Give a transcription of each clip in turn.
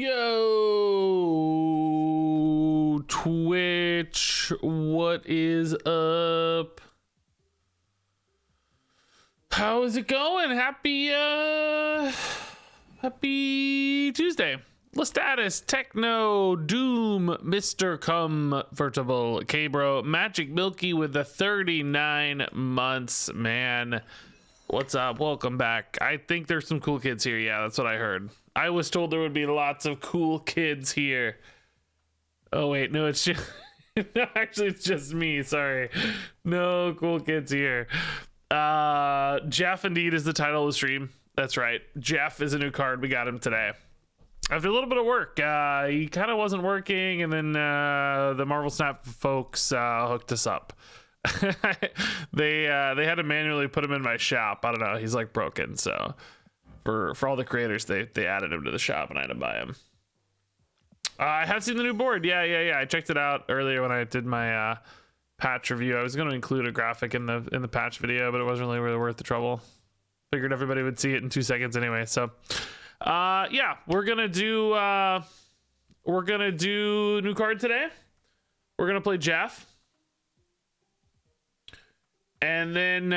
Yo, Twitch, what is up? How is it going? Happy Tuesday. Status, Techno, Doom, Mr. Comfortable, K-Bro, Magic Milky with the 39 months, man. What's up? Welcome back. I think there's some cool kids here. Yeah, that's what I heard. I was told there would be lots of cool kids here. Oh wait, no, it's just no, actually it's just me. Sorry, no cool kids here. Jeff indeed is the title of the stream. That's right. Jeff is a new card. We got him today after a little bit of work. He kind of wasn't working, and then the Marvel Snap folks hooked us up. They had to manually put him in my shop. I don't know. He's like broken, so. For all the creators, they added him to the shop, and I had to buy him. I have seen the new board. Yeah. I checked it out earlier when I did my patch review. I was going to include a graphic in the patch video, but it wasn't really worth the trouble. Figured everybody would see it in 2 seconds anyway. So, yeah, we're gonna do new card today. We're gonna play Jeff, and then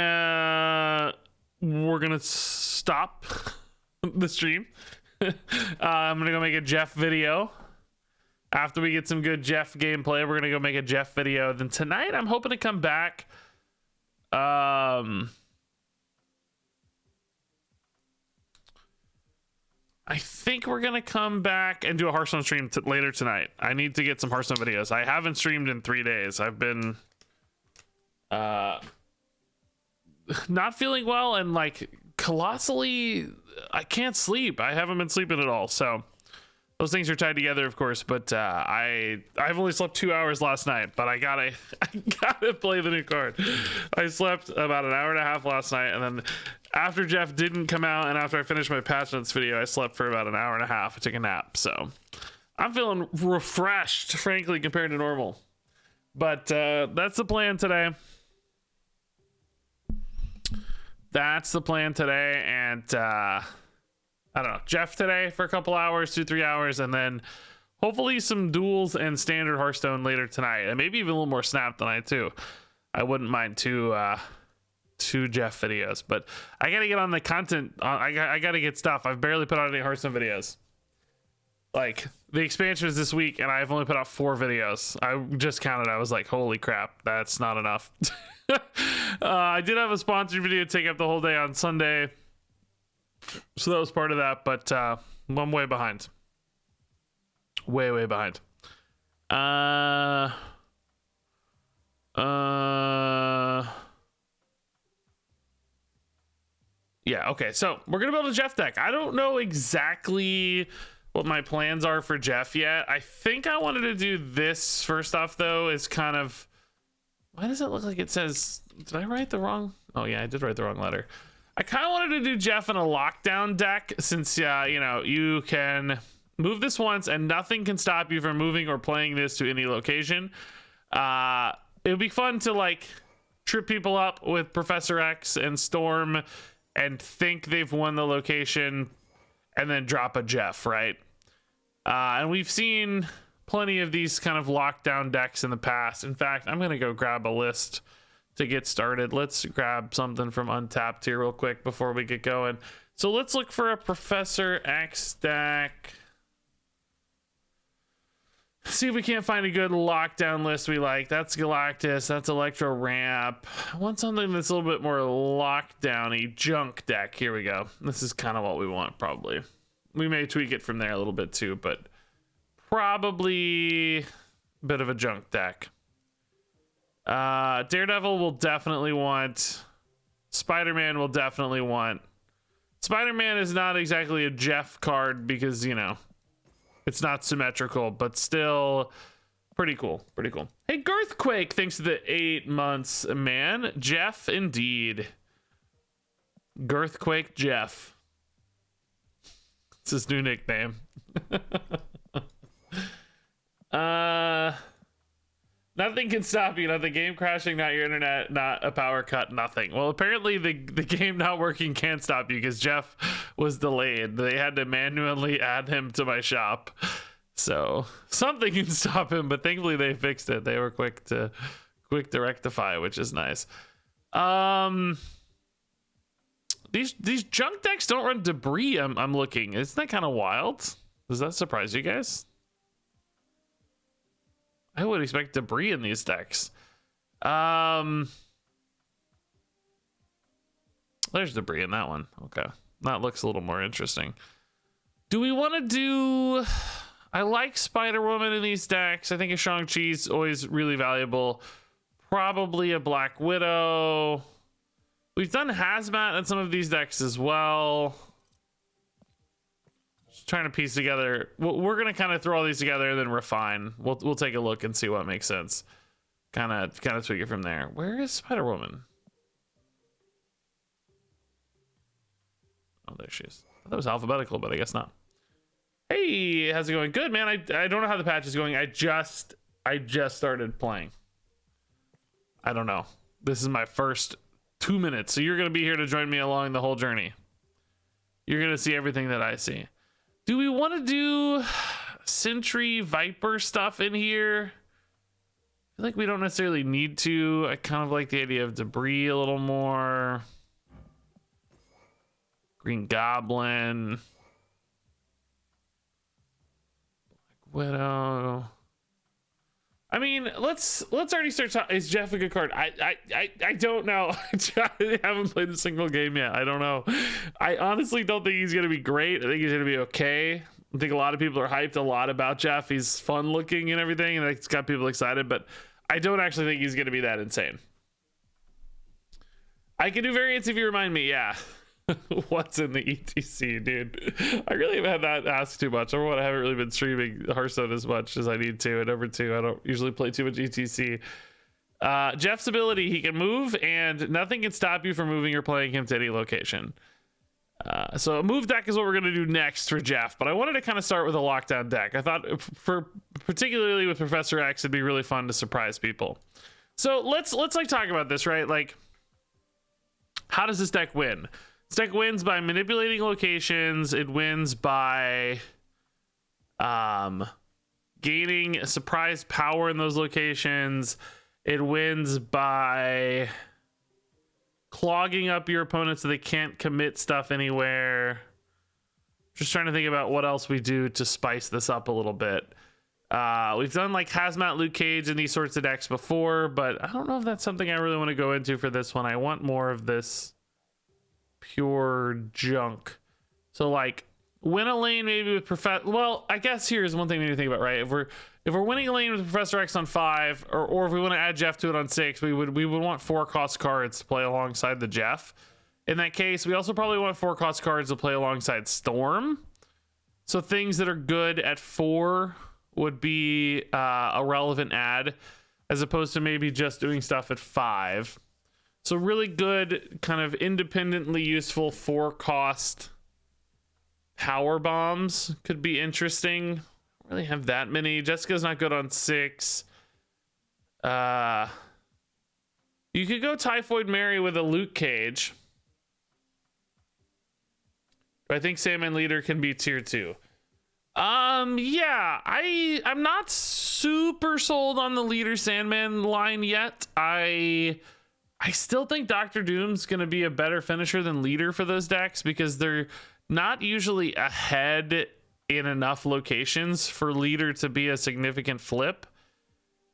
we're gonna stop the stream. I'm gonna go make a Jeff video after we get some good Jeff gameplay. We're gonna go make a Jeff video. Then tonight I'm hoping to come back. I think we're gonna come back and do a Hearthstone stream later tonight. I need to get some Hearthstone videos. I haven't streamed in 3 days. I've been not feeling well, and like colossally I can't sleep. I haven't been sleeping at all, so those things are tied together, of course. But I've only slept 2 hours last night, but I gotta play the new card. I slept about an hour and a half last night, and then after Jeff didn't come out and after I finished my patch notes video, I slept for about an hour and a half. I took a nap, so I'm feeling refreshed, frankly, compared to normal. But that's the plan today. That's the plan today, and I don't know, Jeff today for a couple hours, 2-3 hours, and then hopefully some duels and standard Hearthstone later tonight, and maybe even a little more Snap tonight too. I wouldn't mind two Jeff videos, but I gotta get on the content. I gotta get stuff. I've barely put out any Hearthstone videos. Like, the expansion is this week, and I've only put out 4 videos. I just counted. I was like, holy crap, that's not enough. I did have a sponsored video take up the whole day on Sunday, so that was part of that, but I'm way behind. Way behind. Yeah, okay, so we're gonna build a Jeff deck. I don't know exactly what my plans are for Jeff yet. I think I wanted to do this first off, though. Is kind of, why does it look like it says, did I write the wrong? Oh yeah, I did write the wrong letter. I kind of wanted to do Jeff in a lockdown deck, since you know, you can move this once and nothing can stop you from moving or playing this to any location. It would be fun to like trip people up with Professor X and Storm and think they've won the location and then drop a Jeff, right? And we've seen plenty of these kind of lockdown decks in the past. In fact, I'm gonna go grab a list to get started. Let's grab something from Untapped here real quick before we get going. So let's look for a Professor X deck. See if we can't find a good lockdown list we like. That's Galactus, that's Electro Ramp. I want something that's a little bit more lockdown-y. Junk deck. Here we go. This is kind of what we want, probably. We may tweak it from there a little bit too, but probably a bit of a junk deck. Daredevil will definitely want. Spider-Man will definitely want. Spider-Man is not exactly a Jeff card because, you know, it's not symmetrical, but still pretty cool. Pretty cool. Hey, Girthquake, thanks to the 8 months, man. Jeff, indeed. Girthquake Jeff. It's his new nickname. Nothing can stop you. Not the game crashing, not your internet, not a power cut, nothing. Well, apparently the game not working can't stop you, because Jeff was delayed. They had to manually add him to my shop. So something can stop him, but thankfully they fixed it. They were quick to rectify, which is nice. These junk decks don't run debris. I'm looking. Isn't that kind of wild? Does that surprise you guys? I would expect debris in these decks. There's debris in that one. Okay. That looks a little more interesting. Do we want to do... I like Spider-Woman in these decks. I think a Shang-Chi's always really valuable. Probably a Black Widow. We've done Hazmat in some of these decks as well. Just trying to piece together. We're going to kind of throw all these together and then refine. We'll take a look and see what makes sense. Kind of tweak it from there. Where is Spider-Woman? Oh, there she is. That was alphabetical, but I guess not. Hey, how's it going? Good, man. I don't know how the patch is going. I just started playing. I don't know. This is my first 2 minutes, so you're gonna be here to join me along the whole journey. You're gonna see everything that I see. Do we want to do Sentry Viper stuff in here? I feel like we don't necessarily need to. I kind of like the idea of debris a little more. Green Goblin. Black Widow. I mean, let's already start talking. Is Jeff a good card? I don't know. I haven't played a single game yet. I don't know. I honestly don't think he's gonna be great. I think he's gonna be okay. I think a lot of people are hyped a lot about Jeff. He's fun looking and everything, and it's got people excited, but I don't actually think he's gonna be that insane. I can do variants if you remind me, yeah. What's in the ETC, dude? I really haven't had that asked too much. Number one, I haven't really been streaming Hearthstone as much as I need to. And number two, I don't usually play too much ETC. Jeff's ability, he can move and nothing can stop you from moving or playing him to any location. So a move deck is what we're going to do next for Jeff. But I wanted to kind of start with a lockdown deck. I thought particularly with Professor X, it'd be really fun to surprise people. So let's like talk about this, right? Like, how does this deck win? This deck wins by manipulating locations. It wins by gaining surprise power in those locations. It wins by clogging up your opponent so they can't commit stuff anywhere. Just trying to think about what else we do to spice this up a little bit. We've done like Hazmat, Luke Cage, and these sorts of decks before, but I don't know if that's something I really want to go into for this one. I want more of this pure junk. So like win a lane maybe with well, I guess here's one thing we need to think about, right? If we're winning a lane with Professor X on 5, or if we want to add Jeff to it on 6, we would want 4 cost cards to play alongside the Jeff. In that case, we also probably want 4 cost cards to play alongside Storm. So things that are good at 4 would be a relevant add, as opposed to maybe just doing stuff at 5. So really good, kind of independently useful 4 cost power bombs could be interesting. Don't really have that many. Jessica's not good on 6. You could go Typhoid Mary with a Luke Cage. But I think Sandman Leader can be tier 2. Yeah, I'm not super sold on the Leader Sandman line yet. I still think Dr. Doom's going to be a better finisher than Leader for those decks, because they're not usually ahead in enough locations for Leader to be a significant flip.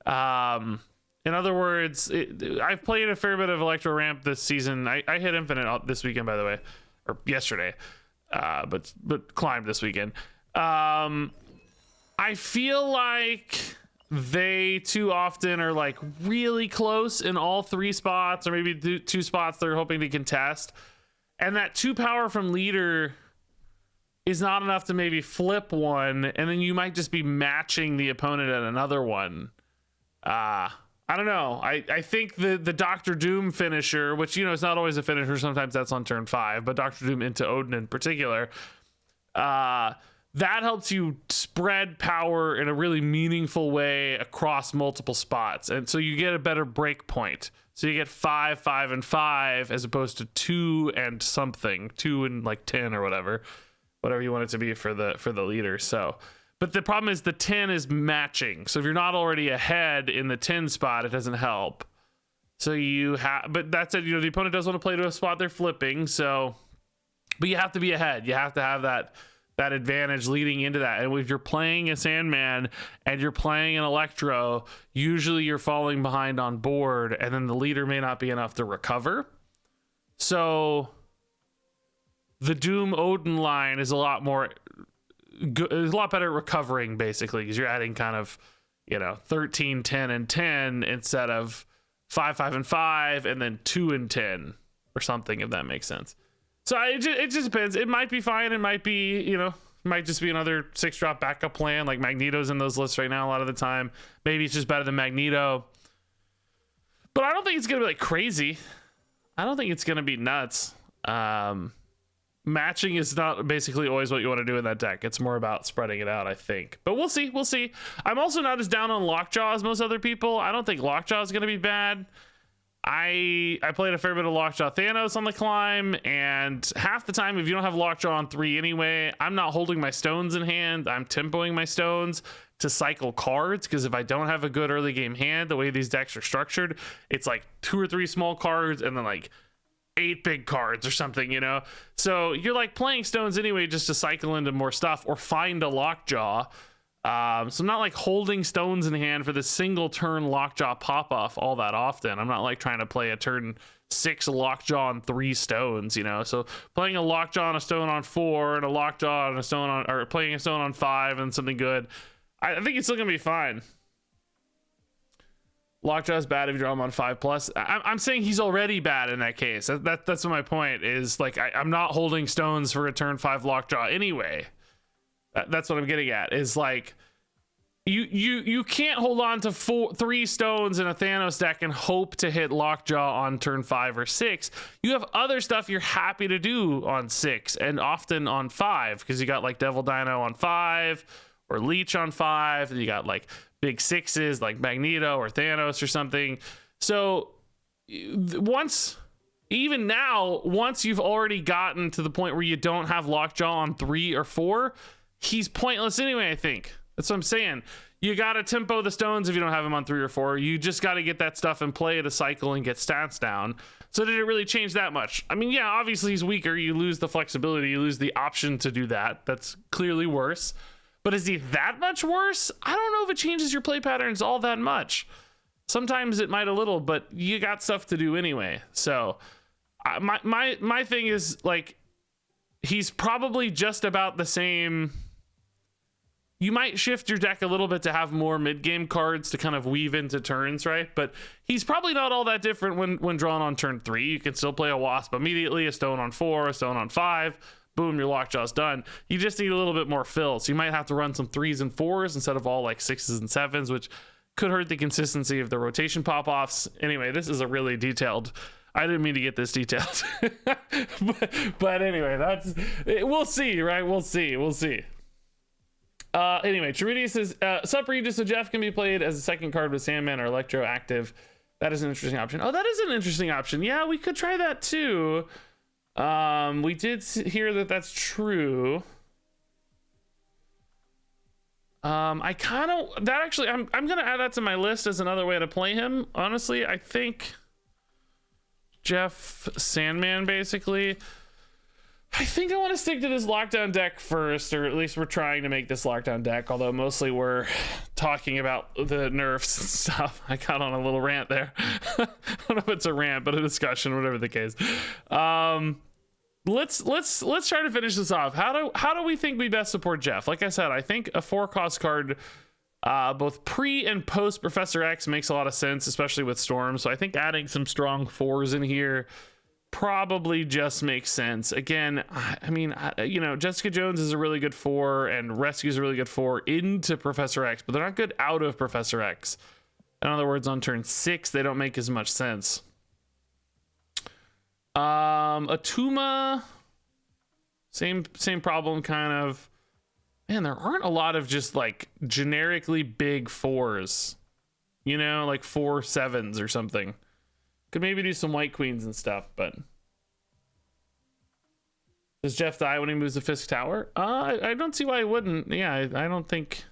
In other words, I've played a fair bit of Electro Ramp this season. I hit Infinite this weekend, by the way, or yesterday, but climbed this weekend. I feel like they too often are like really close in all 3 spots, or maybe 2 spots they're hoping to contest, and that 2 power from Leader is not enough to maybe flip one, and then you might just be matching the opponent at another one. I don't know. I think the Dr. Doom finisher, which, you know, it's not always a finisher, sometimes that's on turn 5, but Dr. Doom into Odin in particular, that helps you spread power in a really meaningful way across multiple spots. And so you get a better break point. So you get 5, 5, and 5 as opposed to 2 and something, 2 and like 10 or whatever you want it to be for the leader. So, but the problem is the 10 is matching. So if you're not already ahead in the 10 spot, it doesn't help. So you have, but that's it. You know, the opponent does want to play to a spot they're flipping. So, but you have to be ahead. You have to have that advantage leading into that. And if you're playing a Sandman and you're playing an Electro, usually you're falling behind on board, and then the leader may not be enough to recover. So the Doom Odin line is a lot more good, is a lot better at recovering, basically, because you're adding kind of, you know, 13, 10, and 10 instead of 5, 5, and 5, and then 2 and 10 or something, if that makes sense. So it just depends. It might be fine. It might be, you know, might just be another 6-drop backup plan. Like Magneto's in those lists right now a lot of the time. Maybe it's just better than Magneto. But I don't think it's going to be like crazy. I don't think it's going to be nuts. Matching is not basically always what you want to do in that deck. It's more about spreading it out, I think. But we'll see. We'll see. I'm also not as down on Lockjaw as most other people. I don't think Lockjaw is going to be bad. I played a fair bit of Lockjaw Thanos on the climb, and half the time, if you don't have Lockjaw on 3 anyway, I'm not holding my stones in hand. I'm tempoing my stones to cycle cards, because if I don't have a good early game hand, the way these decks are structured, it's like 2 or 3 small cards and then like 8 big cards or something, you know? So you're like playing stones anyway just to cycle into more stuff or find a Lockjaw. So I'm not like holding stones in hand for the single turn Lockjaw pop off all that often. I'm not like trying to play a turn 6 Lockjaw on 3 stones, you know? So playing a Lockjaw on a stone on 4 and a Lockjaw on a stone on, or playing a stone on 5 and something good, I think it's still gonna be fine. Lockjaw is bad if you draw him on 5+. I'm saying he's already bad in that case. That's what my point is. Like I'm not holding stones for a turn 5 Lockjaw anyway. That's what I'm getting at, is like you can't hold on to 3 stones in a Thanos deck and hope to hit Lockjaw on turn 5 or 6. You have other stuff you're happy to do on 6 and often on 5, because you got like Devil Dino on 5 or Leech on 5, and you got like big 6s like Magneto or Thanos or something. So once you've already gotten to the point where you don't have Lockjaw on 3 or 4, he's pointless anyway, I think. That's what I'm saying. You got to tempo the stones if you don't have him on 3 or 4. You just got to get that stuff in play to cycle and get stats down. So did it really change that much? I mean, yeah, obviously he's weaker. You lose the flexibility. You lose the option to do that. That's clearly worse. But is he that much worse? I don't know if it changes your play patterns all that much. Sometimes it might a little, but you got stuff to do anyway. So my thing is, like, he's probably just about the same. You might shift your deck a little bit to have more mid-game cards to kind of weave into turns, right? But he's probably not all that different when drawn on turn 3. You can still play a Wasp immediately, a stone on 4, a stone on 5. Boom, your Lockjaw's done. You just need a little bit more fill. So you might have to run some 3s and 4s instead of all like 6s and 7s, which could hurt the consistency of the rotation pop-offs. Anyway, this is a really detailed... I didn't mean to get this detailed. but anyway, we'll see, right? We'll see. Anyway, Charidia says, sup Regis, so Jeff can be played as a second card with Sandman or Electro active. That is an interesting option. Oh, that is an interesting option. Yeah, we could try that too. We did hear that that's true. I'm gonna add that to my list as another way to play him. Honestly, I think Jeff Sandman, basically. I think I want to stick to this lockdown deck first, or at least we're trying to make this lockdown deck, although mostly we're talking about the nerfs and stuff. I got on a little rant there. I don't know if it's a rant, but a discussion, whatever the case. Let's try to finish this off. How do we think we best support Jeff? Like I said, I think a 4-cost card, both pre and post Professor X, makes a lot of sense, especially with Storm. So I think adding some strong 4s in here probably just makes sense. Again, I mean, you know, Jessica Jones is a really good 4 and Rescue is a really good 4 into Professor X, but they're not good out of Professor X. In other words, on turn 6, they don't make as much sense. Atuma, same problem kind of. Man, there aren't a lot of just like generically big 4s, you know, like 4 7s or something. Could maybe do some white queens and stuff, but does Jeff die when he moves the Fisk Tower? I don't see why he wouldn't. Yeah, I don't think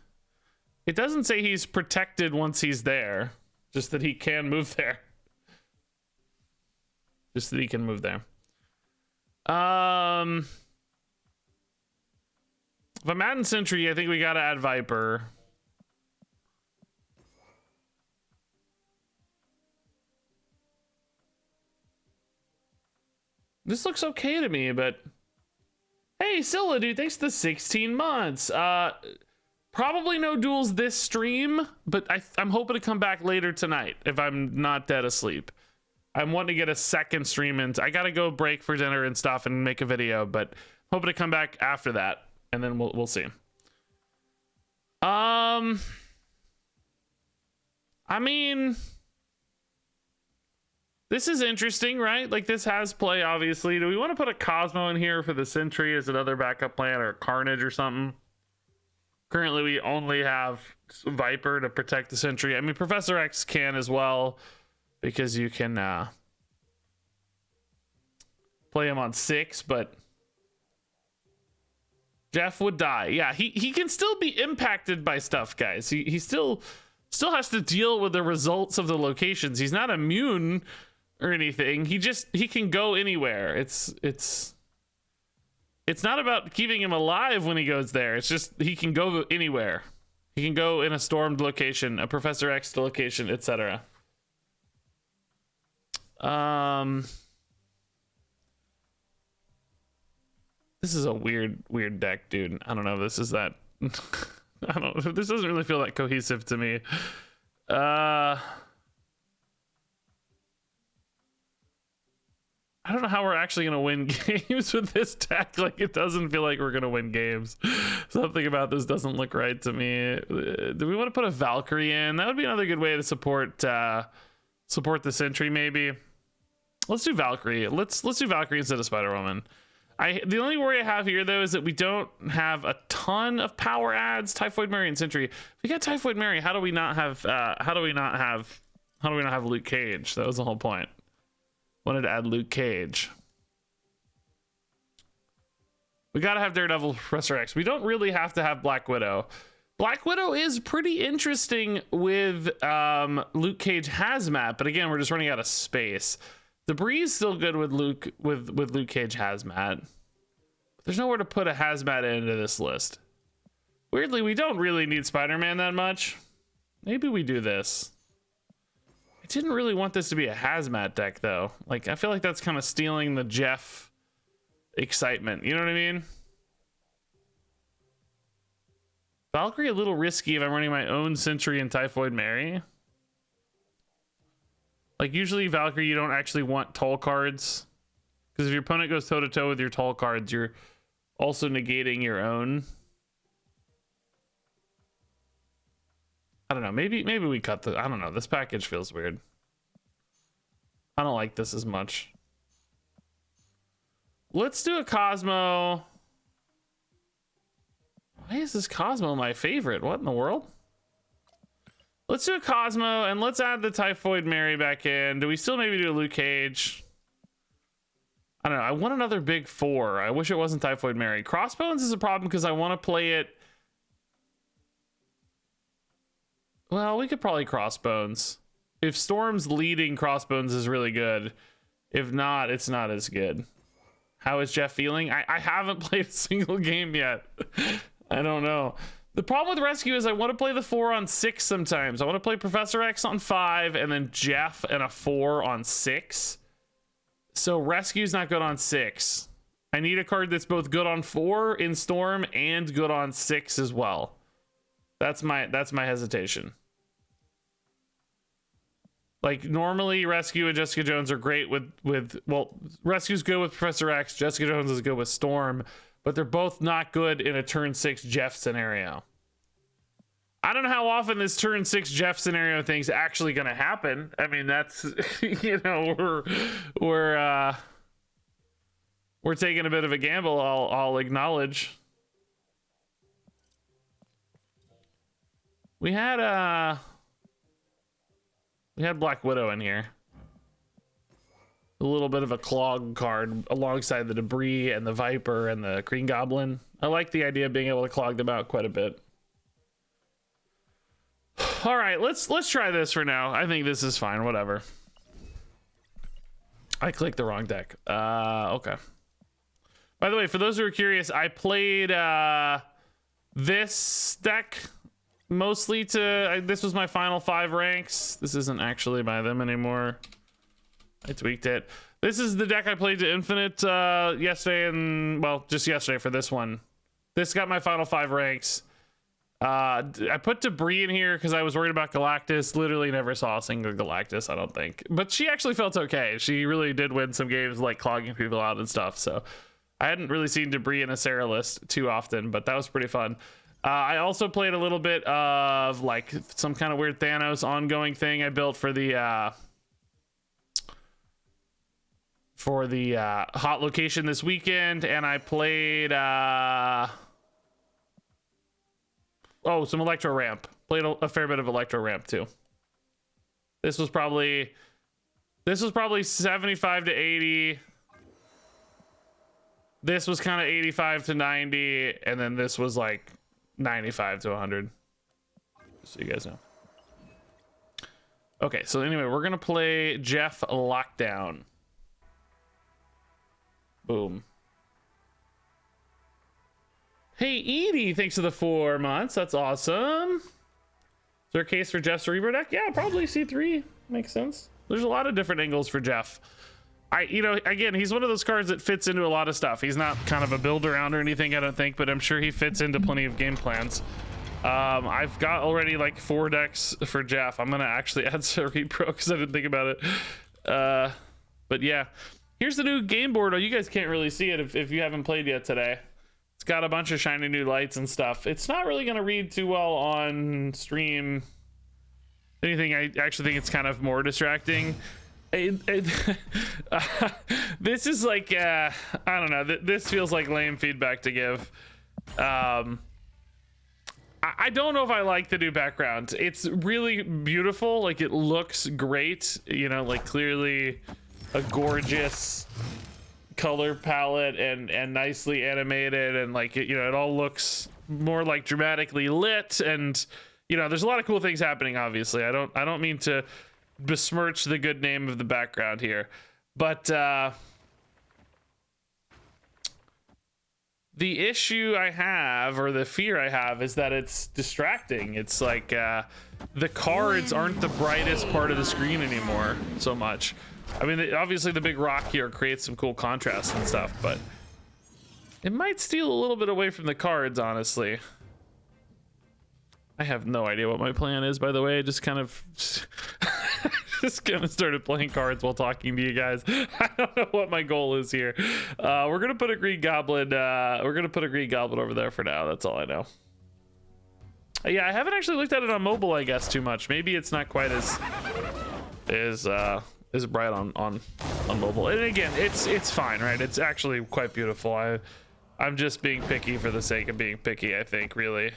it doesn't say he's protected once he's there, just that he can move there. Just that he can move there. If I'm adding Sentry, I think we gotta add Viper. This looks okay to me, but hey, Scylla, dude, thanks for the 16 months. Probably no duels this stream, but I'm hoping to come back later tonight if I'm not dead asleep. I'm wanting to get a second stream in. I gotta go break for dinner and stuff and make a video, but hoping to come back after that, and then we'll see. I mean, this is interesting, right? Like, this has play, obviously. Do we want to put a Cosmo in here for the Sentry as another backup plan, or Carnage or something? Currently, we only have Viper to protect the Sentry. I mean, Professor X can as well, because you can play him on 6, but Jeff would die. Yeah, he can still be impacted by stuff, guys. He still has to deal with the results of the locations. He's not immune or anything. He can go anywhere. It's not about keeping him alive when he goes there. It's just he can go anywhere. He can go in a stormed location, a Professor X location, etc. This is a weird deck, dude. I don't know if this is that. I don't. This doesn't really feel that cohesive to me. I don't know how we're actually gonna win games with this deck. Like, it doesn't feel like we're gonna win games. Something about this doesn't look right to me. Do we want to put a Valkyrie in? That would be another good way to support the Sentry, maybe. Let's do Valkyrie. Let's do Valkyrie instead of Spider-Woman. The only worry I have here, though, is that we don't have a ton of power adds. Typhoid Mary and Sentry. If we got Typhoid Mary, how do we not have Luke Cage? That was the whole point. Wanted to add Luke Cage. We gotta have Daredevil, Professor X. We don't really have to have Black Widow. Black Widow is pretty interesting with Luke Cage Hazmat, but again, we're just running out of space. Debris is still good with Luke Cage Hazmat. There's nowhere to put a Hazmat into this list. Weirdly, we don't really need Spider-Man that much. Maybe we do this. I didn't really want this to be a Hazmat deck, though. Like, I feel like that's kind of stealing the Jeff excitement. You know what I mean? Valkyrie a little risky if I'm running my own Sentry and Typhoid Mary. Like, usually Valkyrie, you don't actually want toll cards, because if your opponent goes toe-to-toe with your toll cards, you're also negating your own. I don't know. Maybe we cut the... I don't know. This package feels weird. I don't like this as much. Let's do a Cosmo. Why is this Cosmo my favorite? What in the world? Let's do a Cosmo, and let's add the Typhoid Mary back in. Do we still maybe do a Luke Cage? I don't know. I want another big 4. I wish it wasn't Typhoid Mary. Crossbones is a problem because I want to play it... Well, we could probably Crossbones. If Storm's leading, Crossbones is really good. If not, it's not as good. How is Jeff feeling? I haven't played a single game yet. I don't know. The problem with Rescue is I want to play the 4 on 6 sometimes. I want to play Professor X on 5 and then Jeff and a 4 on 6. So Rescue's not good on 6. I need a card that's both good on 4 in Storm and good on 6 as well. That's my hesitation. Like, normally Rescue and Jessica Jones are great with well, Rescue's good with Professor X, Jessica Jones is good with Storm, but they're both not good in a turn 6 Jeff scenario. I don't know how often this turn 6 Jeff scenario thing's actually going to happen. I mean, that's, you know, we're taking a bit of a gamble, I'll acknowledge. We had Black Widow in here. A little bit of a clog card alongside the Debris and the Viper and the Green Goblin. I like the idea of being able to clog them out quite a bit. All right, let's try this for now. I think this is fine, whatever. I clicked the wrong deck. Okay. By the way, for those who are curious, I played this deck mostly this was my final 5 ranks. This isn't actually by them anymore. I tweaked it. This is the deck I played to Infinite yesterday, and well, just yesterday for this one. This got my final 5 ranks. I put Debris in here because I was worried about Galactus. Literally never saw a single Galactus, I don't think. But she actually felt okay. She really did win some games, like clogging people out and stuff. So I hadn't really seen Debris in a Sarah list too often, but that was pretty fun. I also played a little bit of like some kind of weird Thanos ongoing thing I built for the hot location this weekend, and I played some Electro Ramp. Played a fair bit of Electro Ramp too. This was probably 75 to 80. This was kind of 85 to 90, and then this was like 95 to 100. Just so you guys know. Okay, so anyway, we're gonna play Jeff Lockdown. Boom. Hey, Edie, thanks for the 4 months. That's awesome. Is there a case for Jeff's Cerebro deck? Yeah, probably C3. Makes sense. There's a lot of different angles for Jeff. Again, he's one of those cards that fits into a lot of stuff. He's not kind of a build around or anything, I don't think, but I'm sure he fits into plenty of game plans. I've got already like 4 decks for Jeff. I'm going to actually add Cerebro because I didn't think about it. But yeah, here's the new game board. Oh, you guys can't really see it if you haven't played yet today. It's got a bunch of shiny new lights and stuff. It's not really going to read too well on stream. Anything, I actually think it's kind of more distracting. This is like, I don't know. This feels like lame feedback to give. I don't know if I like the new background. It's really beautiful. Like, it looks great. You know, like clearly a gorgeous color palette and nicely animated, and like it all looks more like dramatically lit, and there's a lot of cool things happening. Obviously, I don't mean to besmirch the good name of the background here, but the issue I have, or the fear I have, is that it's distracting. It's like the cards aren't the brightest part of the screen anymore so much. I mean, obviously the big rock here creates some cool contrast and stuff, but it might steal a little bit away from the cards, honestly. I have no idea what my plan is, by the way. I just kind of started playing cards while talking to you guys. I don't know what my goal is here. We're gonna put a green goblin. We're gonna put a green goblin over there for now. That's all I know. Yeah, I haven't actually looked at it on mobile, I guess, too much. Maybe it's not quite as bright on mobile. And again, it's fine, right? It's actually quite beautiful. I'm just being picky for the sake of being picky, I think, really.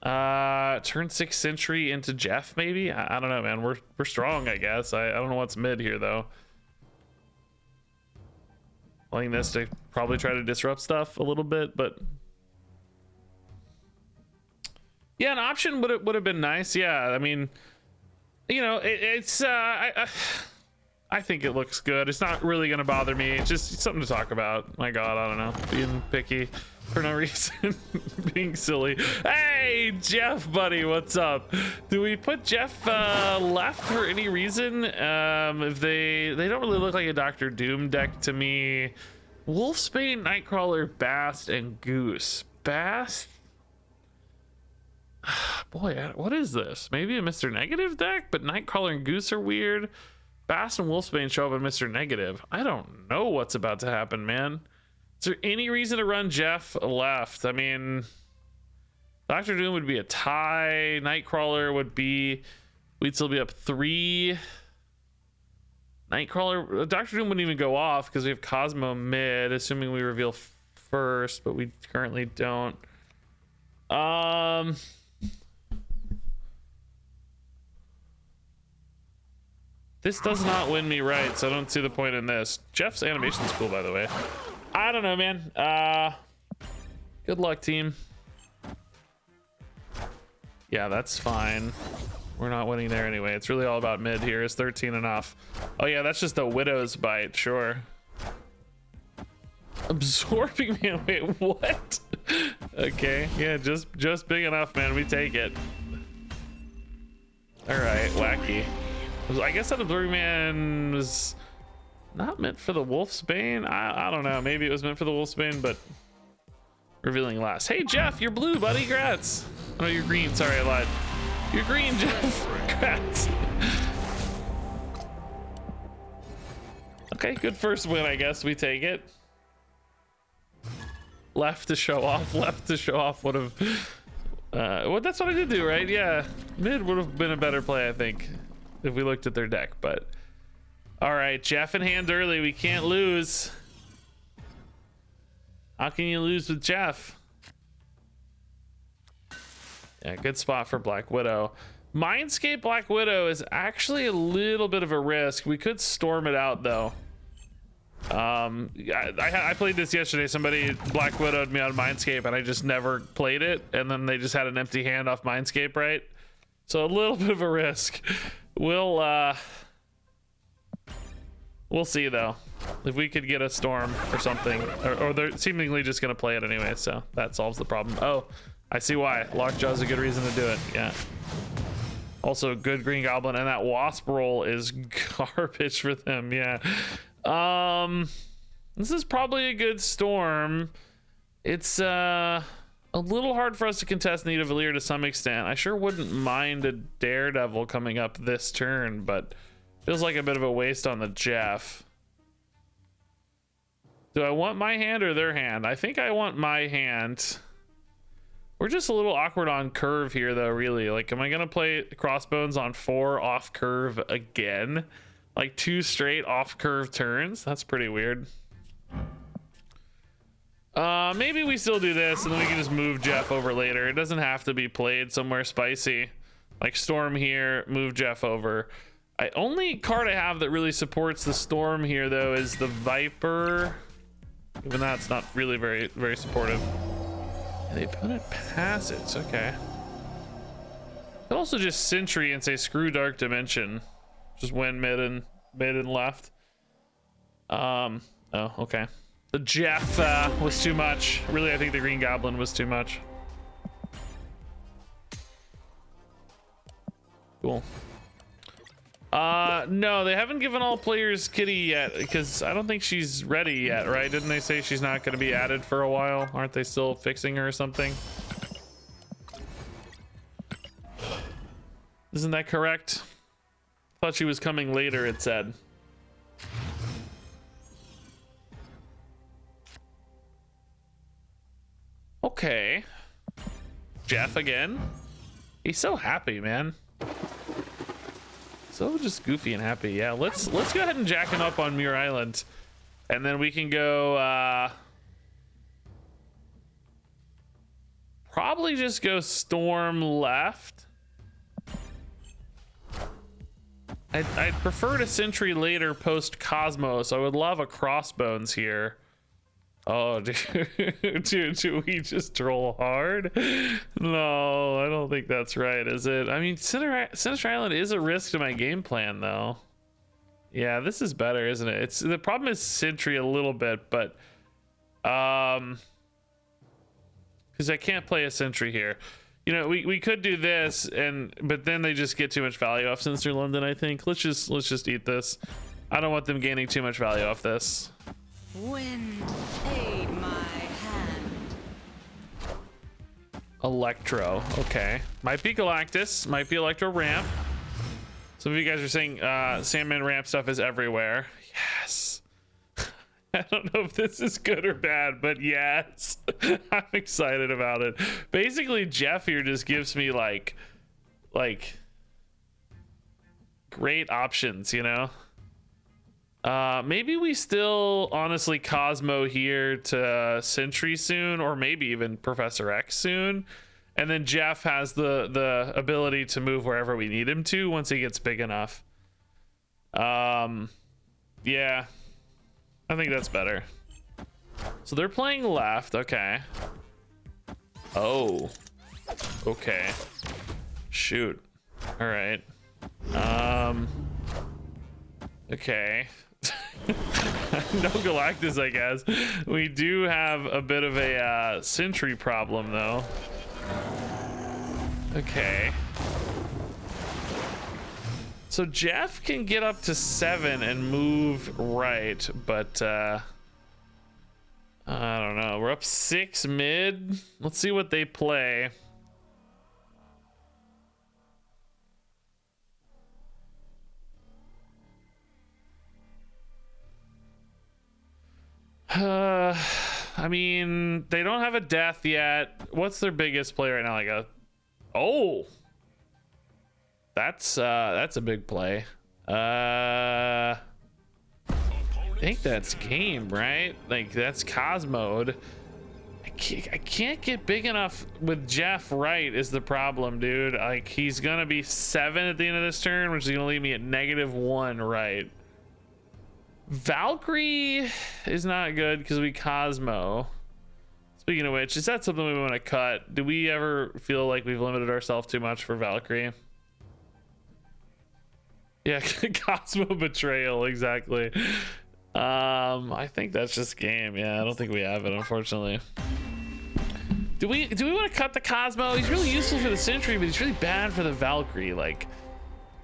Turn 6 Sentry into Jeff, maybe? I don't know, man. We're strong, I guess. I don't know what's mid here, though. Playing this to probably try to disrupt stuff a little bit, but yeah, an option would have been nice. Yeah, I mean, it's I think it looks good. It's not really gonna bother me. It's just something to talk about. My God, I don't know, being picky for no reason, being silly. Hey, Jeff, buddy, what's up? Do we put Jeff left for any reason? If they don't really look like a Dr. Doom deck to me. Wolfsbane, Nightcrawler, Bast, and Goose. Bast. Boy, what is this? Maybe a Mr. Negative deck, but Nightcrawler and Goose are weird. Bast and Wolfsbane show up in Mr. Negative. I don't know what's about to happen, man. Is there any reason to run Jeff left? I mean, Dr. Doom would be a tie. Nightcrawler would be... We'd still be up 3. Nightcrawler... Dr. Doom wouldn't even go off because we have Cosmo mid, assuming we reveal first, but we currently don't. This does not win me right, so I don't see the point in this. Jeff's animation's cool, by the way. I don't know, man. Good luck, team. Yeah, that's fine. We're not winning there anyway. It's really all about mid here. Is 13 enough? Oh yeah, that's just a widow's bite, sure. Absorbing man, wait, what? Okay, yeah, just big enough, man. We take it. All right, wacky. I guess that absorbing man was not meant for the wolf's bane. I don't know. Maybe it was meant for the wolf's bane, but revealing last. Hey Jeff, you're blue, buddy. Congrats. Oh, you're green. Sorry, I lied. You're green, Jeff. Congrats. Okay, good first win, I guess. We take it. Left to show off. Left to show off would have. Well, that's what I did do, right? Yeah, mid would have been a better play, I think, if we looked at their deck. But all right, Jeff in hand early. We can't lose. How can you lose with Jeff? Yeah, good spot for Black Widow. Mindscape Black Widow is actually a little bit of a risk. We could storm it out though. I played this yesterday. Somebody Black Widowed me on Mindscape and I just never played it, and then they just had an empty hand off Mindscape, right? So a little bit of a risk. We'll see though if we could get a storm or something, or they're seemingly just gonna play it anyway, so that solves the problem. Oh, I see why. Lockjaw is a good reason to do it. Yeah. Also, good green goblin, and that wasp roll is garbage for them. Yeah. This is probably a good storm. It's a little hard for us to contest Nita Valir to some extent. I sure wouldn't mind a Daredevil coming up this turn, but feels like a bit of a waste on the Jeff. Do I want my hand or their hand? I think I want my hand. We're just a little awkward on curve here though, really. Like, am I gonna play Crossbones on 4 off curve again? Like 2 straight off curve turns? That's pretty weird. Maybe we still do this and then we can just move Jeff over later. It doesn't have to be played somewhere spicy. Like storm here, move Jeff over. Only card I have that really supports the storm here though is the Viper. Even that's not really very, very supportive. And they put it passage, okay. Could also just Sentry and say screw Dark Dimension. Just win mid and left. Oh, okay. The Jeff was too much. Really, I think the Green Goblin was too much. Cool. No, they haven't given all players Kitty yet because I don't think she's ready yet, right? Didn't they say she's not going to be added for a while? Aren't they still fixing her or something? Isn't that correct? Thought she was coming later, it said. Okay. Jeff again. He's so happy, man. So just goofy and happy. Yeah, let's go ahead and jack him up on Muir Island. And then we can go probably just go storm left. I'd prefer to Sentry later post Cosmos. I would love a Crossbones here. Oh, dude, do we just troll hard? No, I don't think that's right, is it? I mean, Sinister Island is a risk to my game plan, though. Yeah, this is better, isn't it? The problem is Sentry a little bit, but because I can't play a Sentry here. You know, we could do this, but then they just get too much value off Sinister London. I think let's just eat this. I don't want them gaining too much value off this. Wind, aid my hand. Electro, okay. Might be Galactus, might be Electro Ramp. Some of you guys are saying Sandman Ramp stuff is everywhere. Yes. I don't know if this is good or bad, but yes. I'm excited about it. Basically, Jeff here just gives me like great options, you know? Maybe we still honestly Cosmo here to Sentry soon, or maybe even Professor X soon. And then Jeff has the ability to move wherever we need him to once he gets big enough. Yeah, I think that's better. So they're playing left. Okay. Oh, okay. Shoot. All right. Okay. No Galactus, I guess. We do have a bit of a sentry problem though. Okay. So Jeff can get up to 7 and move right, but I don't know. We're up 6 mid. Let's see what they play. I mean, they don't have a death yet. What's their biggest play right now? Like a, oh, that's a big play. I think that's game, right? Like that's Cosmode. I can't get big enough with Jeff right is the problem, dude. Like he's gonna be 7 at the end of this turn, which is gonna leave me at -1 right. Valkyrie is not good because we Cosmo. Speaking of which, is that something we want to cut? Do we ever feel like we've limited ourselves too much for Valkyrie? Yeah, Cosmo betrayal, exactly. I think that's just game. Yeah, I don't think we have it, unfortunately. Do we want to cut the Cosmo? He's really useful for the Sentry, but he's really bad for the Valkyrie. Like,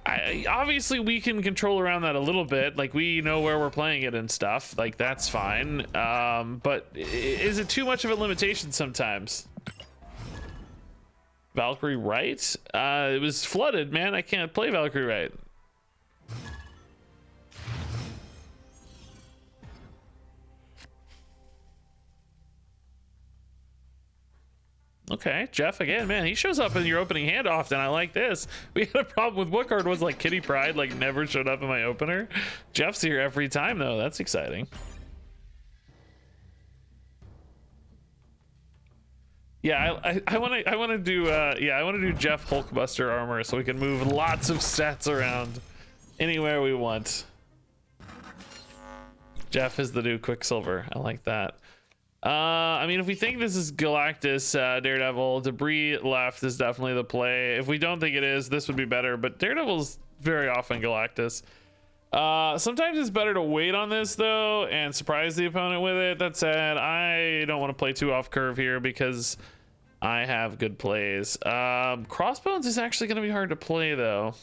obviously we can control around that a little bit. Like we know where we're playing it and stuff. Like that's fine. But is it too much of a limitation sometimes? Valkyrie right? It was flooded, man. I can't play Valkyrie right. Okay, Jeff again, man, he shows up in your opening hand often. I like this. We had a problem with what card was like Kitty Pryde, like never showed up in my opener. Jeff's here every time though. That's exciting. Yeah, I want to do yeah, I want to do Jeff Hulkbuster armor so we can move lots of stats around anywhere we want. Jeff is the new Quicksilver. I like that. I mean, if we think this is Galactus, Daredevil, Debris left is definitely the play. If we don't think it is, this would be better, but Daredevil's very often Galactus. Sometimes it's better to wait on this though and surprise the opponent with it. That said, I don't want to play too off curve here because I have good plays. Crossbones is actually going to be hard to play though,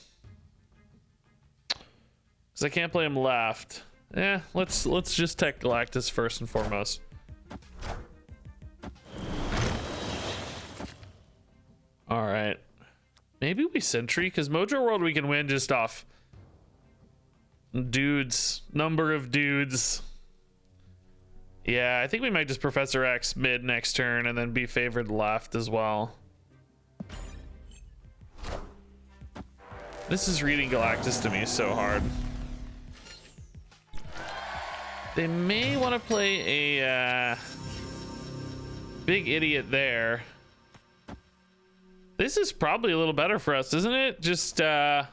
because I can't play him left. Yeah, let's just tech Galactus first and foremost. All right, maybe we Sentry because Mojo World we can win just off dudes, number of dudes. Yeah, I think we might just Professor X mid next turn and then be favored left as well. This is reading Galactus to me so hard. They may want to play a big idiot there. This is probably a little better for us, isn't it? Just can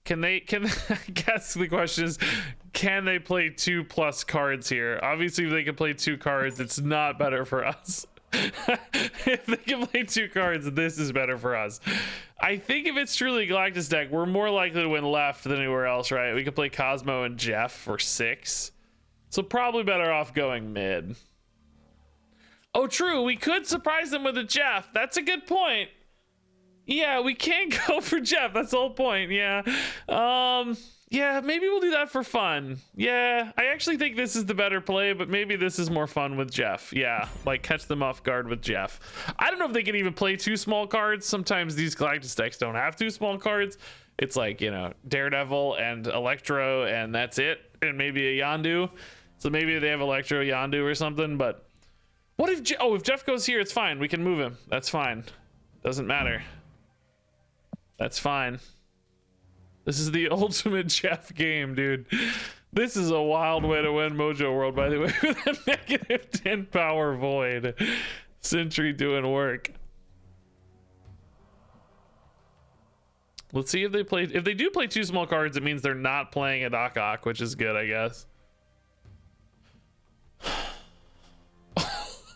I guess the question is, can they play 2+ cards here? Obviously if they can play 2 cards, it's not better for us. If they can play 2 cards, this is better for us. I think if it's truly a Galactus deck, we're more likely to win left than anywhere else, right? We could play Cosmo and Jeff for 6, so probably better off going mid. Oh true, we could surprise them with a Jeff. That's a good point. Yeah, we can't go for Jeff. That's the whole point. Yeah. Yeah, maybe we'll do that for fun. Yeah, I actually think this is the better play, but maybe this is more fun with Jeff. Yeah, like catch them off guard with Jeff. I don't know if they can even play 2 small cards. Sometimes these Galactus decks don't have 2 small cards. It's like, you know, Daredevil and Electro, and that's it. And maybe a Yondu. So maybe they have Electro, Yondu or something, but what if, if Jeff goes here, it's fine. We can move him. That's fine. Doesn't matter. That's fine. This is the ultimate Jeff game, dude. This is a wild way to win Mojo World, by the way, with a -10 power void. Sentry doing work. Let's see if they play. If they do play 2 small cards, it means they're not playing a Doc Ock, which is good, I guess.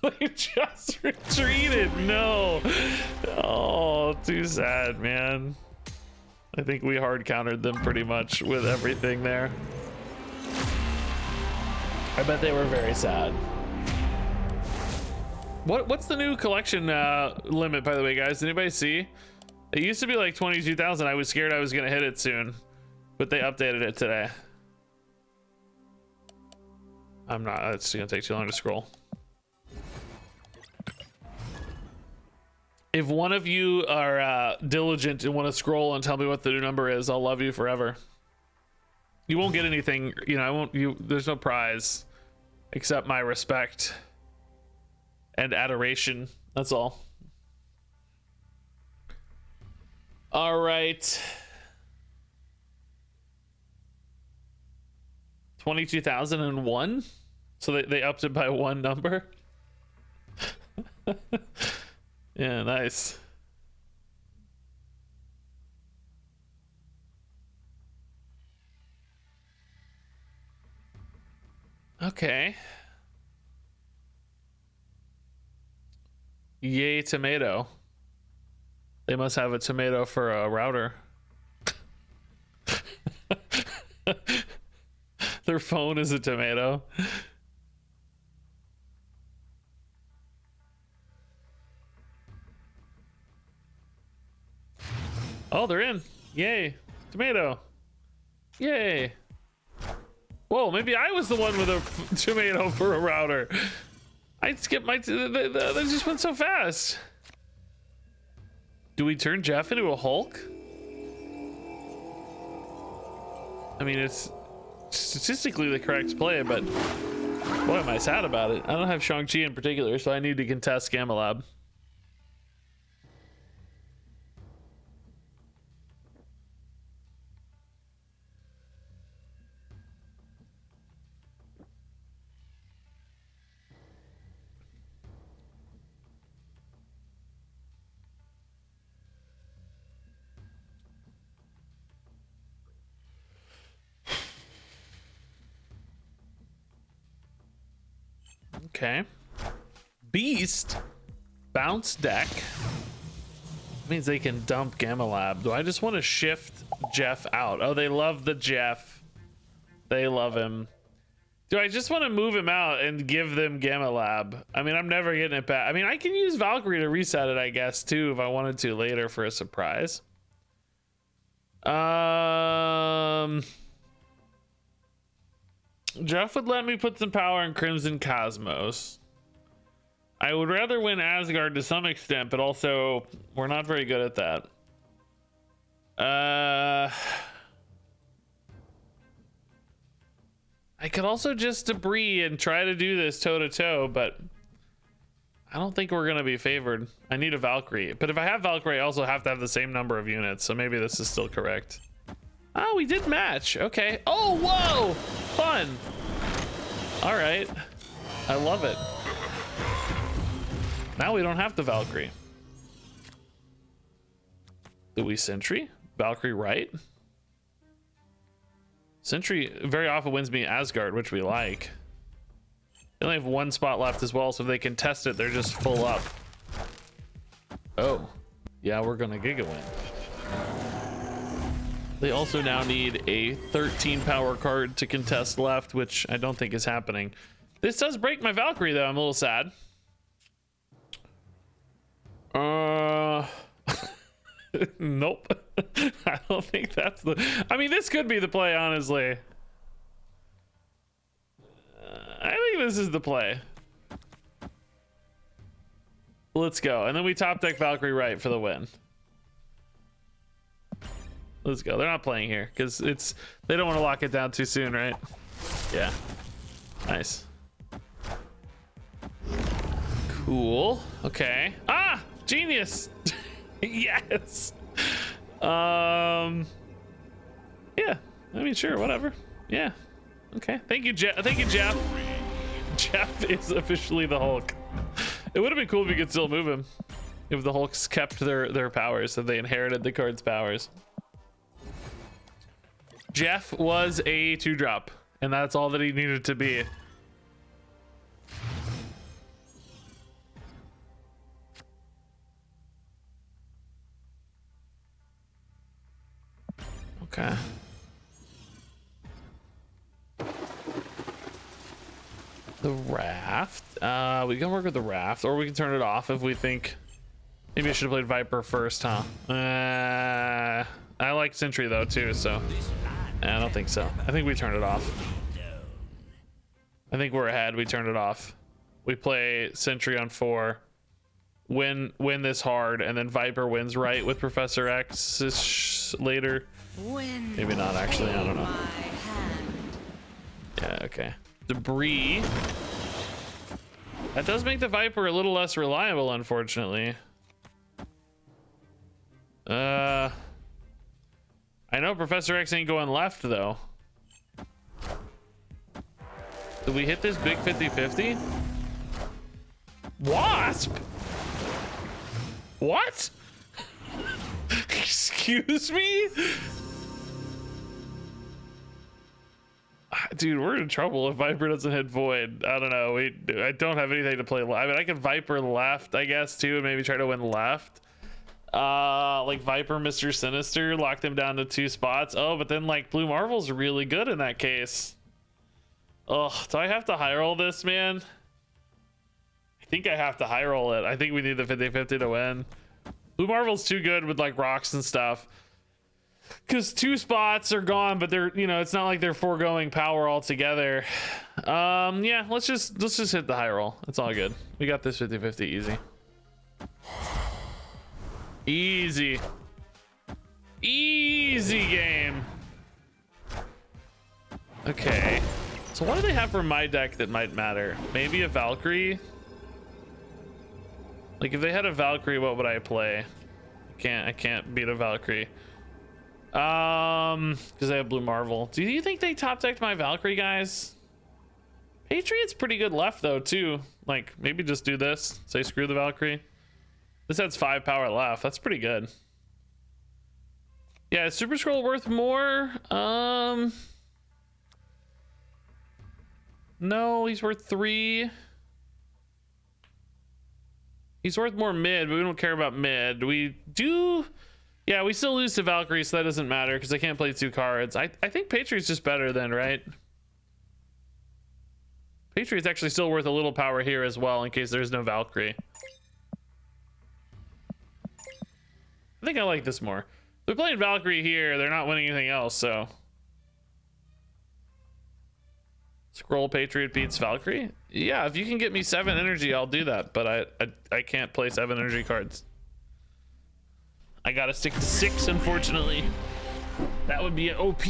They just retreated. No. Oh, too sad, man. I think we hard countered them pretty much with everything there. I bet they were very sad. What's the new collection limit, by the way, guys? Did anybody see? It used to be like 22,000. I was scared I was gonna hit it soon, but they updated it today. I'm not. It's gonna take too long to scroll. If one of you are diligent and want to scroll and tell me what the new number is, I'll love you forever. You won't get anything, you know. I won't. There's no prize except my respect and adoration. That's all. All right. 22,001. So they upped it by 1 number. Yeah, nice. Okay. Yay, tomato. They must have a tomato for a router. Their phone is a tomato. Oh, they're in. Yay. Tomato. Yay. Whoa, maybe I was the one with a tomato for a router. I skipped my... They just went so fast. Do we turn Jeff into a Hulk? I mean, it's statistically the correct play, but boy, am I sad about it. I don't have Shang-Chi in particular, so I need to contest Gamma Lab. Okay. Beast. Bounce deck. Means they can dump Gamma Lab. Do I just want to shift Jeff out? Oh, they love the Jeff. They love him. Do I just want to move him out and give them Gamma Lab? I mean, I'm never getting it back. I mean, I can use Valkyrie to reset it, I guess, too, if I wanted to later for a surprise. Jeff would let me put some power in Crimson Cosmos. I would rather win Asgard to some extent, but also we're not very good at that. I could also just debris and try to do this toe to toe, but I don't think we're gonna be favored. I need a Valkyrie, but if I have Valkyrie, I also have to have the same number of units, so maybe this is still correct. Oh, we did match. Okay. Oh, whoa! Fun. All right. I love it. Now we don't have the Valkyrie. Do we Sentry? Valkyrie right? Sentry very often wins me Asgard, which we like. They only have 1 spot left as well, so if they can test it, they're just full up. Oh. Yeah, we're gonna Giga win. They also now need a 13 power card to contest left, which I don't think is happening. This does break my Valkyrie, though. I'm a little sad. Nope. I don't think that's the... I mean, this could be the play, honestly. I think this is the play. Let's go. And then we top deck Valkyrie right for the win. Let's go. They're not playing here because it's... They don't want to lock it down too soon, right? Yeah. Nice. Cool. Okay. Ah! Genius! Yes! Yeah. I mean, sure, whatever. Yeah. Okay. Thank you, Jeff. Thank you, Jeff. Jeff is officially the Hulk. It would have been cool if you could still move him. If the Hulks kept their powers, if they inherited the card's powers. Jeff was a 2-drop, and that's all that he needed to be. Okay. The raft. We can work with the raft, or we can turn it off if we think. Maybe I should have played Viper first, huh? I like Sentry though too, so I don't think so. I think we turned it off. I think we're ahead. We turned it off. We play Sentry on 4. Win this hard, and then Viper wins right with Professor X later. Maybe not actually. I don't know. Yeah. Okay. Debris. That does make the Viper a little less reliable, unfortunately. I know Professor X ain't going left though. Did we hit this big 50-50? Wasp? What? Excuse me? Dude, we're in trouble if Viper doesn't hit Void. I don't know. I don't have anything to play. I mean, I can Viper left, I guess, too, and maybe try to win left. Like Viper, Mr. Sinister, lock them down to 2 spots. Oh, but then like Blue Marvel's really good in that case. Oh, do I have to high roll this, man? I think I have to high roll it. I think we need the 50-50 to win. Blue Marvel's too good with like rocks and stuff. Because 2 spots are gone, but they're, you know, it's not like they're foregoing power altogether. Yeah, let's just hit the high roll. It's all good. We got this 50-50 easy. Easy. Easy game. Okay. So what do they have for my deck that might matter? Maybe a Valkyrie? Like if they had a Valkyrie, what would I play? I can't beat a Valkyrie. Because I have Blue Marvel. Do you think they top decked my Valkyrie, guys? Patriot's pretty good left though too. Like maybe just do this. Say screw the Valkyrie. This has 5 power left. That's pretty good. Yeah, is Super Scroll worth more? No, he's worth 3. He's worth more mid, but we don't care about mid. We do. Yeah, we still lose to Valkyrie, so that doesn't matter because I can't play 2 cards. I think Patriot's just better then, right? Patriot's actually still worth a little power here as well in case there's no Valkyrie. I think I like this more. They're playing Valkyrie here. They're not winning anything else, so. Scroll Patriot beats Valkyrie? Yeah, if you can get me 7 energy, I'll do that. But I can't play 7 energy cards. I gotta stick to 6, unfortunately. That would be an OP.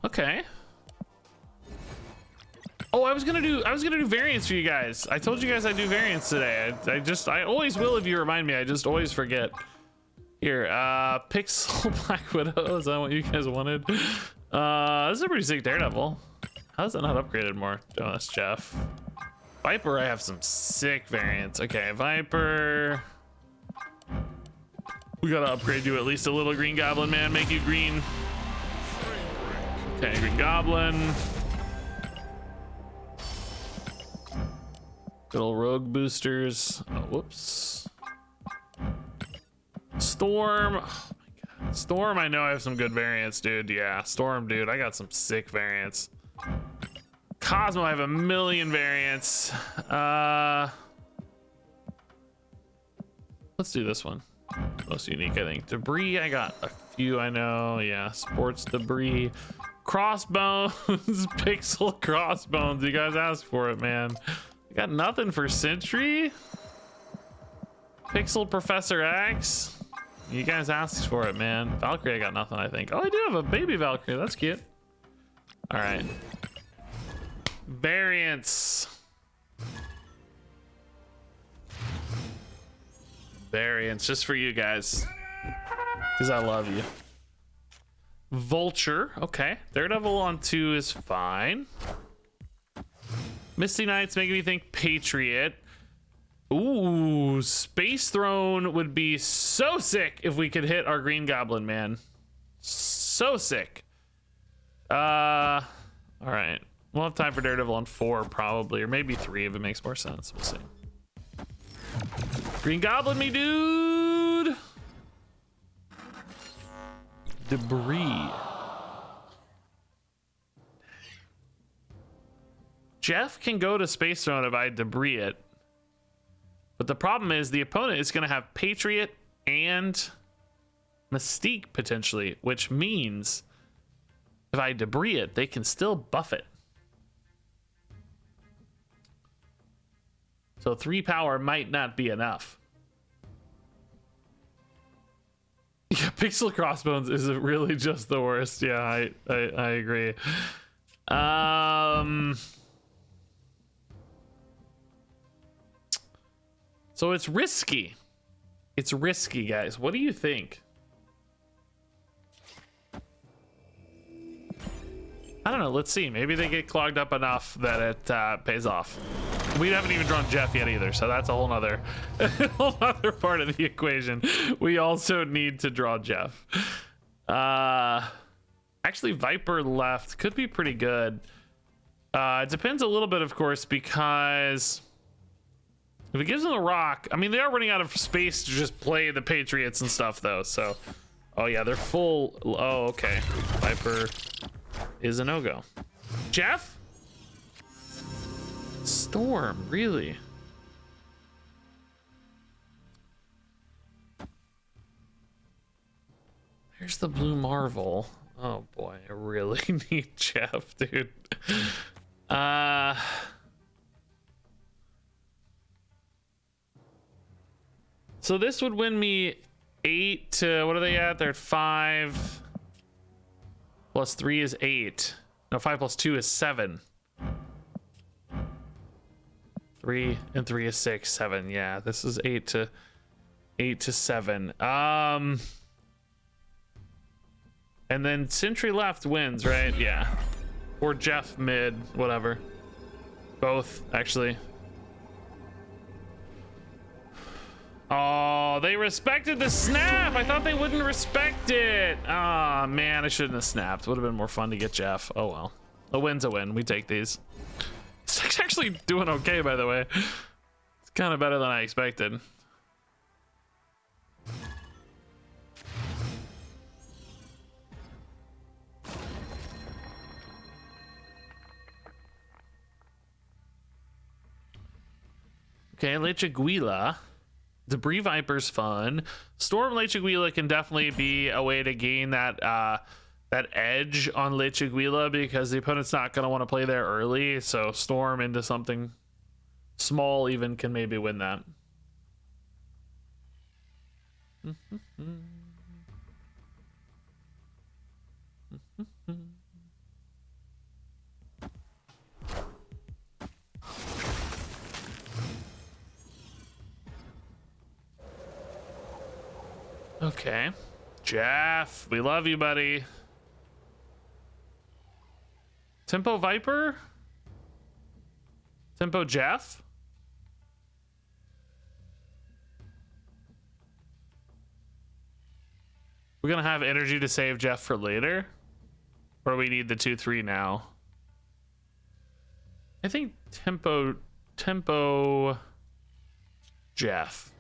Okay. Oh, I was gonna do variants for you guys. I told you guys I'd do variants today. I always will if you remind me. I just always forget. Here, Pixel Black Widow. Is that what you guys wanted? This is a pretty sick Daredevil. How's that not upgraded more? Oh, that's Jeff. Viper, I have some sick variants. Okay, Viper. We gotta upgrade you at least a little, Green Goblin, man. Make you green. Okay, Green Goblin. Little rogue boosters. Oh, whoops. Storm. Oh my god. Storm, I know I have some good variants, dude. Yeah, Storm, dude. I got some sick variants. Cosmo, I have a million variants. Let's do this one. Most unique, I think. Debris, I got a few, I know. Yeah, sports debris. Crossbones. Pixel crossbones. You guys asked for it, man. I got nothing for Sentry. Pixel Professor X. You guys asked for it, man. Valkyrie, I got nothing, I think. Oh, I do have a baby Valkyrie. That's cute. All right. Variants. Variants just for you guys. Because I love you. Vulture. Okay. Daredevil on 2 is fine. Misty Knights making me think Patriot. Ooh, Space Throne would be so sick if we could hit our Green Goblin, man. So sick. All right. We'll have time for Daredevil on 4 probably, or maybe 3 if it makes more sense. We'll see. Green Goblin me, dude. Debris. Jeff can go to Space Throne if I debris it. But the problem is the opponent is going to have Patriot and Mystique potentially, which means if I debris it, they can still buff it. So 3 power might not be enough. Yeah, Pixel Crossbones is really just the worst. Yeah, I agree. So it's risky. It's risky, guys. What do you think? I don't know. Let's see. Maybe they get clogged up enough that it pays off. We haven't even drawn Jeff yet either, so that's a whole nother part of the equation. We also need to draw Jeff. Actually, Viper left could be pretty good. It depends a little bit, of course, because if it gives them a rock, I mean, they are running out of space to just play the Patriots and stuff, though. So, oh yeah, they're full. Oh, okay. Viper is a no-go. Jeff? Storm, really? Here's the Blue Marvel. Oh boy, I really need Jeff, dude. So this would win me 8 to, what are they at? They're at 5. Plus 3 is 8. No, 5 plus 2 is 7. 3 and 3 is 6, 7. Yeah, this is 8 to 7. And then Sentry left wins, right? Yeah. Or Jeff mid, whatever. Both, actually. Oh, they respected the snap. I thought they wouldn't respect it. Ah, man, I shouldn't have snapped. Would have been more fun to get Jeff. Oh well. A win's a win. We take these. It's actually doing okay, by the way. It's kind of better than I expected. Okay, Lechuguila. Debris Viper's fun. Storm Lechuguila can definitely be a way to gain that that edge on Lechuguila because the opponent's not going to want to play there early. So Storm into something small even can maybe win that. Okay. Jeff, we love you, buddy. Tempo Viper? Tempo Jeff? We're gonna have energy to save Jeff for later? Or we need the 2-3 now? I think Tempo Jeff.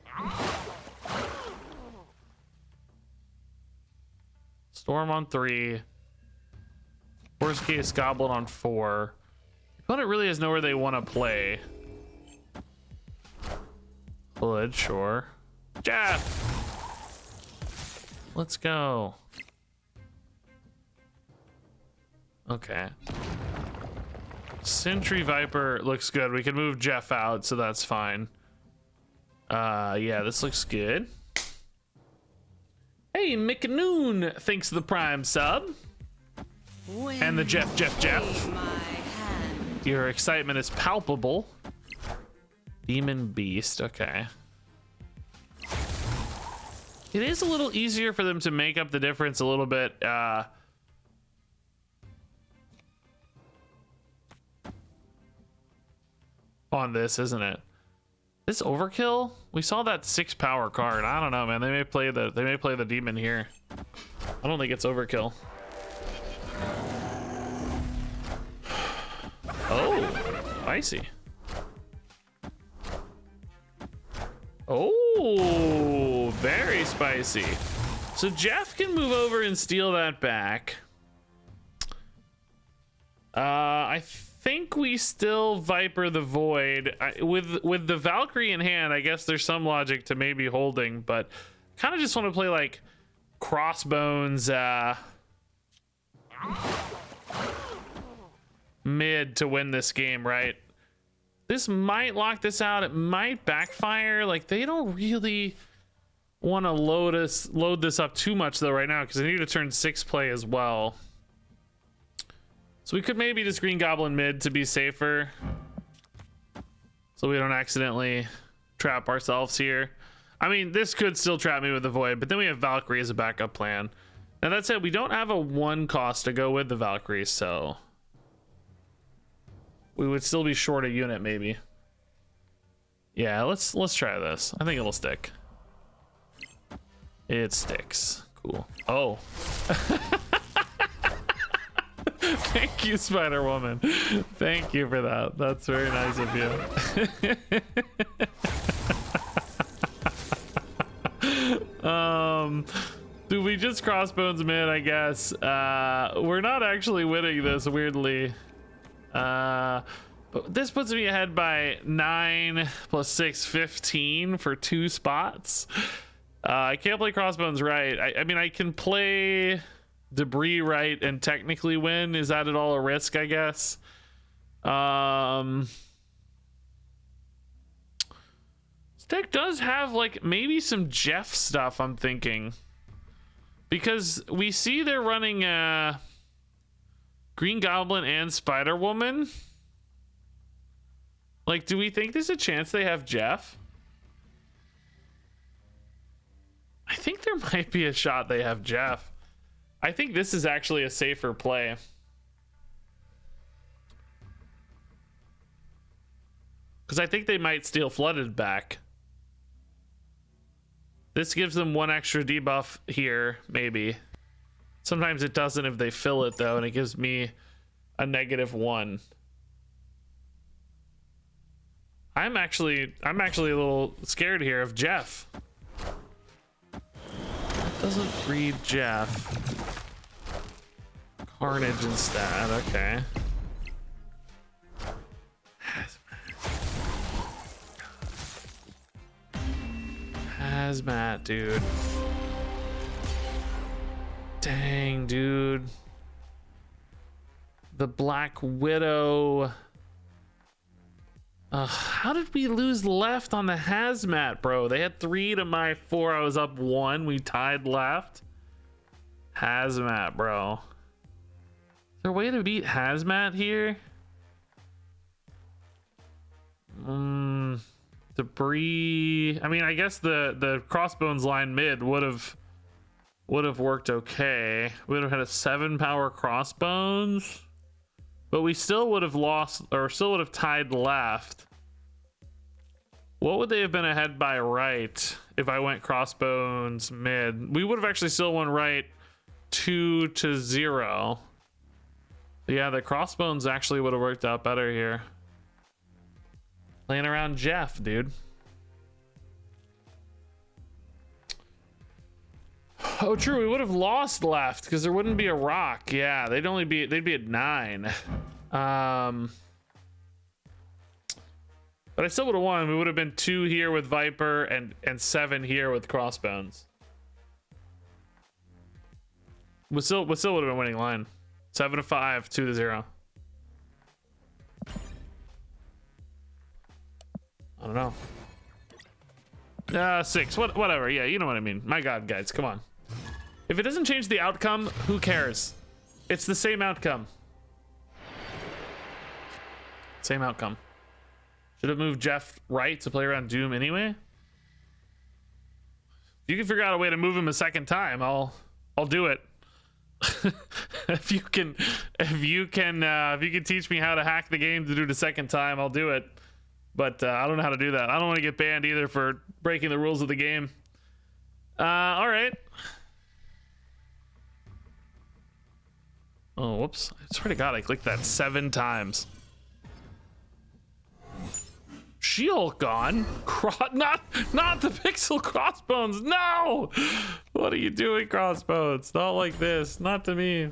Storm on 3. Worst case, Goblin on 4. Opponent really has nowhere they want to play. Hood, sure. Jeff! Let's go. Okay. Sentry Viper looks good. We can move Jeff out, so that's fine. Yeah, this looks good. Hey, McNoon thanks for the Prime sub. And the Jeff. Your excitement is palpable. Demon Beast, okay. It is a little easier for them to make up the difference a little bit. On this, isn't it? This overkill? We saw that 6 power card. I don't know, man. They may play the demon here. I don't think it's overkill. Oh, spicy. Oh, very spicy. So Jeff can move over and steal that back. I think we still Viper the Void. With the Valkyrie in hand, I guess there's some logic to maybe holding, but kind of just want to play like Crossbones mid to win this game, right? This might lock this out. It might backfire. Like, they don't really want to load this up too much though right now, because they need to turn 6 play as well. So we could maybe just Green Goblin mid to be safer, so we don't accidentally trap ourselves here. I mean, this could still trap me with the Void, but then we have Valkyrie as a backup plan. Now that said, we don't have a 1 cost to go with the Valkyrie, so we would still be short a unit maybe. Yeah, let's try this. I think it'll stick. It sticks. Cool. Oh. Thank you, Spider Woman. Thank you for that. That's very nice of you. Do we just Crossbones mid, I guess? We're not actually winning this, weirdly. But this puts me ahead by 9 plus 6, 15 for 2 spots. I can't play Crossbones right. I mean, I can play Debris right and technically win. Is that at all a risk, I guess? This deck does have like maybe some Jeff stuff, I'm thinking, because we see they're running Green Goblin and Spider Woman. Like, do we think there's a chance they have Jeff? I think there might be a shot they have Jeff. I think this is actually a safer play. Because I think they might steal Flooded back. This gives them 1 extra debuff here, maybe. Sometimes it doesn't if they fill it though, and it gives me a -1. I'm actually a little scared here of Jeff. Doesn't read Jeff. Carnage instead, okay. Hazmat, dude. Dang, dude. The Black Widow. How did we lose left on the Hazmat, bro? They had 3 to my 4. I was up 1. We tied left. Hazmat, bro. Is there a way to beat Hazmat here? Debris. I mean, I guess the Crossbones line mid would have worked okay. We would have had a 7 power Crossbones, but we still would have lost, or still would have tied left. What would they have been ahead by right if I went Crossbones mid? We would have actually still won right 2-0. Yeah, the Crossbones actually would have worked out better here. Playing around Jeff, dude. Oh, true. We would have lost left because there wouldn't be a rock. Yeah, they'd be at 9. But I still would have won. We would have been 2 here with Viper and 7 here with Crossbones. We still would have been winning line. 7-5, 2-0. I don't know. 6. Whatever. Yeah, you know what I mean. My God, guys, come on. If it doesn't change the outcome, who cares? It's the same outcome. Same outcome. Should have moved Jeff right to play around Doom anyway. If you can figure out a way to move him a second time, I'll do it. if you can teach me how to hack the game to do it a second time, I'll do it. but I don't know how to do that. I don't want to get banned either for breaking the rules of the game. All right. Oh, whoops. I swear to God, I clicked that 7 times. She-Hulk gone. Not the pixel crossbones. No! What are you doing, crossbones? Not like this. Not to me.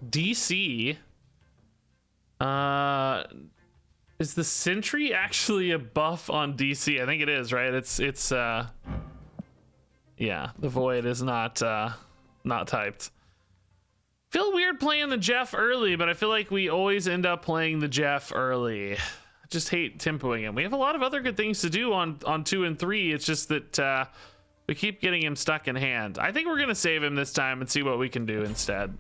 DC. Is the Sentry actually a buff on DC? I think it is, right? It's yeah, the Void is not typed. Feel weird playing the Jeff early, but I feel like we always end up playing the Jeff early. I just hate tempoing him. We have a lot of other good things to do on 2 and 3. It's just that we keep getting him stuck in hand. I think we're gonna save him this time and see what we can do instead.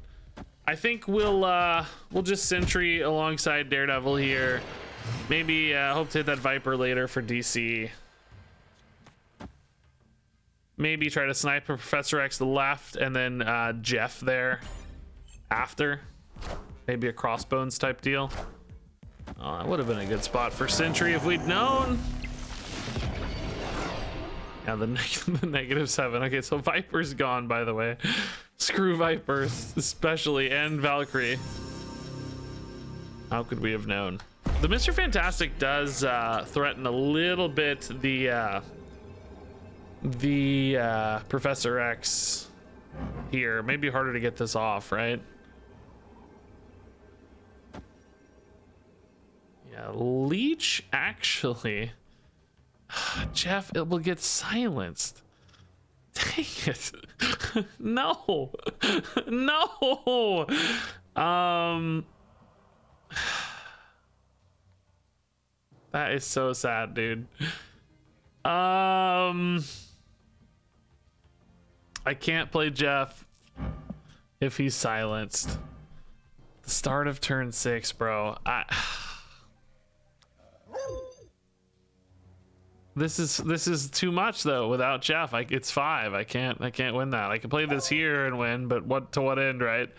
I think we'll just Sentry alongside Daredevil here. Maybe hope to hit that Viper later for DC. Maybe try to snipe Professor X to the left and then Jeff there after. Maybe a Crossbones type deal. Oh, that would have been a good spot for Sentry if we'd known. Yeah, the -7. Okay, so Viper's gone, by the way. Screw Vipers, especially, and Valkyrie. How could we have known? The Mr. Fantastic does threaten a little bit the Professor X here. Maybe harder to get this off, right? Yeah, Leech actually. Jeff, it will get silenced. Dang it. No. No. That is so sad, dude. I can't play Jeff if he's silenced. The start of turn 6, bro. This is too much though. Without Jeff, it's 5. I can't win that. I can play this here and win, but what end, right?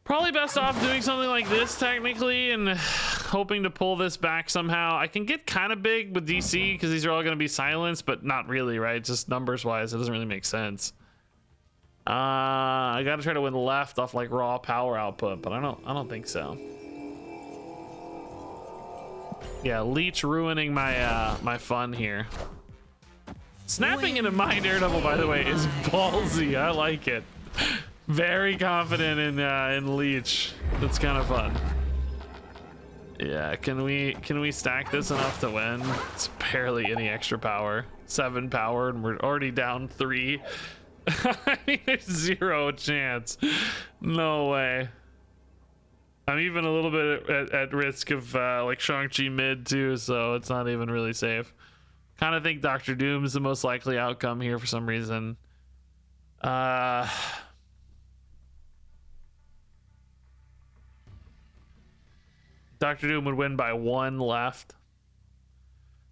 Probably best off doing something like this technically and hoping to pull this back somehow. I can get kind of big with DC because these are all going to be silenced, but not really, right? Just numbers wise, it doesn't really make sense. I got to try to win left off like raw power output, but I don't think so. Yeah, Leech ruining my my fun here. Snapping into my Daredevil, by the way, is ballsy. I like it. Very confident in Leech. That's kind of fun. Yeah, can we stack this enough to win? It's barely any extra power. 7 power, and we're already down 3. I mean, there's 0 chance. No way. I'm even a little bit at risk of like Shang-Chi mid too, so it's not even really safe. Kind of think Doctor Doom is the most likely outcome here for some reason. Doctor Doom would win by 1 left.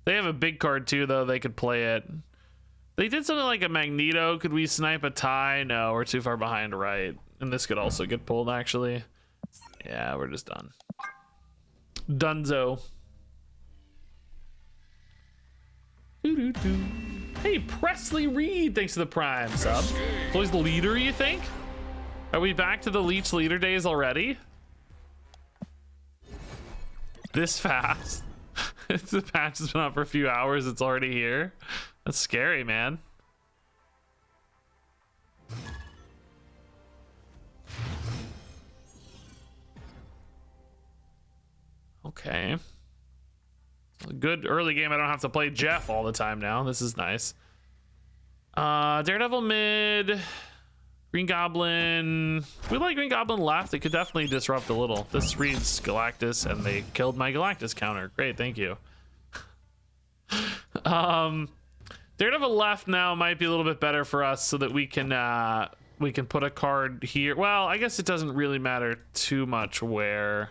They have a big card too, though. They could play it. They did something like a Magneto. Could we snipe a tie? No, we're too far behind, right? And this could also get pulled, actually. Yeah, we're just done. Dunzo. Doo-doo-doo. Hey, Presley Reed, thanks to the Prime sub. Always the leader, you think? Are we back to the Leech leader days already? This fast? The patch has been out for a few hours. It's already here. That's scary, man. Okay. A good early game. I don't have to play Jeff all the time now. This is nice. Daredevil mid. Green Goblin. We like Green Goblin left. It could definitely disrupt a little. This reads Galactus, and they killed my Galactus counter. Great, thank you. Daredevil left now might be a little bit better for us, so that we can put a card here. Well, I guess it doesn't really matter too much where,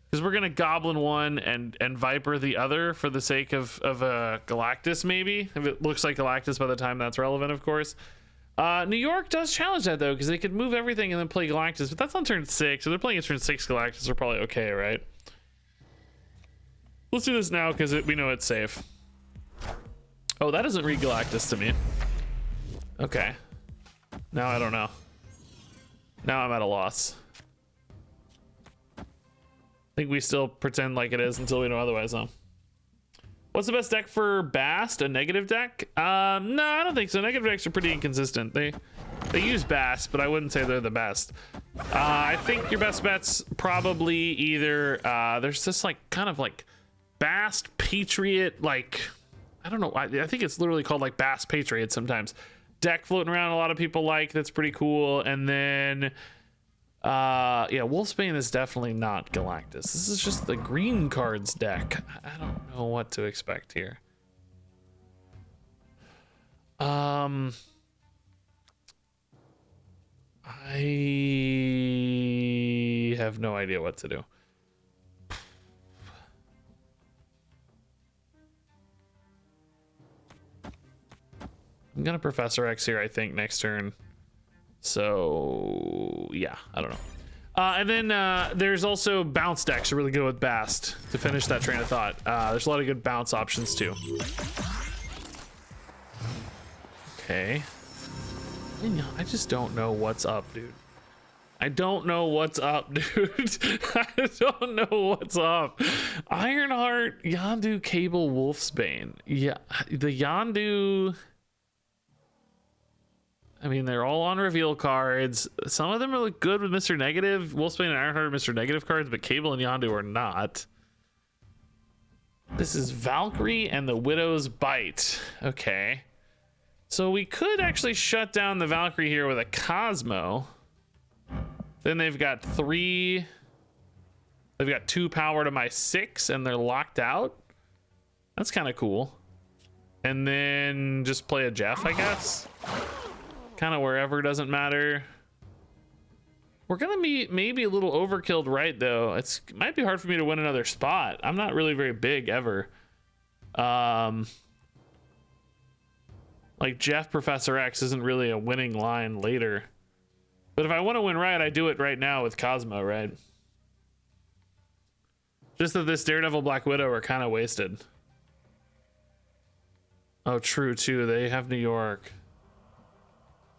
because we're gonna Goblin one and Viper the other for the sake of Galactus, maybe if it looks like Galactus by the time that's relevant, of course. New York does challenge that though, because they could move everything and then play Galactus, but that's on turn 6. So they're playing a turn 6 Galactus. They're probably okay, right? Let's do this now because we know it's safe. Oh, that doesn't read Galactus to me. Okay. Now I don't know. Now I'm at a loss. I think we still pretend like it is until we know otherwise, huh? What's the best deck for Bast? A negative deck? No, I don't think so. Negative decks are pretty inconsistent. They use Bast, but I wouldn't say they're the best. I think your best bet's probably either there's this like kind of like Bast Patriot, like I don't know. I think it's literally called like Bast Patriot sometimes. Deck floating around a lot of people like, that's pretty cool. And then yeah, Wolfsbane is definitely not Galactus. This is just the green cards deck. I don't know what to expect here. I have no idea what to do. I'm gonna Professor X here, I think, next turn. So yeah, I don't know. And then there's also bounce decks are really good with Bast to finish that train of thought. There's a lot of good bounce options too. Okay. I just don't know what's up, dude. I don't know what's up, dude. I don't know what's up. Ironheart, Yondu, Cable, Wolfsbane. Yeah, the Yondu. I mean, they're all on reveal cards. Some of them are like good with Mr. Negative. Wolfsbane and Ironheart are Mr. Negative cards, but Cable and Yondu are not. This is Valkyrie and the Widow's Bite. Okay. So we could actually shut down the Valkyrie here with a Cosmo. Then they've got 3. They've got 2 power to my 6 and they're locked out. That's kind of cool. And then just play a Jeff, I guess. Kind of wherever, doesn't matter. We're gonna be maybe a little overkilled, right? Though it might be hard for me to win another spot. I'm not really very big ever. Like Jeff Professor X isn't really a winning line later, but if I want to win right, I do it right now with Cosmo, right? Just that this Daredevil Black Widow are kind of wasted. Oh, true too. They have New York.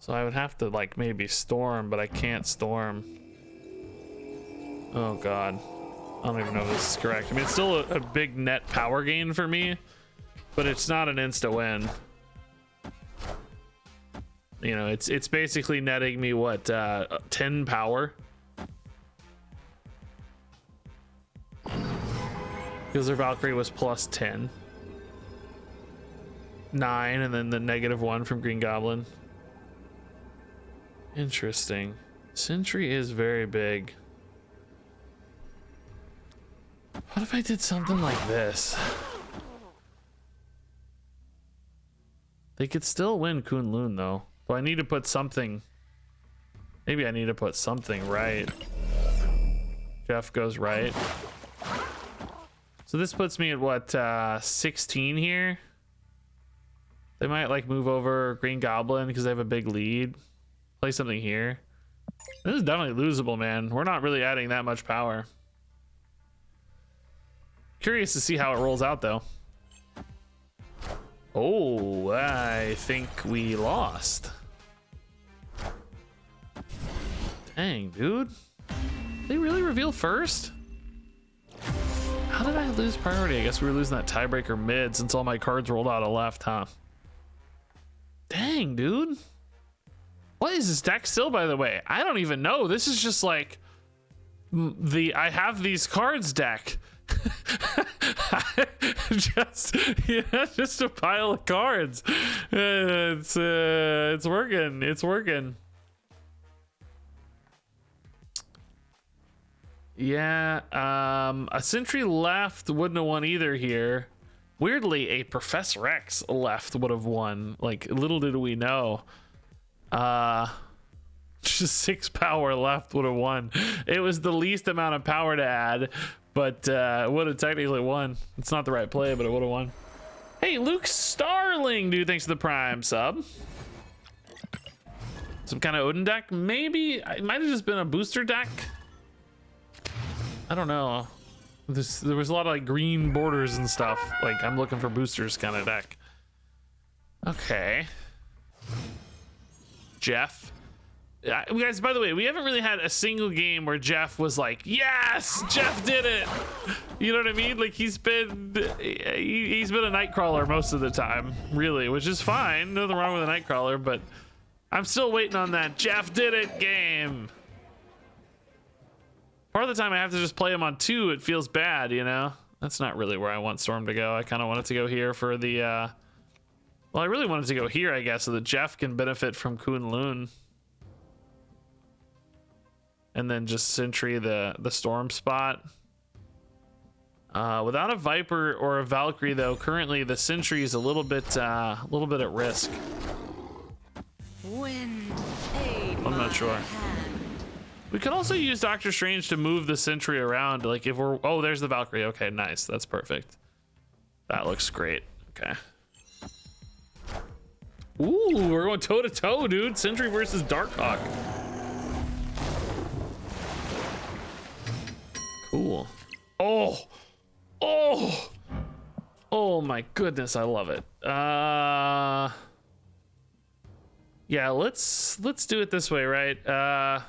So I would have to like maybe storm, but I can't storm. Oh God. I don't even know if this is correct. I mean, it's still a big net power gain for me, but it's not an insta win. You know, it's basically netting me what, 10 power? Because their Valkyrie was plus 10. 9, and then the -1 from Green Goblin. Interesting. Sentry is very big. What if I did something like this? They could still win Kunlun though. Do I need to put something? Maybe I need to put something right. Jeff goes right. So this puts me at what, 16 here? They might like move over Green Goblin because they have a big lead. Play something here. This is definitely losable, man. We're not really adding that much power. Curious to see how it rolls out though. Oh, I think we lost. Dang, dude. They really reveal first? How did I lose priority? I guess we were losing that tiebreaker mid since all my cards rolled out of left, huh? Dang, dude. What is this deck still, by the way? I don't even know. This is just like the I have these cards deck. just a pile of cards. It's working. It's working. Yeah, a Sentry left wouldn't have won either here. Weirdly, a Professor X left would have won. Like, little did we know. Just 6 power left would have won. It was the least amount of power to add, but would have technically won. It's not the right play, but it would have won. Hey, Luke Starling, dude, thanks for the Prime sub. Some kind of Odin deck? Maybe. It might have just been a booster deck. I don't know. There was a lot of like green borders and stuff. Like I'm looking for boosters kind of deck. Okay. Jeff. Guys, by the way, we haven't really had a single game where Jeff was like, yes, Jeff did it. You know what I mean? Like he's been a Nightcrawler most of the time, really, which is fine. Nothing wrong with a Nightcrawler, but I'm still waiting on that Jeff did it game. Part of the time I have to just play him on 2. It feels bad, you know? That's not really where I want Storm to go. I kind of want it to go here for the, well, I really wanted to go here, I guess, so that Jeff can benefit from Kunlun. And then just Sentry the Storm spot. Without a Viper or a Valkyrie, though, currently the Sentry is a little bit at risk. Wind, I'm not sure. We could also use Doctor Strange to move the Sentry around. Like if we're, oh, there's the Valkyrie. Okay, nice. That's perfect. That looks great. Okay. Ooh, we're going toe to toe, dude. Sentry versus Darkhawk. Cool. Oh, oh, oh my goodness, I love it. Yeah, let's do it this way, right? They're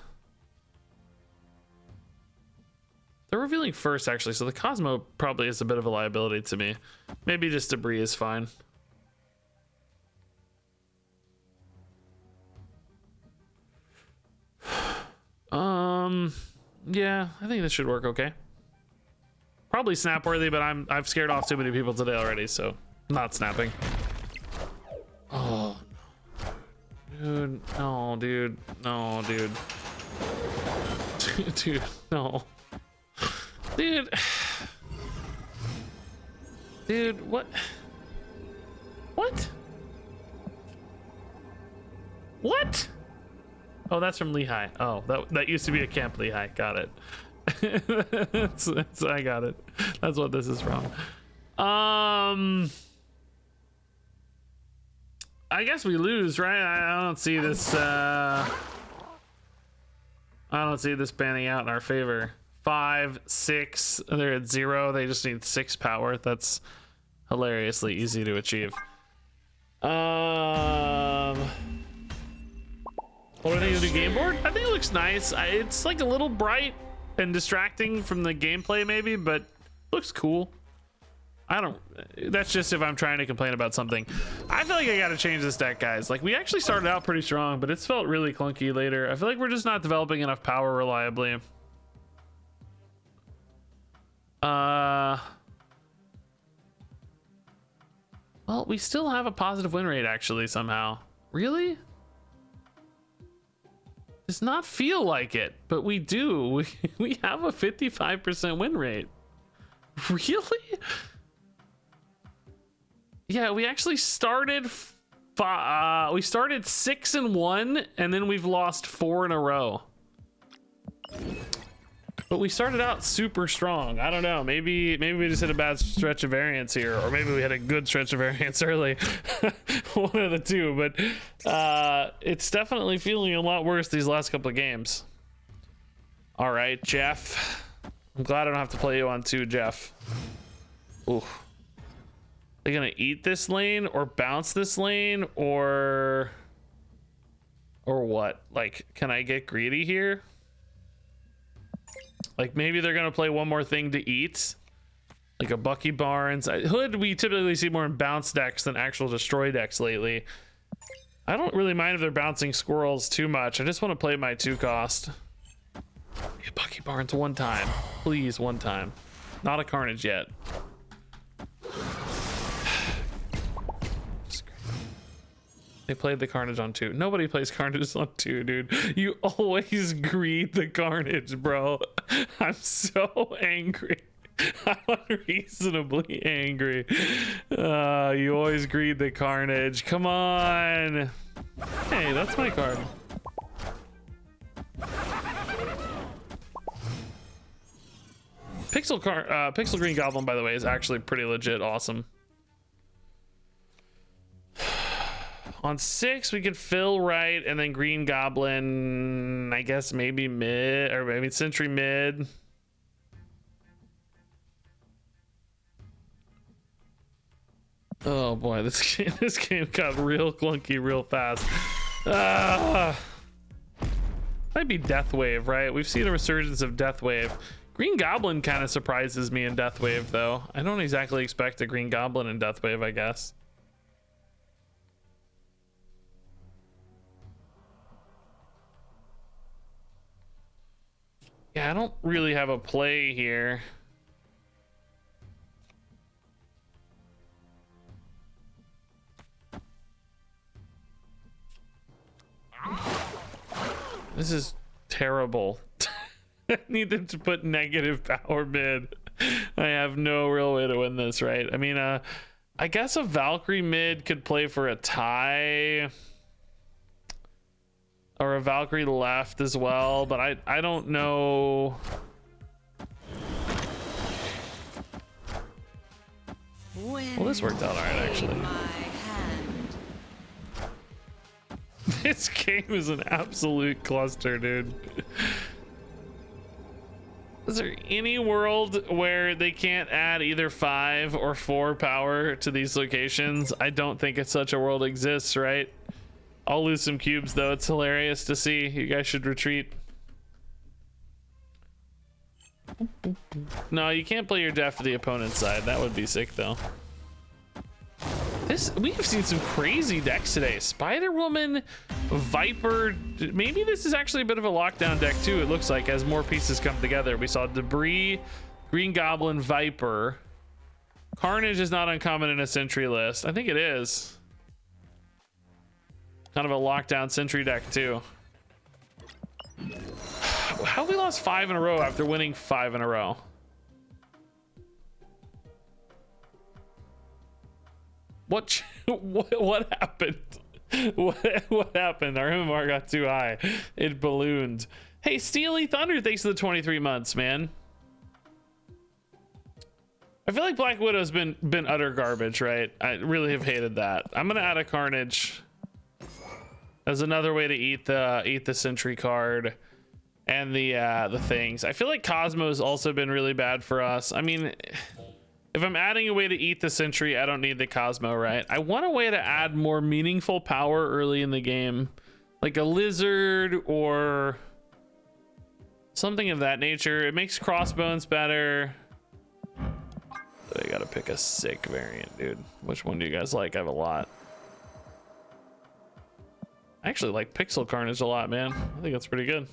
revealing first, actually, so the Cosmo probably is a bit of a liability to me. Maybe just Debris is fine. Yeah, I think this should work okay. Probably snap worthy, but I've scared off too many people today already, so not snapping. Oh no. Dude, no, dude. No, dude. Dude, no. Dude. Dude, what? What? What? Oh, that's from Lehigh. Oh, that used to be a Camp Lehigh. Got it. I got it. That's what this is from. I guess we lose, right? I don't see this. I don't see this panning out in our favor. 5, 6. They're at 0. They just need 6 power. That's hilariously easy to achieve. What do I think of the game board? I think it looks nice. It's like a little bright and distracting from the gameplay maybe, but looks cool. That's just if I'm trying to complain about something. I feel like I gotta change this deck, guys. Like we actually started out pretty strong, but it's felt really clunky later. I feel like we're just not developing enough power reliably. Well, we still have a positive win rate actually somehow. Really? Does not feel like it, but we do. We have a 55% win rate. Really? Yeah, we actually started. We started 6-1, and then we've lost 4 in a row. But we started out super strong. I don't know. Maybe we just hit a bad stretch of variance here, or maybe we had a good stretch of variance early. One of the two. But it's definitely feeling a lot worse these last couple of games. All right, Jeff. I'm glad I don't have to play you on 2, Jeff. Ooh. Are they gonna eat this lane or bounce this lane or what? Like, can I get greedy here? Like maybe they're gonna play one more thing to eat, like a Bucky Barnes. Hood we typically see more in bounce decks than actual destroy decks lately. I don't really mind if they're bouncing squirrels too much. I just want to play my 2 cost. Yeah, Bucky Barnes one time, please, one time. Not a Carnage yet. They played the Carnage on 2. Nobody plays Carnage on 2, dude. You always greed the Carnage, bro. I'm so angry. I'm unreasonably angry. You always greed the Carnage. Come on. Hey, that's my card. Pixel Green Goblin, by the way, is actually pretty legit awesome. On 6 we could fill right, and then Green Goblin, I guess maybe mid, or maybe Sentry mid. Oh boy, this game got real clunky real fast. Might be Death Wave, right? We've seen a resurgence of Death Wave. Green Goblin kind of surprises me in Death Wave, though. I don't exactly expect a Green Goblin in Death Wave, I guess. Yeah, I don't really have a play here. This is terrible. I needed to put negative power mid. I have no real way to win this, right? I mean, I guess a Valkyrie mid could play for a tie. Or a Valkyrie left as well, but I don't know. Well, this worked out all right, actually. This game is an absolute cluster, dude. Is there any world where they can't add either 5 or 4 power to these locations? I don't think such a world exists, right? I'll lose some cubes, though. It's hilarious to see. You guys should retreat. No, you can't play your death to the opponent's side. That would be sick, though. We've seen some crazy decks today. Spider Woman, Viper. Maybe this is actually a bit of a lockdown deck, too, it looks like, as more pieces come together. We saw Debris, Green Goblin, Viper. Carnage is not uncommon in a Sentry list. I think it is. Kind of a lockdown Sentry deck too. How have we lost 5 in a row after winning 5 in a row? What happened? What happened? Our MMR got too high. It ballooned. Hey, Steely Thunder, thanks for the 23 months, man. I feel like Black Widow's been utter garbage, right? I really have hated that. I'm gonna add a Carnage as another way to eat the Sentry card and the things. I feel like Cosmo's also been really bad for us. I mean, if I'm adding a way to eat the Sentry, I don't need the Cosmo, right? I want a way to add more meaningful power early in the game, like a Lizard or something of that nature. It makes Crossbones better. I gotta pick a sick variant, dude. Which one do you guys like? I have a lot. I actually like Pixel Carnage a lot, man. I think that's pretty good.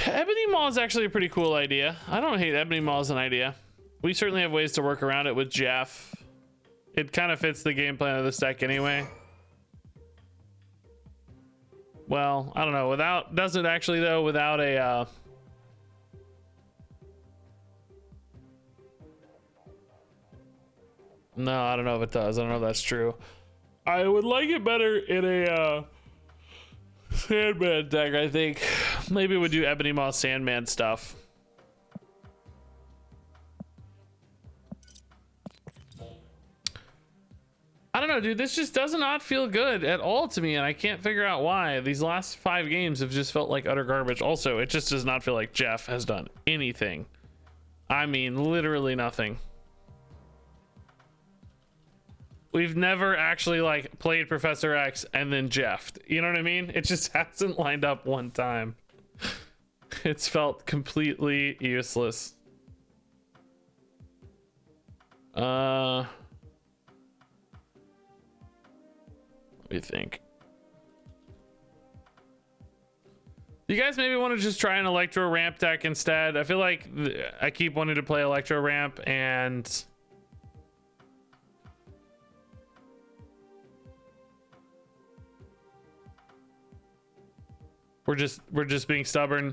Ebony Maw is actually a pretty cool idea. I don't hate Ebony Maw as an idea. We certainly have ways to work around it with Jeff. It kind of fits the game plan of this deck anyway. Well, I don't know. Does it actually though, without a no, I don't know if it does. I don't know if that's true. I would like it better in a Sandman deck, I think. Maybe we'll do Ebony Maw Sandman stuff. I don't know, dude. This just does not feel good at all to me, and I can't figure out why. These last 5 games have just felt like utter garbage. Also, it just does not feel like Jeff has done anything. I mean, literally nothing. We've never actually like played Professor X and then Jeffed. You know what I mean? It just hasn't lined up one time. It's felt completely useless. Let me think. You guys maybe want to just try an Electro Ramp deck instead. I feel like I keep wanting to play Electro Ramp, and we're just being stubborn,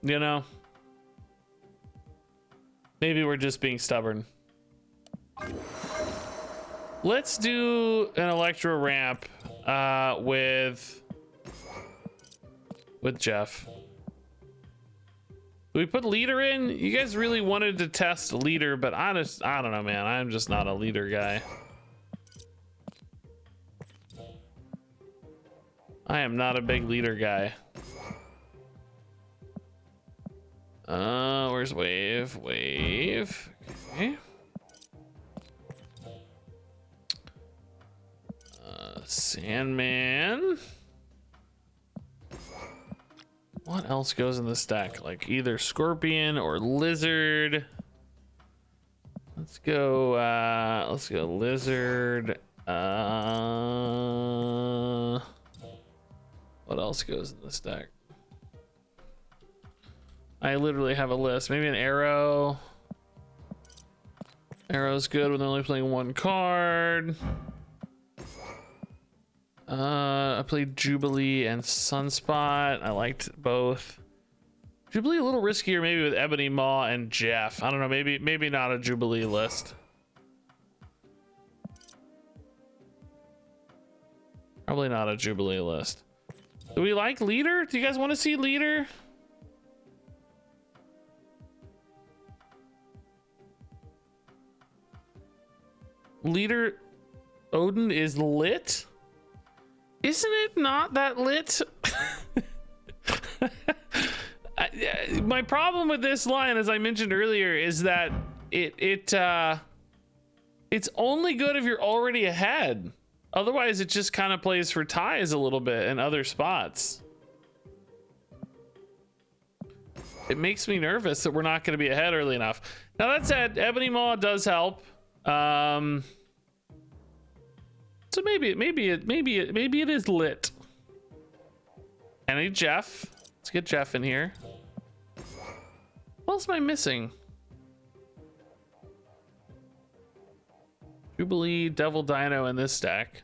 you know. Maybe we're just being stubborn. Let's do an Electro ramp with Jeff. Do we put leader in? You guys really wanted to test leader, but I don't know, man. I'm just not a leader guy. I am not a big leader guy. Where's wave? Wave. Okay. Sandman. What else goes in the stack? Like either scorpion or lizard. Let's go lizard. What else goes in the stack? I literally have a list. Maybe an arrow. Arrow's good when they're only playing one card. I played Jubilee and Sunspot. I liked both. Jubilee a little riskier maybe with Ebony Maw and Jeff. I don't know, maybe not a Jubilee list. Probably not a Jubilee list. Do we like leader? Do you guys want to see leader? Leader Odin is lit? Isn't it not that lit? My problem with this line, as I mentioned earlier, is that it's only good if you're already ahead. Otherwise, it just kind of plays for ties a little bit in other spots. It makes me nervous that we're not going to be ahead early enough. Now that said, Ebony Maw does help. So maybe it is lit. And I need Jeff. Let's get Jeff in here. What else am I missing? Jubilee, Devil Dino in this stack.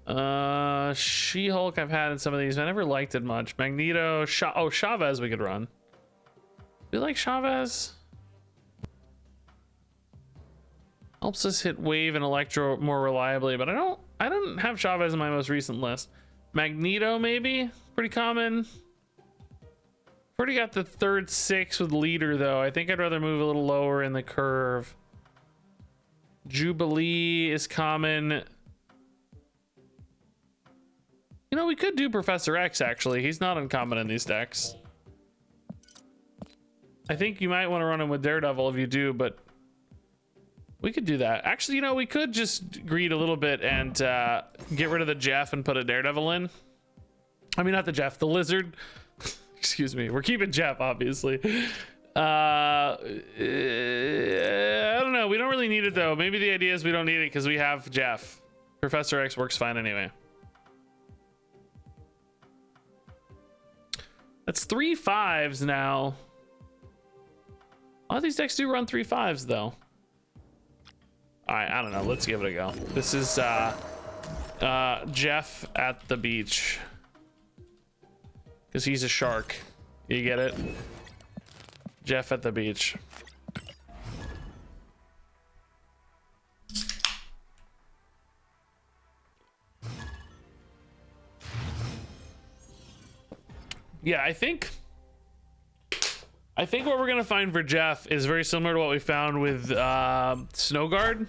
She-Hulk I've had in some of these. I never liked it much. Magneto, Chavez we could run. Do you like Chavez? Helps us hit Wave and Electro more reliably, but I don't have Chavez in my most recent list. Magneto maybe, pretty common. Already got the third 6 with leader though. I think I'd rather move a little lower in the curve. Jubilee is common. You know, we could do Professor X actually. He's not uncommon in these decks. I think you might want to run him with Daredevil if you do, but we could do that. Actually, you know, we could just greed a little bit and get rid of the Jeff and put a Daredevil in. I mean, not the Jeff, the Lizard. Excuse me. We're keeping Jeff, obviously. I don't know. We don't really need it, though. Maybe the idea is we don't need it because we have Jeff. Professor X works fine anyway. That's 3 5s now. A lot of these decks do run 3 5s, though. All right, I don't know. Let's give it a go. This is Jeff at the beach. Because he's a shark. You get it? Jeff at the beach. Yeah, I think what we're gonna find for Jeff is very similar to what we found with Snowguard.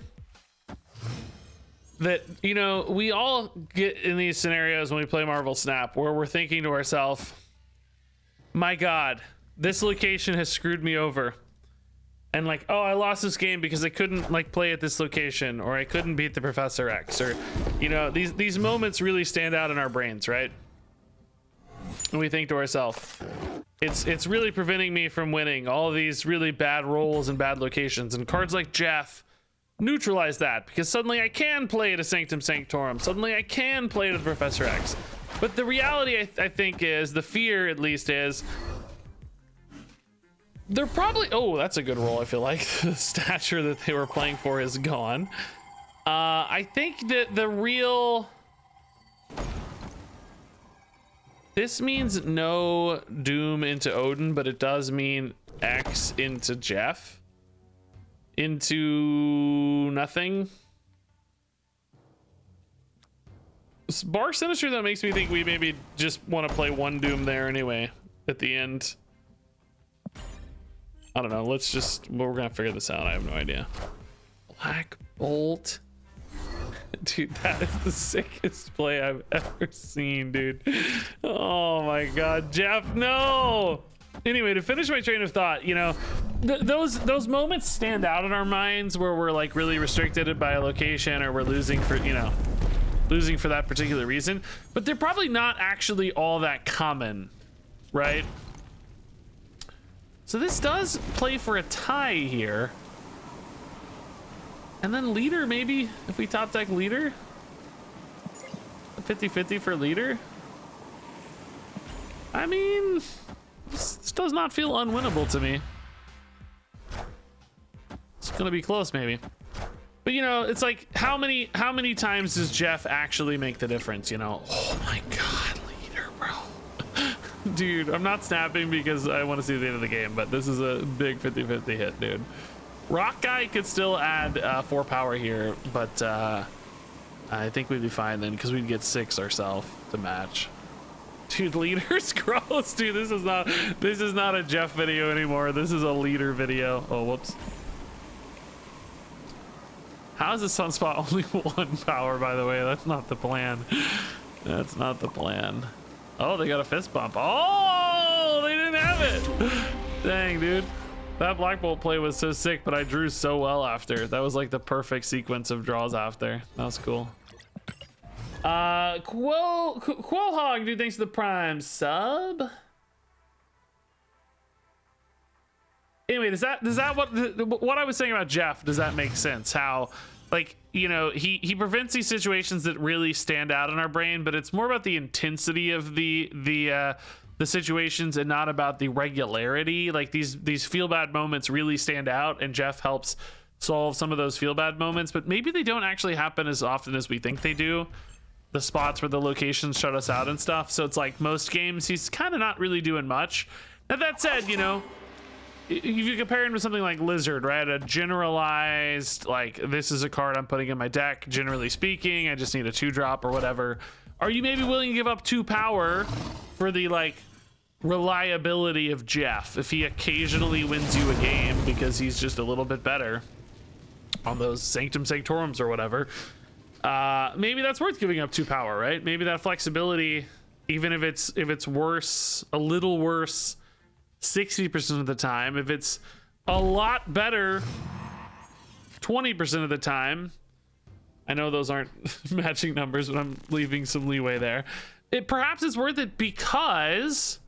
That, you know, we all get in these scenarios when we play Marvel Snap where we're thinking to ourselves, my God, this location has screwed me over. And like, oh, I lost this game because I couldn't like play at this location, or I couldn't beat the Professor X, or, you know, these moments really stand out in our brains, right? And we think to ourselves, it's really preventing me from winning all of these really bad rolls and bad locations. And cards like Jeff neutralize that, because suddenly I can play at a Sanctum Sanctorum. Suddenly I can play at a Professor X. But the reality, I think, is, the fear at least is, they're probably, oh, that's a good roll. I feel like the stature that they were playing for is gone. I think that the real, this means no Doom into Odin, but it does mean X into Jeff into nothing. Bar Sinister, that makes me think we maybe just want to play one Doom there anyway at the end. I don't know. Let's just, well, we're gonna figure this out. I have no idea. Black Bolt. Dude, that is the sickest play I've ever seen, dude. Oh my god, Jeff, no. Anyway, to finish my train of thought, you know, those moments stand out in our minds where we're like really restricted by a location, or we're losing for, you know, losing for that particular reason, but they're probably not actually all that common, right? So this does play for a tie here. And then leader, maybe, if we top deck leader. 50-50 for leader. I mean, this does not feel unwinnable to me. It's gonna be close, maybe. But you know, it's like, how many times does Jeff actually make the difference, you know? Oh my god, leader, bro. Dude, I'm not snapping because I want to see the end of the game, but this is a big 50-50 hit, dude. Rock guy could still add 4 power here, but I think we'd be fine then, because we'd get 6 ourselves to match. Dude, leader's gross, dude. This is not a Jeff video anymore. This is a leader video. Oh, whoops. How is the sunspot only 1 power, by the way? That's not the plan. That's not the plan. Oh, they got a fist bump. Oh, they didn't have it. Dang, dude. That Black Bolt play was so sick, but I drew so well after. That was like the perfect sequence of draws after. That was cool. Quohog, dude, thanks for the Prime sub. Anyway, does that what I was saying about Jeff, does that make sense? How, like, you know, he prevents these situations that really stand out in our brain, but it's more about the intensity of the situations and not about the regularity. Like these feel bad moments really stand out, and Jeff helps solve some of those feel bad moments, but maybe they don't actually happen as often as we think they do. The spots where the locations shut us out and stuff. So it's like most games he's kind of not really doing much. Now that said, you know, if you compare him to something like Lizard, right? A generalized, like, this is a card I'm putting in my deck, generally speaking, I just need a 2-drop or whatever. Are you maybe willing to give up 2 power for the, like, reliability of Jeff if he occasionally wins you a game because he's just a little bit better on those Sanctum Sanctorums or whatever? Maybe that's worth giving up 2 power, right? Maybe that flexibility, even if it's worse, a little worse 60% of the time, if it's a lot better 20% of the time, I know those aren't matching numbers, but I'm leaving some leeway there. Perhaps it's worth it because,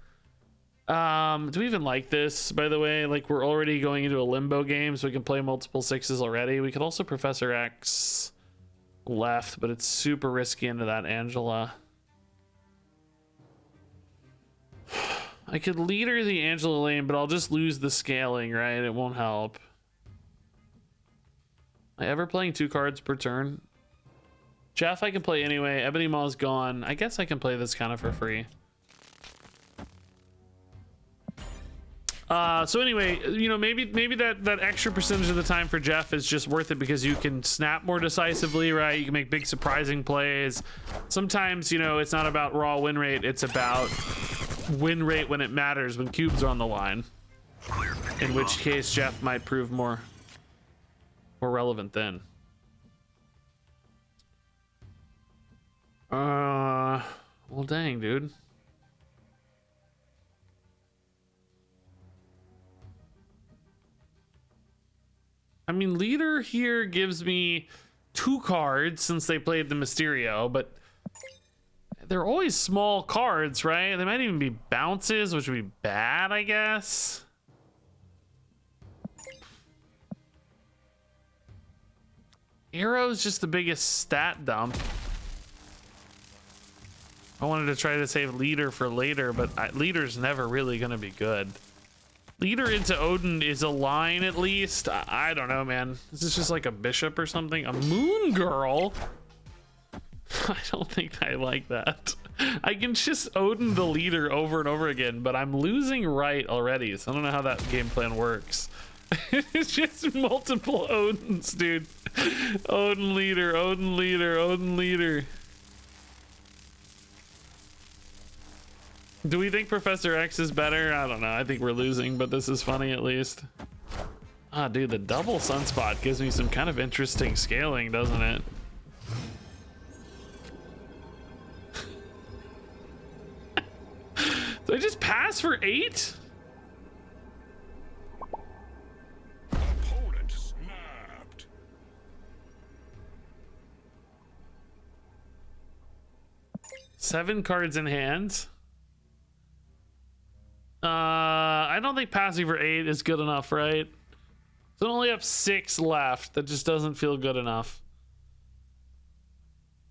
do we even like this, by the way? Like, we're already going into a limbo game, so we can play multiple 6s already. We could also Professor X left, but it's super risky into that Angela. I could leader the Angela lane, but I'll just lose the scaling, right? It won't help. Am I ever playing 2 cards per turn? Jeff I can play anyway. Ebony Maw's gone. I guess I can play this kind of for free. So anyway, you know, maybe that extra percentage of the time for Jeff is just worth it because you can snap more decisively, right? You can make big surprising plays. Sometimes, you know, it's not about raw win rate, it's about win rate when it matters, when cubes are on the line. In which case Jeff might prove more relevant then. Well, dang, dude. I mean, leader here gives me 2 cards since they played the Mysterio, but they're always small cards, right? They might even be bounces, which would be bad, I guess. Arrow's just the biggest stat dump. I wanted to try to save leader for later, but leader's never really gonna be good. Leader into Odin is a line at least. I don't know, man. Is this just like a bishop or something? A moon girl? I don't think I like that. I can just Odin the leader over and over again, but I'm losing right already, so I don't know how that game plan works. It's just multiple Odins, dude. Odin leader, Odin leader, Odin leader. Do we think Professor X is better? I don't know. I think we're losing, but this is funny at least. Ah, dude, the double sunspot gives me some kind of interesting scaling, doesn't it? Did I just pass for 8? Opponent snapped. Seven cards in hand. I don't think passing for 8 is good enough, right? So I only have 6 left. That just doesn't feel good enough.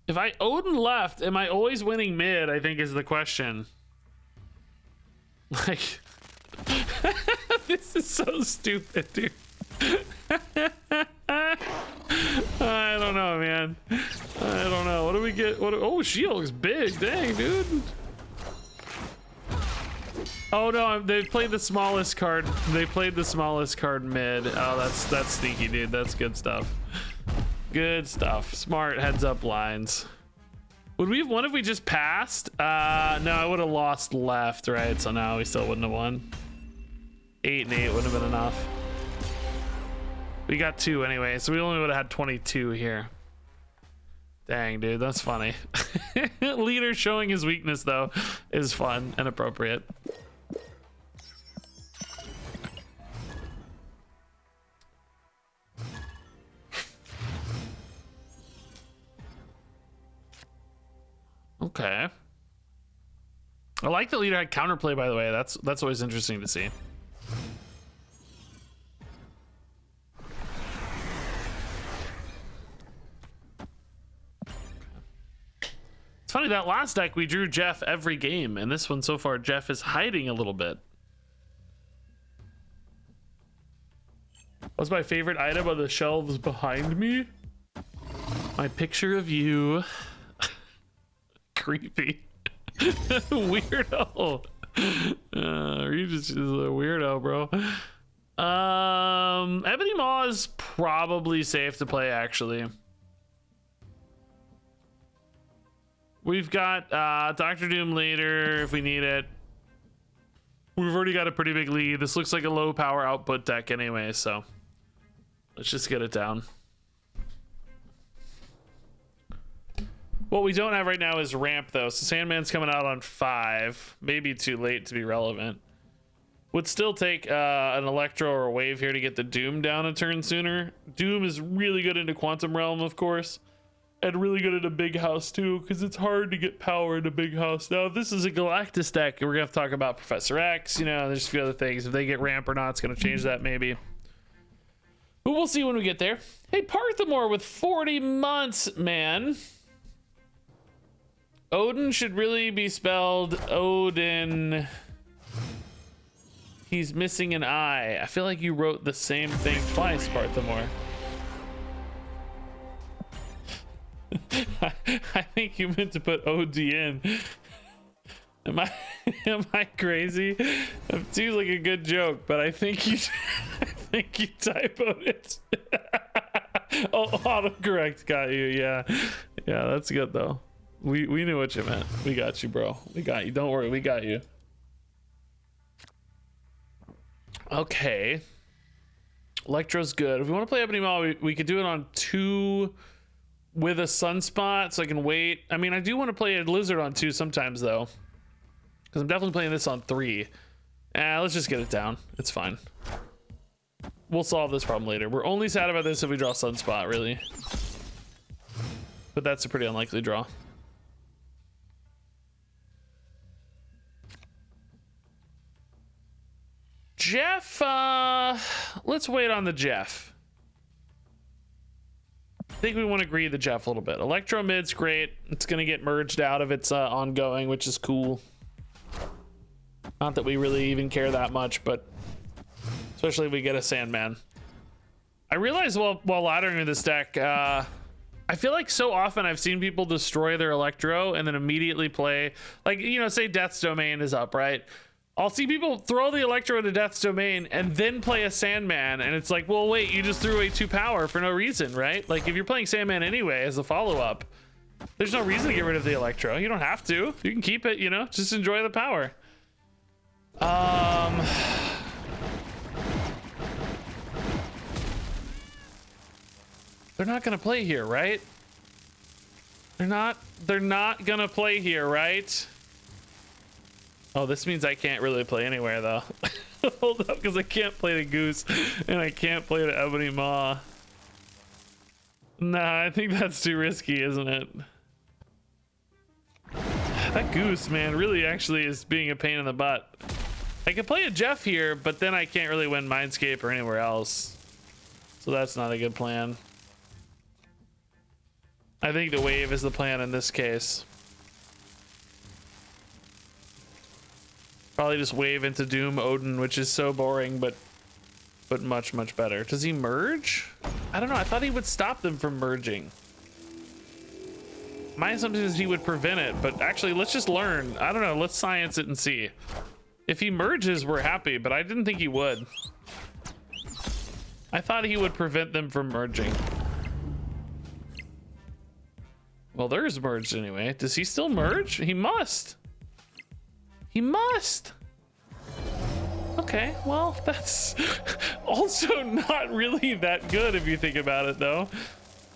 If I Odin left, am I always winning mid? I think is the question. Like, this is so stupid, dude. I don't know, man. I don't know. What do we get? Oh, shield looks big. Dang, dude. Oh no, they played the smallest card. They played the smallest card mid. Oh, that's sneaky, dude. That's good stuff. Good stuff. Smart heads up lines. Would we have won if we just passed? No, I would have lost left, right? So now we still wouldn't have won. 8 and 8 wouldn't have been enough. We got 2 anyway, so we only would have had 22 here. Dang, dude, that's funny. Leader showing his weakness, though, is fun and appropriate. Okay. I like the leader had counterplay, by the way. That's always interesting to see. It's funny, that last deck we drew Jeff every game, and this one so far Jeff is hiding a little bit. What's my favorite item on the shelves behind me? My picture of you. Creepy. Weirdo. Regis is a weirdo, bro. Ebony Maw is probably safe to play, actually. We've got Dr. Doom later if we need it. We've already got a pretty big lead. This looks like a low power output deck anyway, so let's just get it down. What we don't have right now is ramp, though. So Sandman's coming out on 5. Maybe too late to be relevant. Would still take an Electro or a Wave here to get the Doom down a turn sooner. Doom is really good into Quantum Realm, of course. And really good into Big House, too, because it's hard to get power into Big House. Now, if this is a Galactus deck, we're going to have to talk about Professor X. You know, there's a few other things. If they get ramp or not, it's going to change that, maybe. But we'll see when we get there. Hey, Parthamore with 40 months, man. Odin should really be spelled Odin. He's missing an I. I feel like you wrote the same thing twice, Parthamore. I think you meant to put ODN. Am I crazy? It seems like a good joke, but I think you typoed it. Oh, autocorrect got you. Yeah, that's good though. We knew what you meant. We got you, bro. We got you. Don't worry, we got you. Okay. Electro's good. If we want to play Ebony Maw, we could do it on 2 with a Sunspot, so I can wait. I mean, I do want to play a Lizard on 2 sometimes, though. Because I'm definitely playing this on 3. Let's just get it down. It's fine. We'll solve this problem later. We're only sad about this if we draw Sunspot, really. But that's a pretty unlikely draw. Jeff, let's wait on the Jeff. I think we want to agree the Jeff a little bit. Electro mid's great. It's going to get merged out of its ongoing, which is cool. Not that we really even care that much, but especially if we get a Sandman. I realized while laddering this deck, I feel like so often I've seen people destroy their Electro and then immediately play, like, you know, say Death's Domain is up, right? I'll see people throw the Electro into Death's Domain and then play a Sandman, and it's like, well, wait, you just threw away 2 power for no reason, right? Like, if you're playing Sandman anyway as a follow-up, there's no reason to get rid of the Electro. You don't have to. You can keep it, you know, just enjoy the power. They're not gonna play here, right? They're not gonna play here, right? Oh, this means I can't really play anywhere though. Hold up, because I can't play the Goose and I can't play the Ebony Maw. Nah, I think that's too risky, isn't it? That Goose, man, really actually is being a pain in the butt. I could play a Jeff here, but then I can't really win Mindscape or anywhere else. So that's not a good plan. I think the wave is the plan in this case. Probably just wave into Doom Odin, which is so boring, but much better. Does he merge? I don't know. I thought he would stop them from merging. My assumption is he would prevent it, but actually, let's just learn. I don't know. Let's science it and see. If he merges, we're happy, but I didn't think he would. I thought he would prevent them from merging. Well, theirs merged anyway. Does he still merge? He must. He must. Okay, well, that's also not really that good if you think about it, though.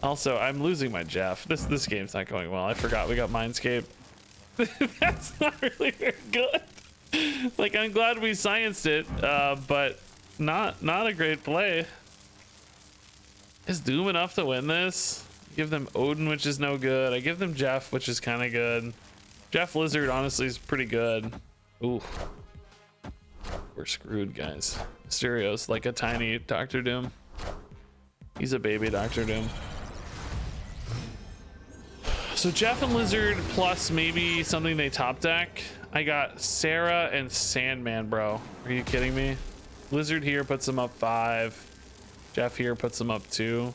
Also, I'm losing my Jeff. This game's not going well. I forgot we got Mindscape. That's not really very good. Like, I'm glad we scienced it, but not a great play. Is Doom enough to win this? Give them Odin, which is no good. I give them Jeff, which is kind of good. Jeff Lizard, honestly, is pretty good. Ooh. We're screwed, guys. Mysterio's like a tiny Doctor Doom. He's a baby Doctor Doom. So Jeff and Lizard plus maybe something they top deck. I got Sarah and Sandman, bro. Are you kidding me? Lizard here puts him up 5. Jeff here puts him up 2.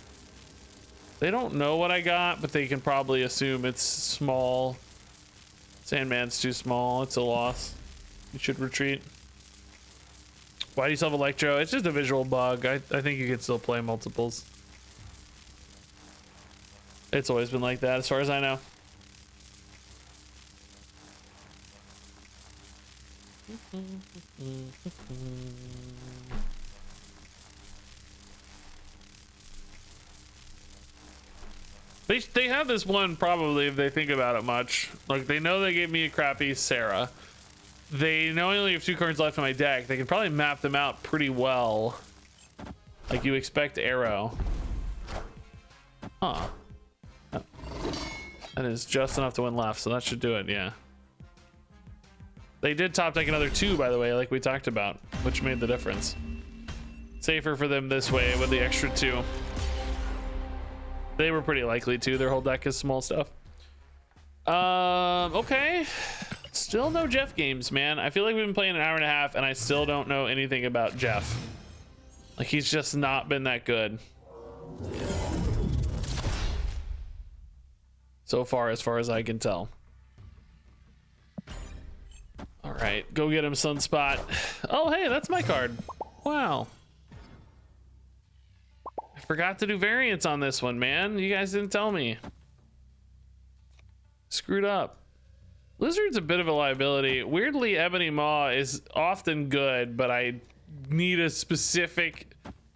They don't know what I got, but they can probably assume it's small. Sandman's too small. It's a loss. You should retreat. Why do you still have Electro? It's just a visual bug. I think you can still play multiples. It's always been like that as far as I know. They have this one probably if they think about it much. Like, they know they gave me a crappy Sarah. They know I only have 2 cards left in my deck. They can probably map them out pretty well. Like you expect Arrow. Huh. Oh. That is just enough to win left, so that should do it, yeah. They did top deck another 2, by the way, like we talked about, which made the difference. Safer for them this way with the extra 2. They were pretty likely to. Their whole deck is small stuff. Okay. Still no Jeff games, man. I feel like we've been playing an hour and a half and I still don't know anything about Jeff. Like, he's just not been that good. So far as I can tell. All right, go get him, Sunspot. Oh, hey, that's my card. Wow. I forgot to do variants on this one, man. You guys didn't tell me. Screwed up. Lizard's a bit of a liability. Weirdly, Ebony Maw is often good, but I need a specific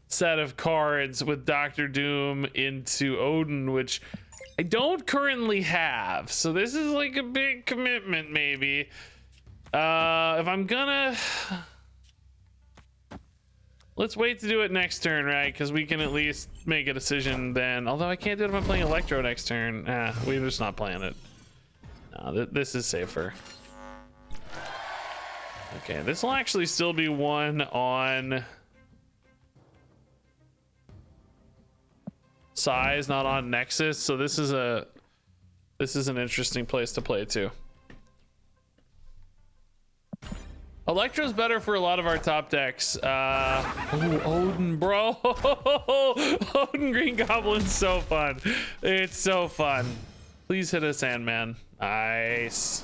set of cards with Doctor Doom into Odin, which I don't currently have. So this is like a big commitment, maybe. If I'm gonna... Let's wait to do it next turn, right? Because we can at least make a decision then. Although I can't do it if I'm playing Electro next turn. We're just not playing it. No, this is safer. Okay, this will actually still be one on size, not on Nexus. So this is an interesting place to play too. Electro's better for a lot of our top decks. Ooh, Odin, bro. Odin Green Goblin's so fun. It's so fun. Please hit a Sandman. Nice.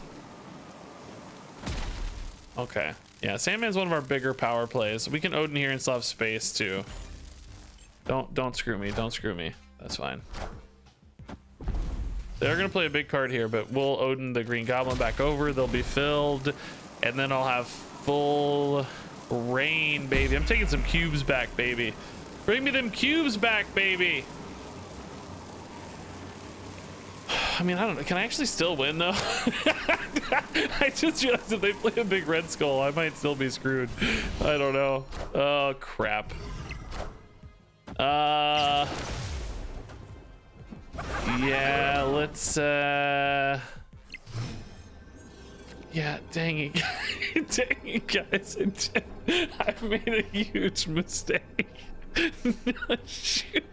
Okay. Yeah, Sandman's one of our bigger power plays. We can Odin here and still have space too. Don't screw me. Don't screw me. That's fine. They're gonna play a big card here, but we'll Odin the Green Goblin back over. They'll be filled, and then I'll have full rain, baby. I'm taking some cubes back, baby. Bring me them cubes back, baby. I mean, I don't know. Can I actually still win though? I just realized if they play a big red skull, I might still be screwed. I don't know. Oh crap. Yeah, let's yeah, dang it. Dang it, guys. I've made a huge mistake. Shoot.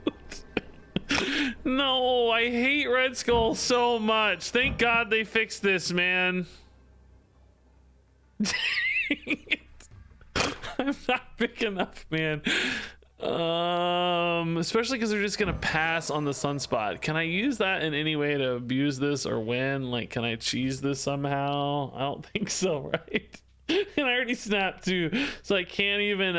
No, I hate Red Skull so much. Thank God they fixed this, man. Dang it. I'm not big enough, man. Especially because they're just gonna pass on the Sunspot. Can I use that in any way to abuse this or win? Like, can I cheese this somehow? I don't think so, right? And I already snapped too, so I can't even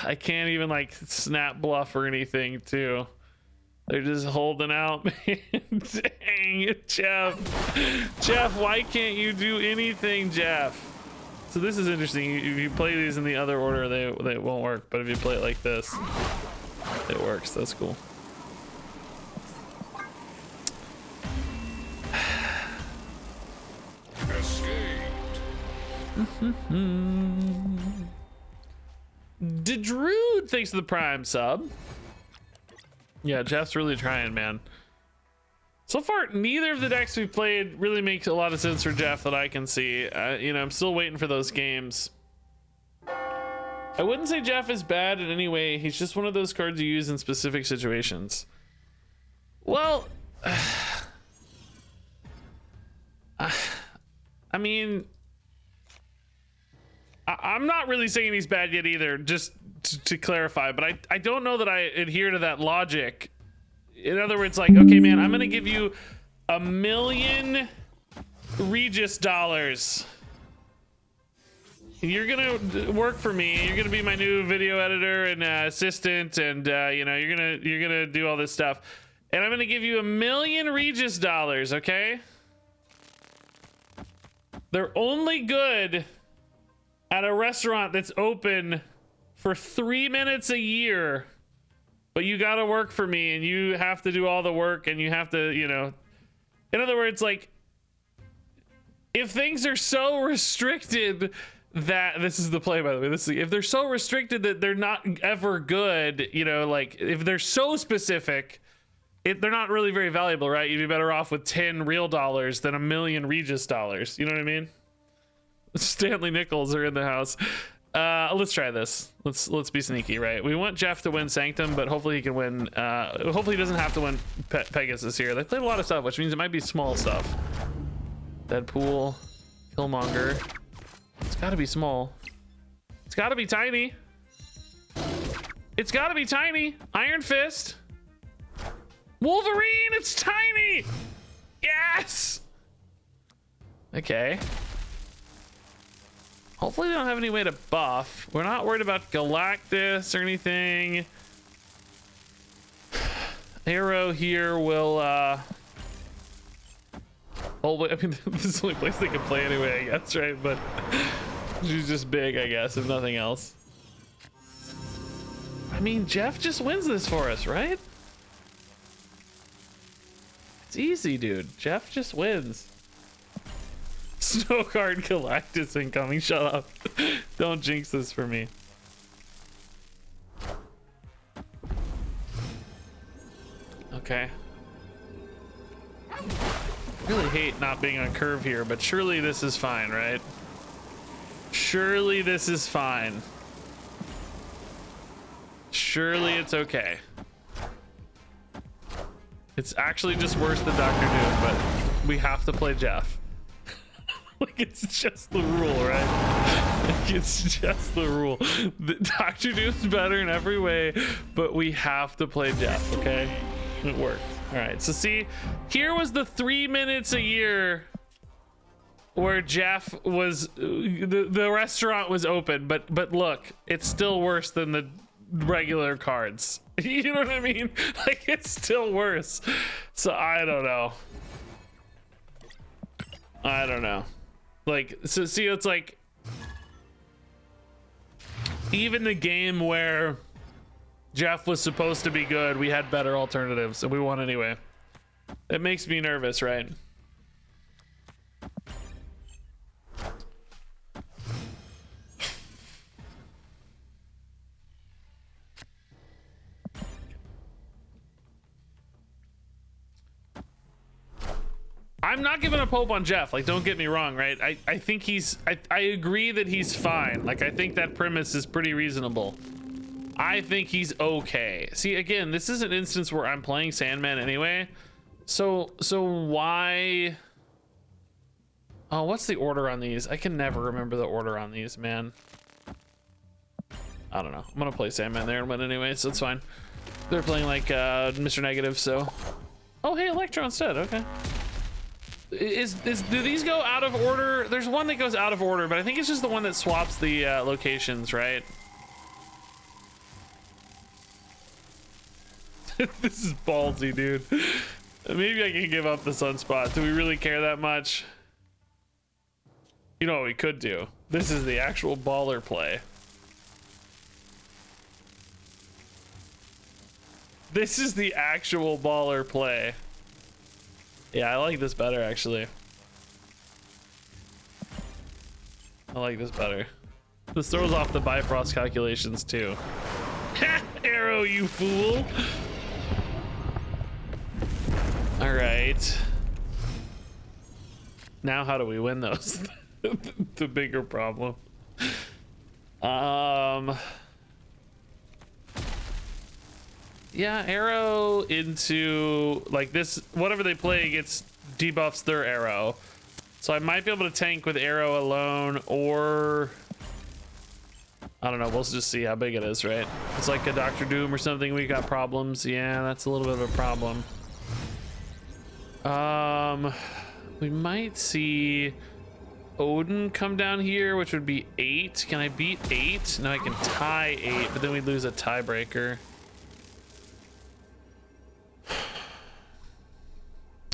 I can't even like snap bluff or anything too. They're just holding out, man. Dang it, Jeff. Jeff, why can't you do anything, Jeff? So this is interesting. If you play these in the other order, they won't work. But if you play it like this, it works. That's cool. Escaped. Dedrude, thanks to the Prime sub. Yeah, Jeff's really trying, man. So far, neither of the decks we've played really makes a lot of sense for Jeff that I can see. You know, I'm still waiting for those games. I wouldn't say Jeff is bad in any way. He's just one of those cards you use in specific situations. Well, I mean, I'm not really saying he's bad yet either, just to clarify, but I don't know that I adhere to that logic. In other words, like, okay, man, I'm gonna give you $1 million Regis dollars. You're gonna work for me. You're gonna be my new video editor and assistant, and you know, you're gonna do all this stuff. And I'm gonna give you $1 million Regis dollars, okay? They're only good at a restaurant that's open for 3 minutes a year. But you gotta work for me, and you have to do all the work, and you have to, you know. In other words, like, if things are so restricted that this is the play, by the way. If they're so restricted that they're not ever good, you know, like if they're so specific, they're not really very valuable, right? You'd be better off with 10 real dollars than $1 million Regis dollars. You know what I mean? Stanley Nichols are in the house. Let's try this. Let's be sneaky, right? We want Jeff to win Sanctum, but hopefully he can win. Hopefully he doesn't have to win Pegasus here. They played a lot of stuff, which means it might be small stuff. Deadpool, Killmonger. It's got to be small. It's got to be tiny. It's got to be tiny. Iron Fist. Wolverine. It's tiny. Yes. Okay. Hopefully they don't have any way to buff. We're not worried about Galactus or anything. Arrow here will oh, I mean, this is the only place they can play anyway, I guess, right? But she's just big, I guess, if nothing else. I mean, Jeff just wins this for us, right? It's easy, dude. Jeff just wins. Snow card Galactus incoming. Shut up. Don't jinx this for me. Okay. Really hate not being on curve here, but surely this is fine, right? Surely this is fine. Surely it's okay. It's actually just worse than Doctor Doom, but we have to play Jeff. Like, it's just the rule, right? Like, it's just the rule. Dr. Doom's better in every way, but we have to play Jeff, okay? It worked. All right, so see, here was the 3 minutes a year where Jeff was, the restaurant was open, but look, it's still worse than the regular cards. You know what I mean? Like, it's still worse. So I don't know. I don't know. Like, so see, it's like even the game where Jeff was supposed to be good, we had better alternatives and we won anyway. It makes me nervous, right? I'm not giving up hope on Jeff. Like, don't get me wrong, right? I think he's, I agree that he's fine. Like, I think that premise is pretty reasonable. I think he's okay. See, again, this is an instance where I'm playing Sandman anyway. So why? Oh, what's the order on these? I can never remember the order on these, man. I don't know. I'm gonna play Sandman there and win anyway, so it's fine. They're playing like Mr. Negative, so. Oh, hey, Electro instead. Okay. Do these go out of order? There's one that goes out of order, but I think it's just the one that swaps the locations, right? This is ballsy, dude. Maybe I can give up the sunspot. Do we really care that much? You know what we could do? This is the actual baller play. This is the actual baller play. Yeah, I like this better, actually. I like this better. This throws off the Bifrost calculations, too. Arrow, you fool! All right. Now, how do we win those? The bigger problem. Yeah, arrow into like this, whatever they play gets debuffs their arrow. So I might be able to tank with arrow alone, or I don't know, we'll just see how big it is, right? It's like a Dr. Doom or something, we got problems. Yeah, that's a little bit of a problem. We might see Odin come down here, which would be 8. Can I beat 8? No, I can tie 8, but then we lose a tiebreaker.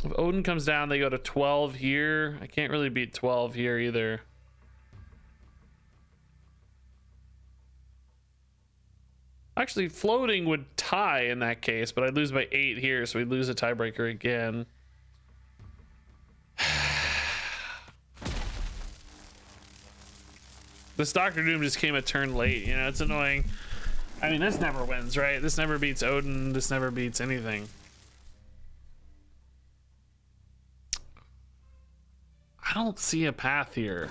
If Odin comes down, they go to 12 here. I can't really beat 12 here either. Actually, floating would tie in that case, but I'd lose by 8 here, so we'd lose a tiebreaker again. This Dr. Doom just came a turn late, you know, it's annoying. I mean, this never wins, right? This never beats Odin, this never beats anything. I don't see a path here.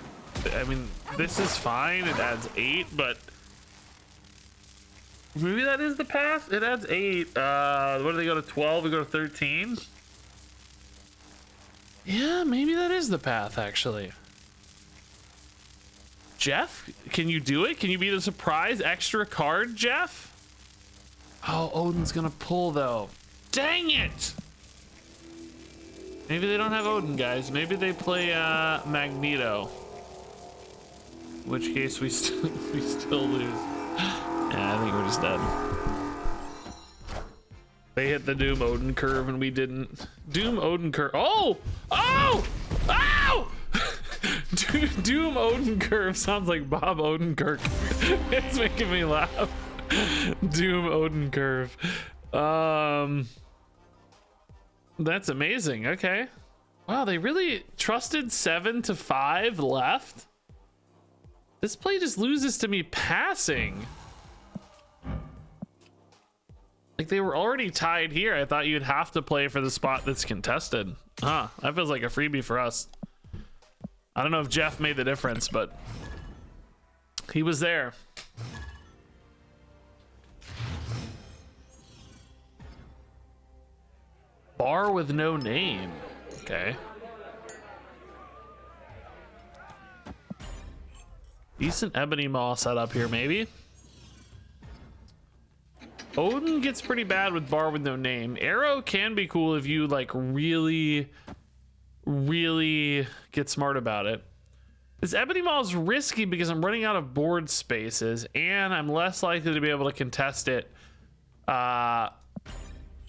I mean, this is fine, it adds 8, but maybe that is the path? It adds 8. What do they go to 12? We go to 13? Yeah, maybe that is the path, actually. Jeff, can you do it? Can you be the surprise extra card, Jeff? Oh, Odin's gonna pull, though. Dang it! Maybe they don't have Odin, guys. Maybe they play Magneto. In which case we still lose. Yeah, I think we're just dead. They hit the Doom Odin curve and we didn't. Doom Odin curve. Oh! Oh! Oh! Doom Odin curve sounds like Bob Odenkirk. It's making me laugh. Doom Odin curve. That's amazing. Okay. Wow, they really trusted 7 to 5 left. This play just loses to me passing. Like, they were already tied here. I thought you'd have to play for the spot that's contested. Huh, that feels like a freebie for us. I don't know if Jeff made the difference, but he was there. Bar with no name. Okay. Decent Ebony Maw setup here, maybe. Odin gets pretty bad with Bar with no name. Arrow can be cool if you like really get smart about it. This Ebony Maw is risky because I'm running out of board spaces and I'm less likely to be able to contest it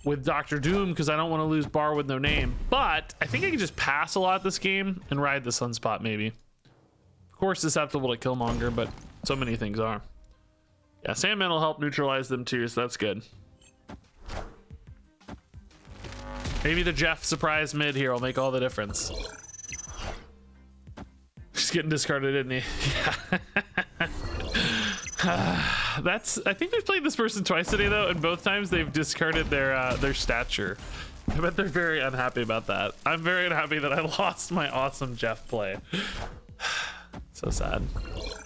with Dr. Doom because I don't want to lose Bar with no name. But I think I can just pass a lot this game and ride the Sunspot maybe. Of course, susceptible to Killmonger, but so many things are. Yeah, Sandman will help neutralize them too, so that's good. Maybe the Jeff surprise mid here will make all the difference. He's getting discarded, isn't he? Yeah. I think they've played this person twice today though, and both times they've discarded their stature. I bet they're very unhappy about that. I'm very unhappy that I lost my awesome Jeff play. So sad.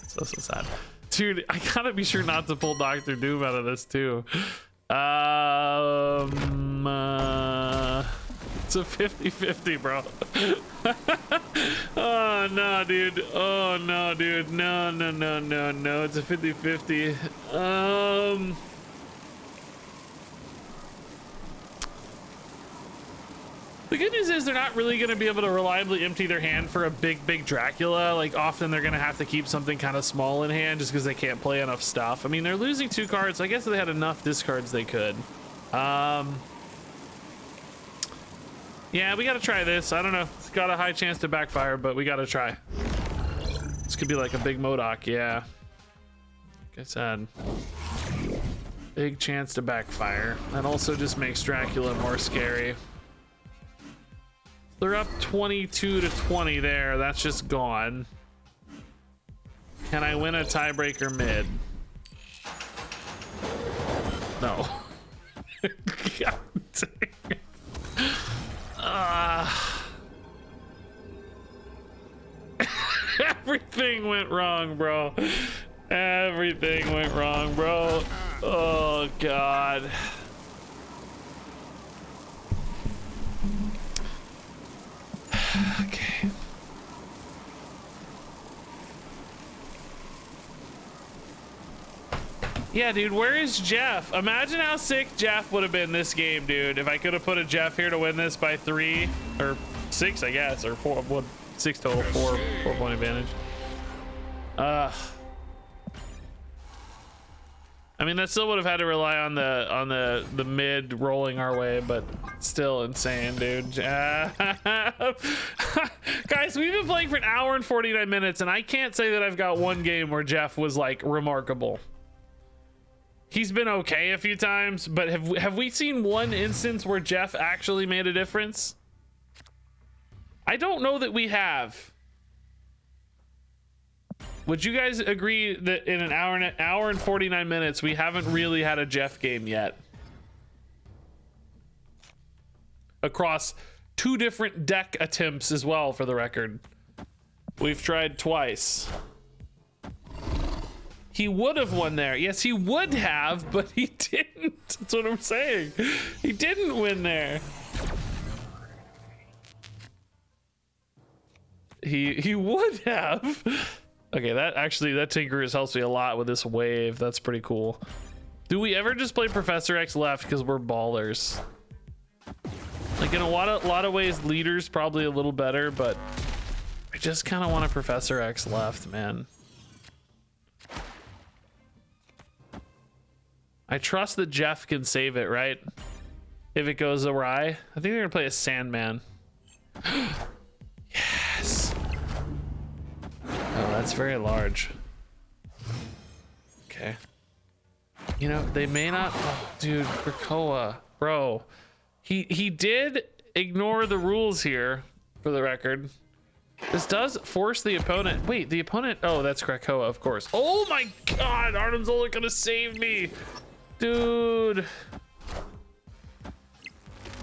So sad. Dude, I gotta be sure not to pull Dr. Doom out of this too. It's a 50-50, bro. Oh no, dude. Oh no, dude. No. It's a 50-50. The good news is they're not really going to be able to reliably empty their hand for a big Dracula. Like, often they're going to have to keep something kind of small in hand just because they can't play enough stuff. I mean, they're losing 2 cards. So I guess if they had enough discards, they could. Yeah, we got to try this. I don't know. It's got a high chance to backfire, but we got to try. This could be like a big MODOK, yeah. Like I said. Big chance to backfire. That also just makes Dracula more scary. They're up 22-20 there. That's just gone. Can I win a tiebreaker mid? No. God dang it. Everything went wrong, bro. Everything went wrong, bro. Oh, God. Okay. Yeah, dude, where is Jeff? Imagine how sick Jeff would have been this game, dude. If I could have put a Jeff here to win this by 3 or 6, I guess, or 4, what, 6 total, 4 point advantage. I mean, that still would have had to rely on the mid rolling our way, but still insane, dude. Guys, we've been playing for an hour and 49 minutes, and I can't say that I've got one game where Jeff was like remarkable. He's been okay a few times, but have we seen one instance where Jeff actually made a difference? I don't know that we have. Would you guys agree that in an hour and 49 minutes, we haven't really had a Jeff game yet? Across 2 different deck attempts as well, for the record. We've tried twice. He would have won there. Yes, he would have, but he didn't. That's what I'm saying. He didn't win there. He would have. Okay, that Tinkerers helps me a lot with this wave. That's pretty cool. Do we ever just play Professor X left because we're ballers? Like, in a lot of ways, leader's probably a little better, but I just kind of want a Professor X left, man. I trust that Jeff can save it, right? If it goes awry. I think they're gonna play a Sandman. Yes. Oh, that's very large. Okay. You know, they may not. Oh, dude, Krakoa, bro. He did ignore the rules here, for the record. This does force the opponent. Wait, the opponent. Oh, that's Krakoa, of course. Oh my God, Arnim Zola could have saved me, dude.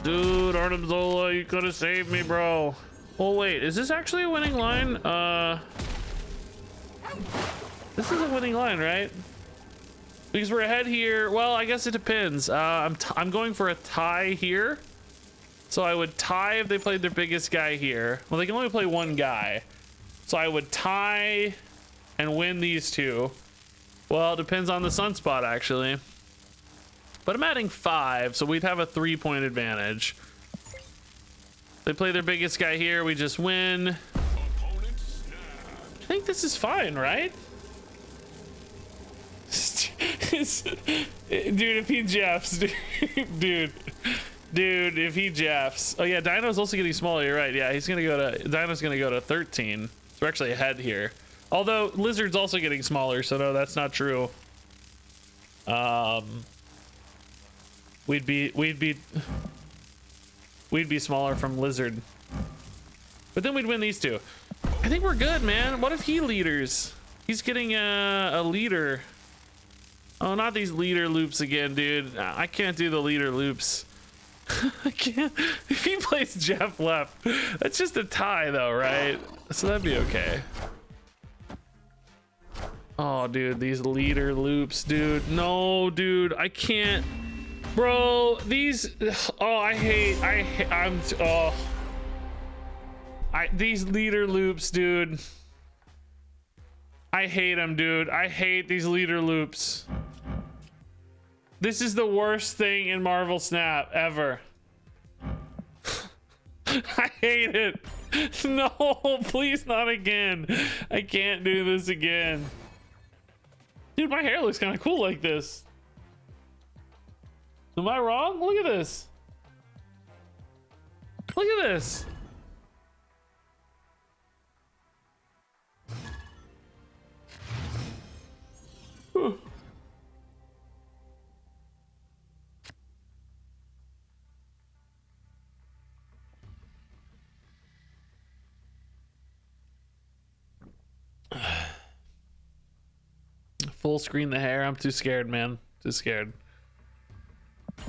Dude, Arnim Zola, you could have saved me, bro. Oh wait, is this actually a winning line? This is a winning line, right? Because we're ahead here. Well, I guess it depends. I'm going for a tie here. So I would tie if they played their biggest guy here. Well, they can only play one guy. So I would tie and win these two. Well, it depends on the sunspot, actually. But I'm adding 5, so we'd have a 3-point advantage. They play their biggest guy here, we just win. I think this is fine, right? Dude, if he jeffs, dude, if he jeffs. Oh yeah, Dino's also getting smaller, you're right. Yeah, Dino's gonna go to 13. So we're actually ahead here. Although Lizard's also getting smaller, so no, that's not true. We'd be smaller from Lizard. But then we'd win these two. I think we're good, man. What if he leaders? He's getting a leader. Oh, not these leader loops again, dude. I can't do the leader loops. I can't. If he plays Jeff left, that's just a tie though, right? So that'd be okay. Oh, dude, these leader loops, dude. No, dude, I can't. Bro, these, oh, these leader loops, dude. I hate them, dude. I hate these leader loops. This is the worst thing in Marvel Snap ever. I hate it. No, please not again. I can't do this again. Dude, my hair looks kind of cool like this. Am I wrong? Look at this. Look at this. Full screen the hair. I'm too scared, man. Too scared.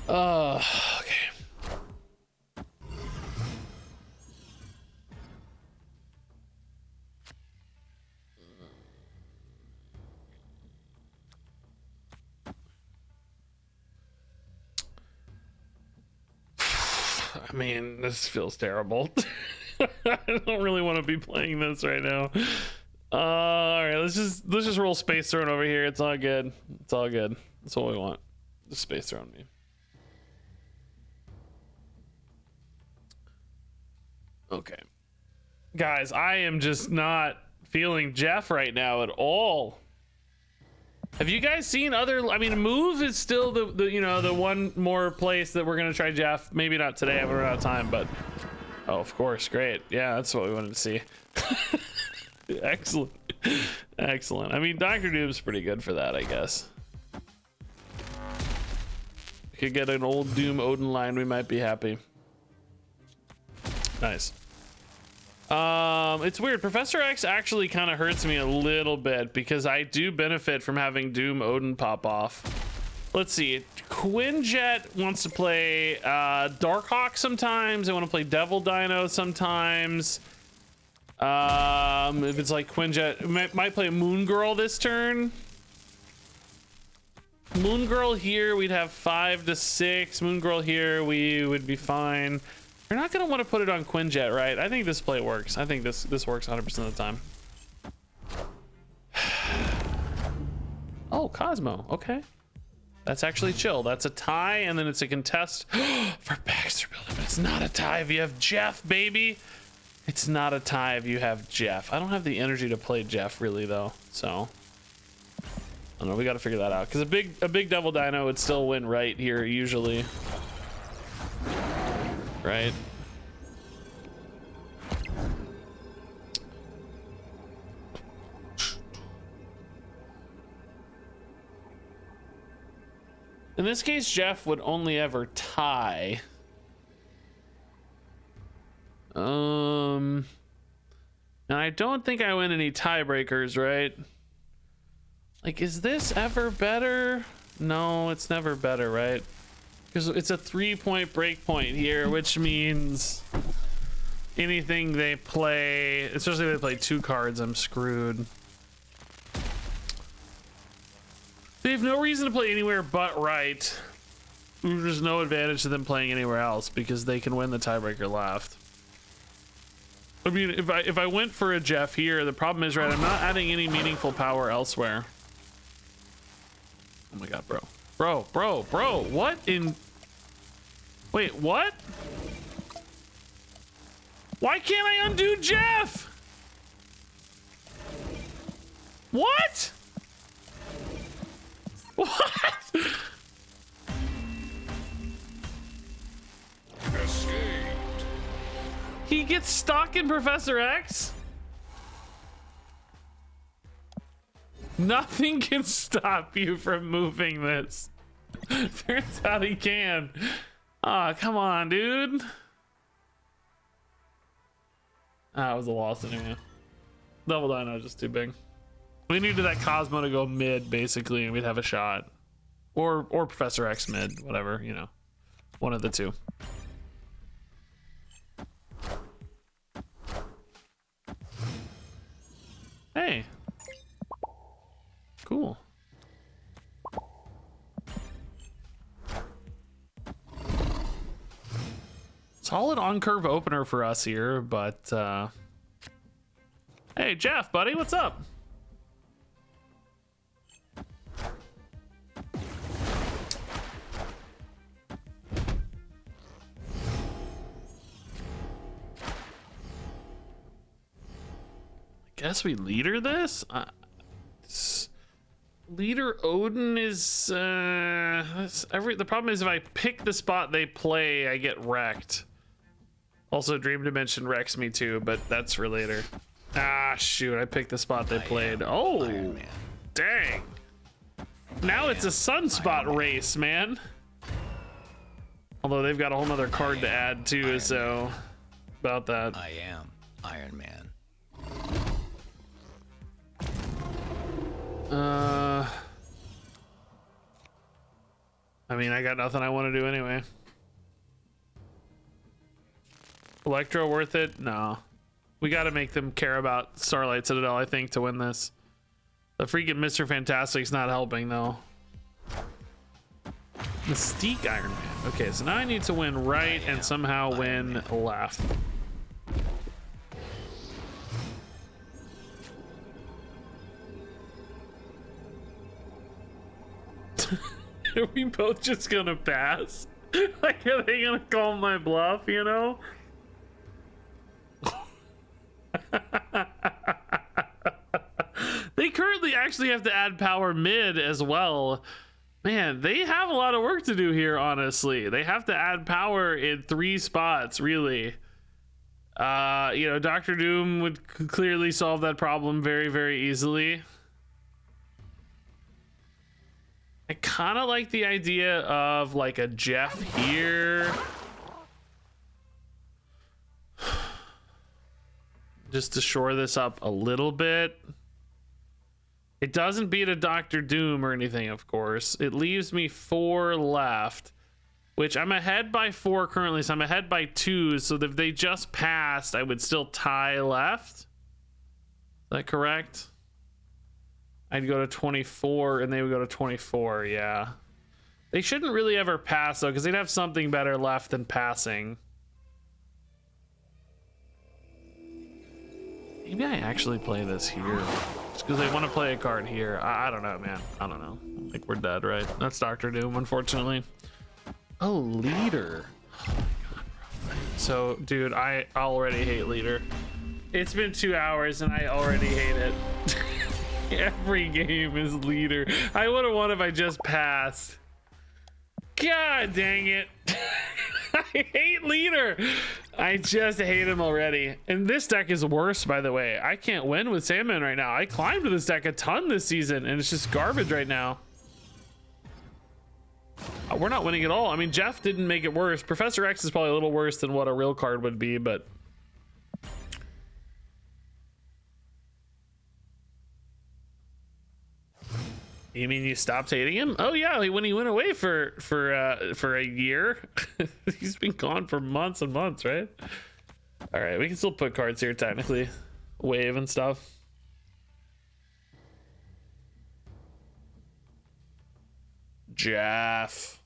Okay. I mean, this feels terrible. I don't really want to be playing this right now. All right, let's just roll Space Throne over here. It's all good. It's all good. That's what we want. The Space Throne me. Okay, guys, I am just not feeling Jeff right now at all. Have you guys seen other? I mean, Move is still the you know, the one more place that we're gonna try Jeff. Maybe not today. I haven't run out of time, but oh, of course, great. Yeah, that's what we wanted to see. Excellent, excellent. I mean, Dr. Doom's pretty good for that, I guess. We could get an old Doom Odin line. We might be happy. Nice. It's weird. Professor X actually kind of hurts me a little bit because I do benefit from having Doom Odin pop off. Let's see. Quinjet wants to play Darkhawk sometimes. I want to play Devil Dino sometimes. If it's like Quinjet, might play Moon Girl this turn. Moon Girl here, we'd have 5 to 6. Moon Girl here, we would be fine. You're not gonna want to put it on Quinjet, right? I think this play works. I think this works 100% of the time. Oh, Cosmo. Okay, that's actually chill. That's a tie, and then it's a contest for Baxter Builder. But it's not a tie if you have Jeff, baby. It's not a tie if you have Jeff. I don't have the energy to play Jeff really though, so I don't know. We got to figure that out because a big Devil Dino would still win right here usually. Right. In this case, Jeff would only ever tie. And I don't think I win any tiebreakers, right? Like, is this ever better? No, it's never better, right? Because it's a 3-point break point here, which means anything they play, especially if they play 2 cards, I'm screwed. They have no reason to play anywhere but right. There's no advantage to them playing anywhere else because they can win the tiebreaker left. I mean, if I went for a Jeff here, the problem is, right, I'm not adding any meaningful power elsewhere. Oh my god, bro. Bro, what in... Wait, what? Why can't I undo Jeff? What? What? Escaped. He gets stuck in Professor X? Nothing can stop you from moving this. Turns out he can. Ah, come on, dude. Ah, it was a loss anyway. Double Dino just too big. We needed that Cosmo to go mid, basically, and we'd have a shot. Or Professor X mid, whatever, you know. One of the two. Hey. Cool. Solid on-curve opener for us here, but hey, Jeff, buddy, what's up? Guess we leader this? Leader Odin is the problem is if I pick the spot they play, I get wrecked. Also, Dream Dimension wrecks me too, but that's for later. Ah, shoot, I picked the spot they played. Oh, dang. Now it's a Sunspot race, man. Although they've got a whole nother card to add too, so about that. I am Iron Man. I mean, I got nothing I want to do anyway. Electro worth it? No. We got to make them care about Starlight Citadel, I think, to win this. The freaking Mr. Fantastic's not helping, though. Mystique Iron Man. Okay, so now I need to win right and somehow win left. Are we both just gonna pass? Like, are they gonna call my bluff, you know? They currently actually have to add power mid as well. Man, they have a lot of work to do here, honestly. They have to add power in 3 spots, really. You know, Dr. Doom would clearly solve that problem very, very easily. I kind of like the idea of like a Jeff here. Just to shore this up a little bit. It doesn't beat a Dr. Doom or anything, of course. It leaves me 4 left, which I'm ahead by 4 currently, so I'm ahead by 2. So if they just passed, I would still tie left. Is that correct? I'd go to 24 and they would go to 24. Yeah, they shouldn't really ever pass though, because they'd have something better left than passing. Maybe I actually play this here just because they want to play a card here. I don't know, man. I don't know. I think we're dead, right? That's Dr. Doom, unfortunately. Oh, leader. Oh my god, bro. So dude, I already hate leader. It's been 2 hours and I already hate it. Every game is leader. I would have won if I just passed. God dang it. I hate leader. I just hate him already. And this deck is worse, by the way. I can't win with Sandman right now. I climbed this deck a ton this season and it's just garbage right now. We're not winning at all. I mean, Jeff didn't make it worse. Professor X is probably a little worse than what a real card would be, but you mean you stopped hating him? Oh yeah, when he went away for a year. He's been gone for months and months, right? All right, we can still put cards here technically, wave and stuff. Jeff,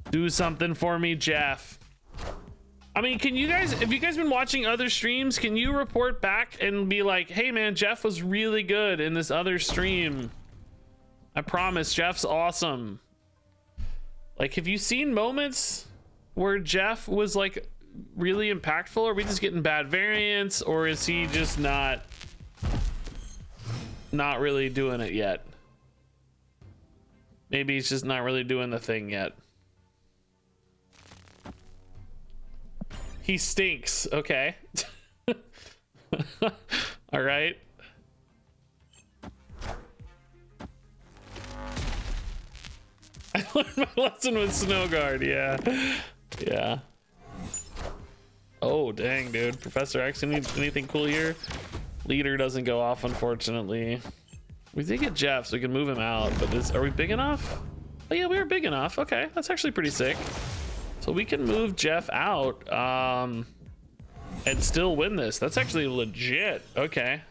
do something for me, Jeff. I mean, can you guys, have you guys been watching other streams? Can you report back and be like, hey man, Jeff was really good in this other stream. I promise, Jeff's awesome. Like, have you seen moments where Jeff was like really impactful? Or are we just getting bad variants, or is he just not really doing it yet? Maybe he's just not really doing the thing yet. He stinks. Okay. All right. I learned my lesson with Snowguard. Yeah. Yeah. Oh, dang, dude. Professor X, anything cool here? Leader doesn't go off, unfortunately. We did get Jeff, so we can move him out, but are we big enough? Oh, yeah, we are big enough. Okay, that's actually pretty sick. So we can move Jeff out and still win this. That's actually legit. Okay.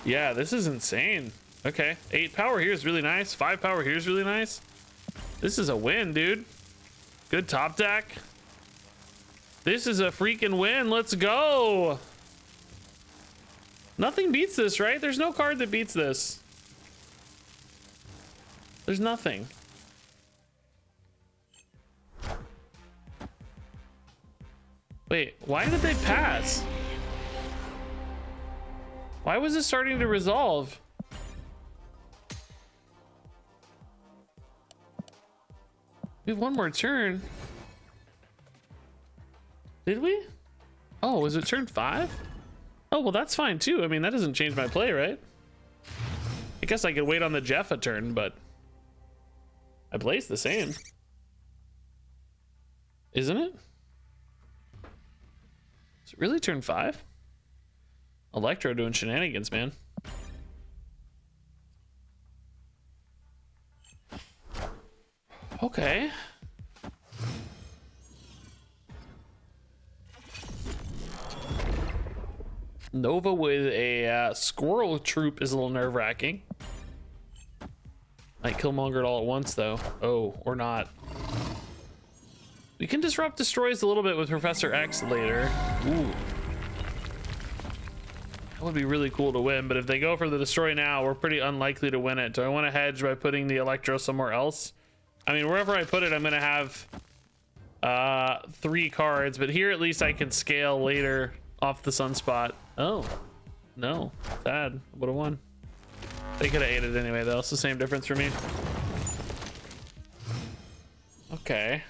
Yeah, this is insane. Okay, 8 power here is really nice. 5 power here is really nice. This is a win, dude. Good top deck. This is a freaking win. Let's go. Nothing beats this, right? There's no card that beats this. There's nothing. Wait, why did they pass? Why was it starting to resolve? We have one more turn. Did we? Oh, was it turn 5? Oh, well, that's fine too. I mean, that doesn't change my play, right? I guess I could wait on the Jeff a turn, but I play's the same. Isn't it? Is it really turn 5? Electro doing shenanigans, man. Okay. Nova with a squirrel troop is a little nerve-wracking. Might Killmonger it all at once, though. Oh, or not. We can disrupt destroys a little bit with Professor X later. Ooh. That would be really cool to win, but if they go for the destroy now, we're pretty unlikely to win it. Do I want to hedge by putting the Electro somewhere else? I mean, wherever I put it, I'm going to have 3 cards, but here at least I can scale later off the sunspot. Oh, no. Sad. Would have won. They could have ate it anyway, though. It's the same difference for me. Okay.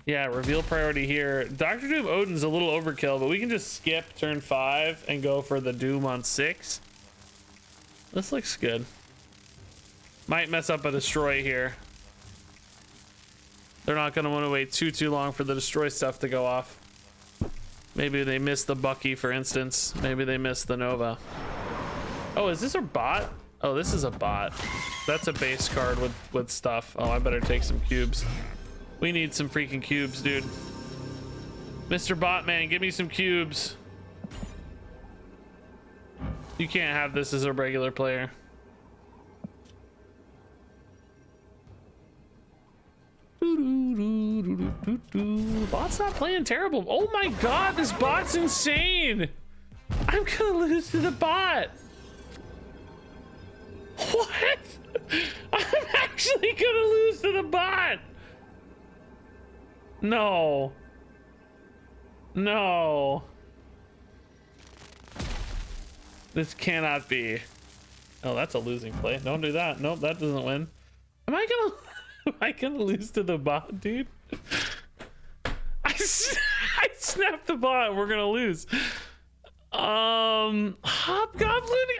Yeah, reveal priority here. Dr. Doom Odin's a little overkill, but we can just skip turn 5 and go for the Doom on 6. This looks good. Might mess up a destroy here. They're not going to want to wait too long for the destroy stuff to go off. Maybe they missed the Bucky, for instance. Maybe they missed the Nova. Oh, is this a bot? Oh, this is a bot. That's a base card with stuff. Oh, I better take some cubes. We need some freaking cubes, dude. Mr. Botman, give me some cubes. You can't have this as a regular player. Bot's not playing terrible. Oh my god, this bot's insane. I'm gonna lose to the bot. What? I'm actually gonna lose to the bot. No. No. This cannot be. Oh, that's a losing play. Don't do that. Nope, that doesn't win. Am I gonna lose to the bot, dude? I snapped the bot. We're gonna lose. Hobgoblin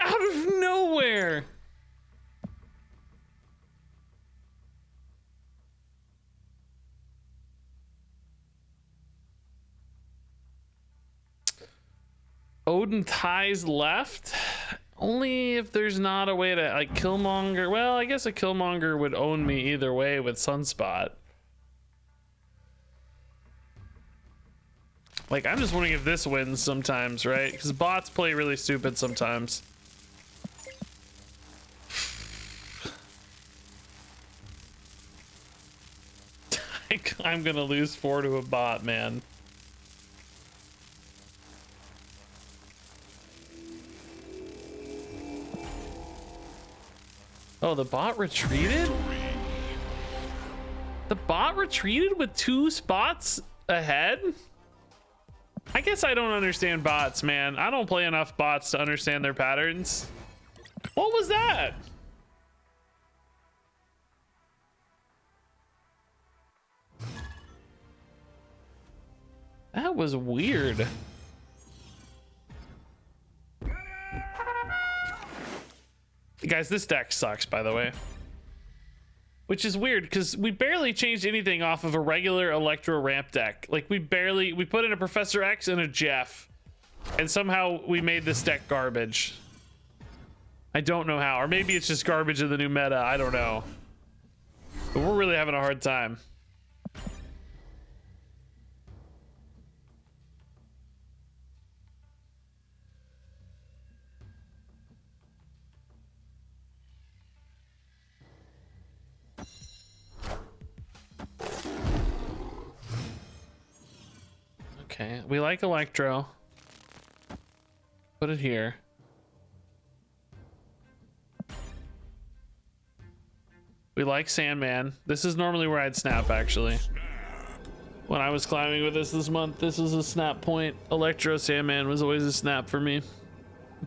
out of nowhere. Odin ties left. Only if there's not a way to like Killmonger. Well, I guess a Killmonger would own me either way with Sunspot. Like, I'm just wondering if this wins sometimes, right? Because bots play really stupid sometimes. I'm gonna lose 4 to a bot, man. Oh, the bot retreated? The bot retreated with 2 spots ahead? I guess I don't understand bots, man. I don't play enough bots to understand their patterns. What was that? That was weird. Guys, this deck sucks, by the way. Which is weird, because we barely changed anything off of a regular Electro ramp deck. Like, we put in a Professor X and a Jeff. And somehow we made this deck garbage. I don't know how. Or maybe it's just garbage in the new meta. I don't know. But we're really having a hard time. Okay, we like Electro. Put it here. We like Sandman. This is normally where I'd snap, actually. When I was climbing with this month, this was a snap point. Electro Sandman was always a snap for me.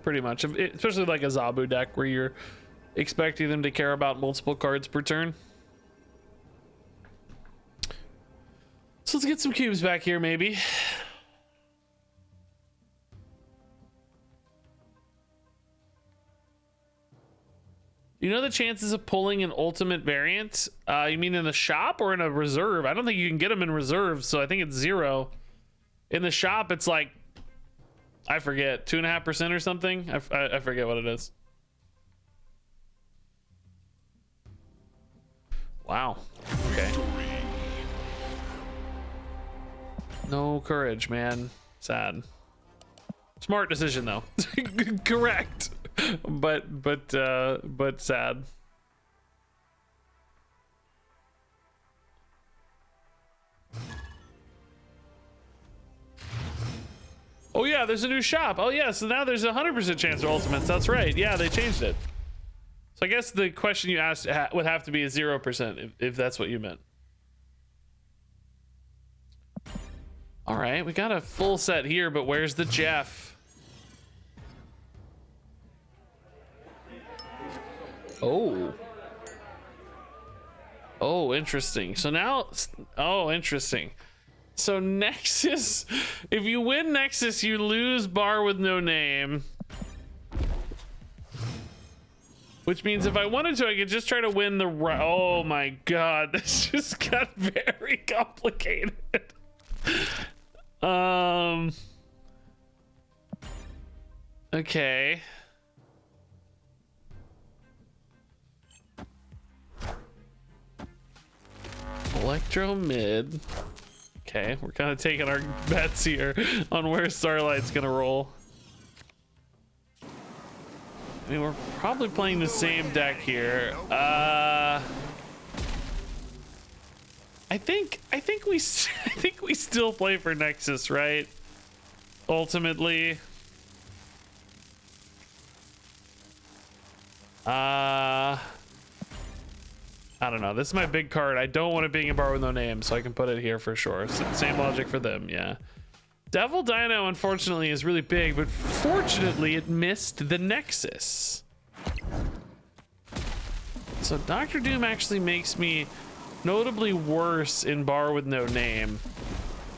Pretty much. Especially like a Zabu deck where you're expecting them to care about multiple cards per turn. So let's get some cubes back here, maybe. You know the chances of pulling an ultimate variant? You mean in the shop or in a reserve? I don't think you can get them in reserve, so I think it's 0. In the shop, it's like, I forget, 2.5% or something? I forget what it is. Wow. Okay. No courage, man. Sad. Smart decision, though. Correct. But sad. Oh yeah, there's a new shop. Oh yeah, so now there's a 100% chance of ultimates. That's right. Yeah, they changed it. So I guess the question you asked would have to be a 0% if that's what you meant. All right, we got a full set here, but where's the Jeff? Oh. Oh, interesting. So now, oh, interesting. So Nexus, if you win Nexus, you lose bar with no name. Which means if I wanted to, I could just try to win the, oh my God, this just got very complicated. Okay. Electro mid. Okay, we're kind of taking our bets here on where Starlight's gonna roll. I mean, we're probably playing the same deck here. I think we still play for Nexus, right? Ultimately. I don't know. This is my big card. I don't want it being a bar with no name, so I can put it here for sure. Same logic for them, yeah. Devil Dino, unfortunately, is really big, but fortunately, it missed the Nexus. So Dr. Doom actually makes me notably worse in bar with no name.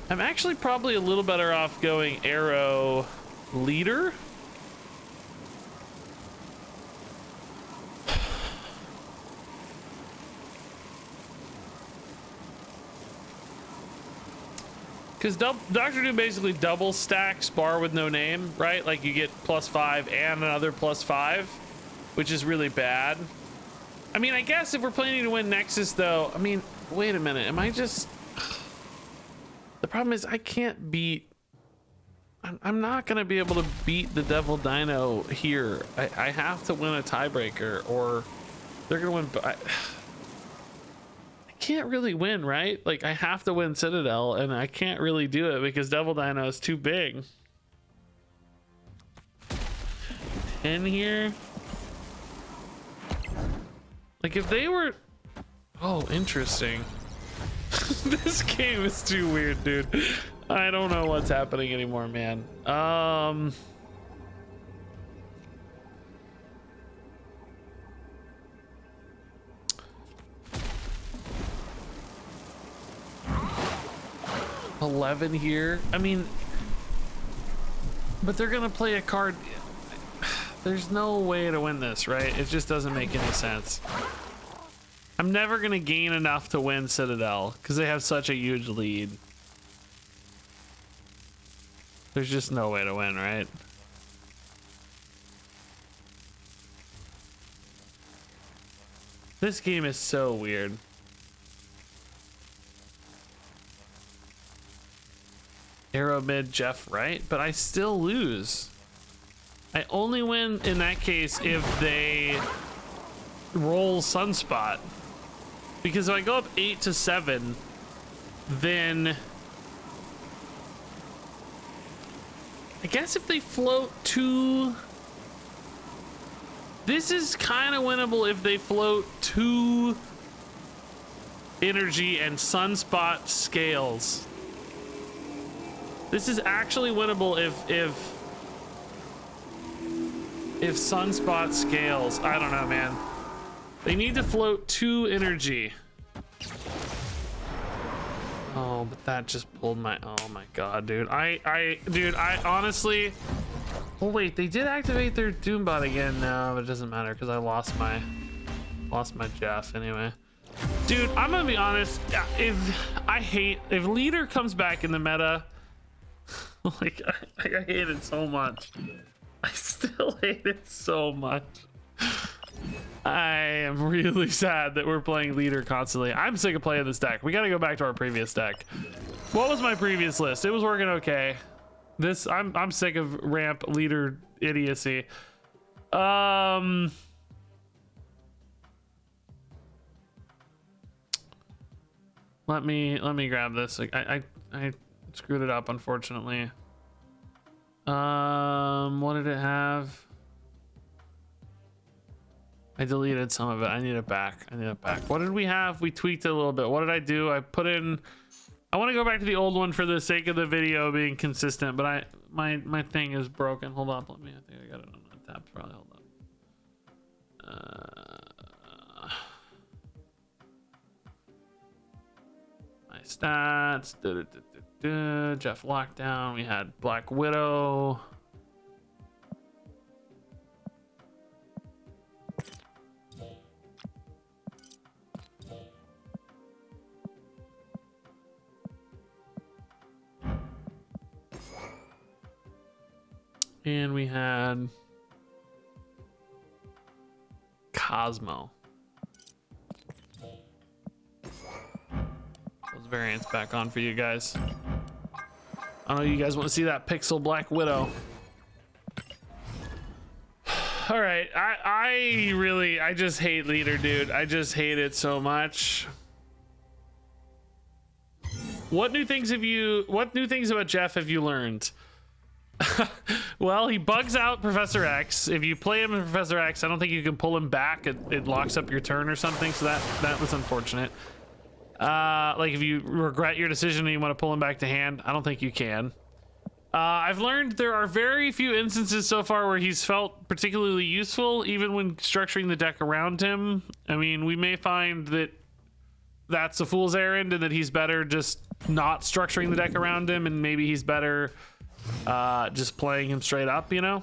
I'm actually probably a little better off going Arrow Leader. Because Dr. Doom basically double stacks bar with no name, right? Like you get +5 and another +5, which is really bad. I mean, I guess if we're planning to win Nexus, though, I mean, wait a minute. Am I just... The problem is I can't beat I'm not gonna be able to beat the Devil Dino here. I have to win a tiebreaker, or they're gonna win. I can't really win, right? Like, I have to win Citadel, and I can't really do it because Devil Dino is too big. 10 here. Like, if they were... Oh, interesting. This game is too weird, dude. I don't know what's happening anymore, man. 11 here. I mean, but they're gonna play a card. There's no way to win this, right? It just doesn't make any sense. I'm never gonna gain enough to win Citadel because they have such a huge lead. There's just no way to win, right? This game is so weird. Arrow mid, Jeff right, but I still lose. I only win in that case if they roll Sunspot. Because if I go up 8 to 7, then I guess if they float 2, this is kind of winnable if they float 2 energy and Sunspot scales. This is actually winnable if Sunspot scales. I don't know, man. They need to float 2 energy. Oh, but that just pulled my... Oh my god, dude. Dude, I honestly... Oh wait, they did activate their Doombot again. No, but it doesn't matter because I lost my Jeff anyway. Dude, I'm gonna be honest. If leader comes back in the meta, like I hate it so much. I still hate it so much. I am really sad that we're playing leader constantly. I'm sick of playing this deck. We got to go back to our previous deck. What was my previous list? It was working okay. This I'm sick of ramp leader idiocy. Let me grab this. Like I screwed it up, unfortunately. What did it have? I deleted some of it. I need it back. What did we have? We tweaked it a little bit. What did I do? I put in... I want to go back to the old one for the sake of the video being consistent, but my thing is broken. Hold on. I think I got it on the tab. Probably. Hold on. My stats. Jeff Lockdown. We had Black Widow. And we had Cosmo. Those variants back on for you guys. I know you guys want to see that Pixel Black Widow. All right, I just hate leader, dude. I just hate it so much. What new things about Jeff have you learned? Well, he bugs out Professor X. If you play him in Professor X, I don't think you can pull him back. It locks up your turn or something, so that was unfortunate. Like if you regret your decision and you want to pull him back to hand, I don't think you can. I've learned there are very few instances so far where he's felt particularly useful, even when structuring the deck around him. I mean, we may find that that's a fool's errand and that he's better just not structuring the deck around him, and maybe he's better just playing him straight up, you know?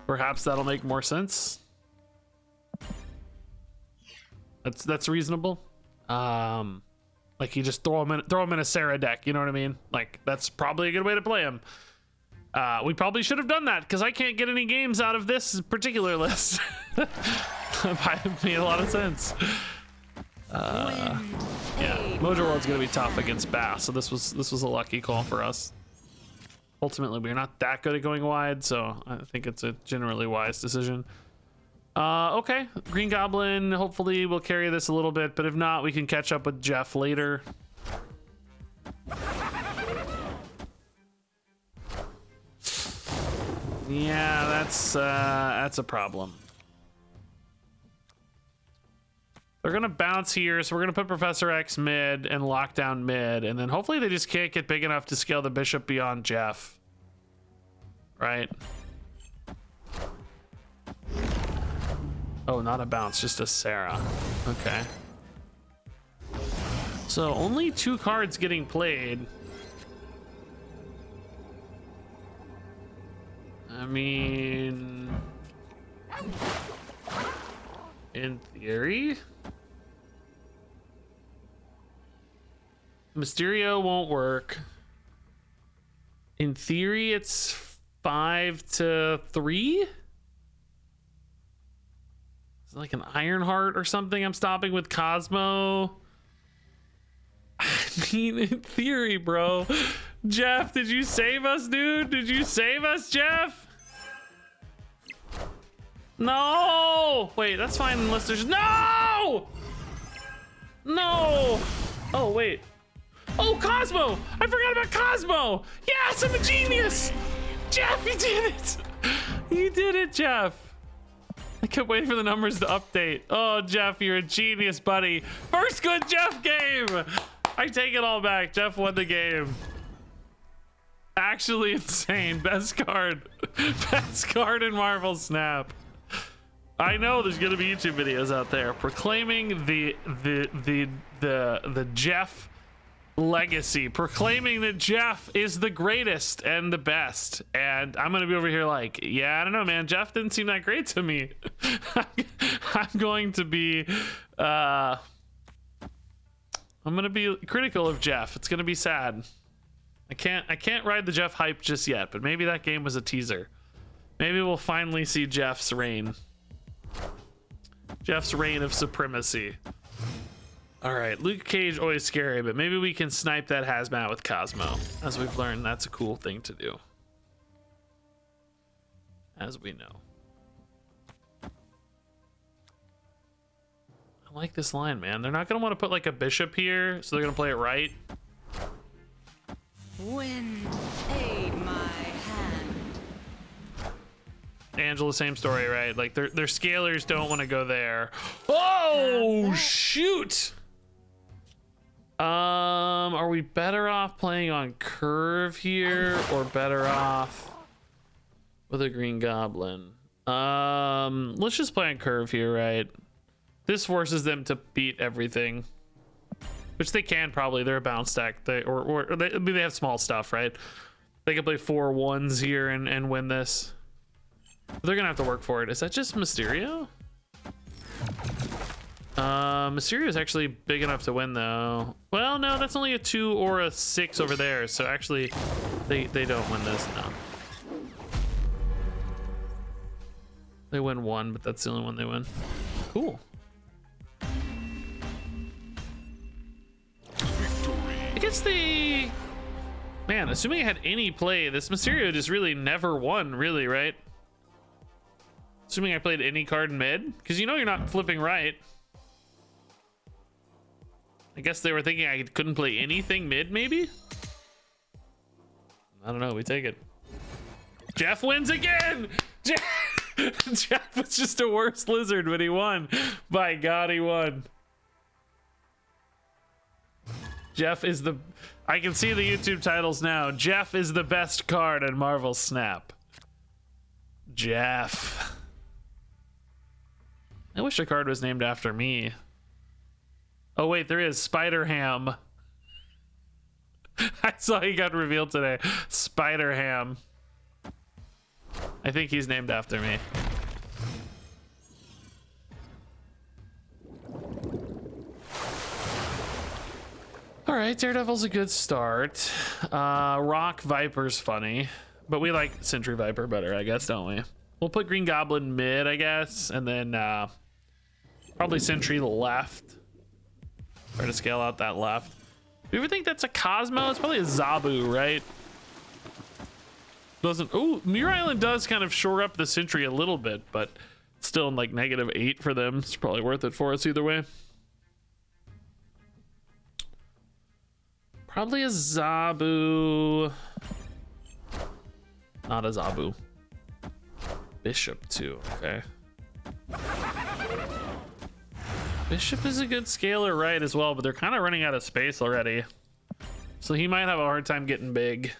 Perhaps that'll make more sense. That's reasonable. Like you just throw him in a Sarah deck, you know what I mean? Like that's probably a good way to play him. We probably should have done that because I can't get any games out of this particular list. It made a lot of sense. Yeah, Mojo World's gonna be tough against Bass, so this was a lucky call for us. ultimately we're not that good at going wide, so I think it's a generally wise decision. Okay, Green Goblin hopefully will carry this a little bit, but if not, we can catch up with Jeff later. Yeah, that's a problem. They're gonna bounce here, so we're gonna put Professor X mid and lock down mid, and then hopefully they just can't get big enough to scale the bishop beyond Jeff. Right? Oh, not a bounce, just a Sarah. Okay. So only 2 cards getting played. I mean, in theory, Mysterio won't work. In theory, it's 5-3. Is it like an Ironheart or something I'm stopping with Cosmo? I mean, in theory, bro. Jeff, did you save us, dude? Did you save us, Jeff? No! Wait, that's fine unless there's... No! No! Oh, wait. Oh, Cosmo! I forgot about Cosmo! Yes, I'm a genius! Jeff, you did it! You did it, Jeff! I kept waiting for the numbers to update. Oh, Jeff, you're a genius, buddy. First good Jeff game! I take it all back. Jeff won the game. Actually insane. Best card. Best card in Marvel Snap. I know there's gonna be YouTube videos out there proclaiming the Jeff legacy, proclaiming that Jeff is the greatest and the best, and I'm gonna be over here like, yeah, I don't know, man, Jeff didn't seem that great to me. I'm going to be critical of Jeff. It's gonna be sad. I can't ride the Jeff hype just yet, but maybe that game was a teaser. Maybe we'll finally see Jeff's reign. Jeff's reign of supremacy. All right, Luke Cage, always scary, but maybe we can snipe that hazmat with Cosmo. As we've learned, that's a cool thing to do. As we know. I like this line, man. They're not gonna want to put like a bishop here, so they're gonna play it right. Wind, aid my hand. Angela, same story, right? Like their scalers don't want to go there. Oh shoot! Are we better off playing on curve here or better off with a Green Goblin? Let's just play on curve here, right? This forces them to beat everything, which they can probably. They're a bounce deck. They have small stuff, right? They can play 4 1s here and win this. But they're gonna have to work for it. Is that just Mysterio? Mysterio is actually big enough to win though. Well, no, that's only a 2 or a 6 over there. So actually, they don't win this now. They win 1, but that's the only one they win. Cool. I guess man, assuming I had any play, this Mysterio just really never won, really, right? Assuming I played any card mid, because you know you're not flipping right. I guess they were thinking I couldn't play anything mid, maybe? I don't know, we take it. Jeff wins again! Jeff was just a worse lizard when he won. By God, he won. Jeff is the... I can see the YouTube titles now. Jeff is the best card in Marvel Snap. Jeff. I wish a card was named after me. Oh wait, there is Spider Ham. I saw he got revealed today. Spider Ham. I think he's named after me. All right, Daredevil's a good start. Rock Viper's funny, but we like Sentry Viper better, I guess, don't we? We'll put Green Goblin mid, I guess, and then probably Sentry left. Try to scale out that left. Do you ever think that's a Cosmo? It's probably a Zabu, right? Doesn't. Oh, Muir Island does kind of shore up the sentry a little bit, but still in like -8 for them. It's probably worth it for us either way. Probably a Zabu. Not a Zabu. Bishop too, okay. Bishop is a good scaler right as well, but they're kind of running out of space already. So he might have a hard time getting big.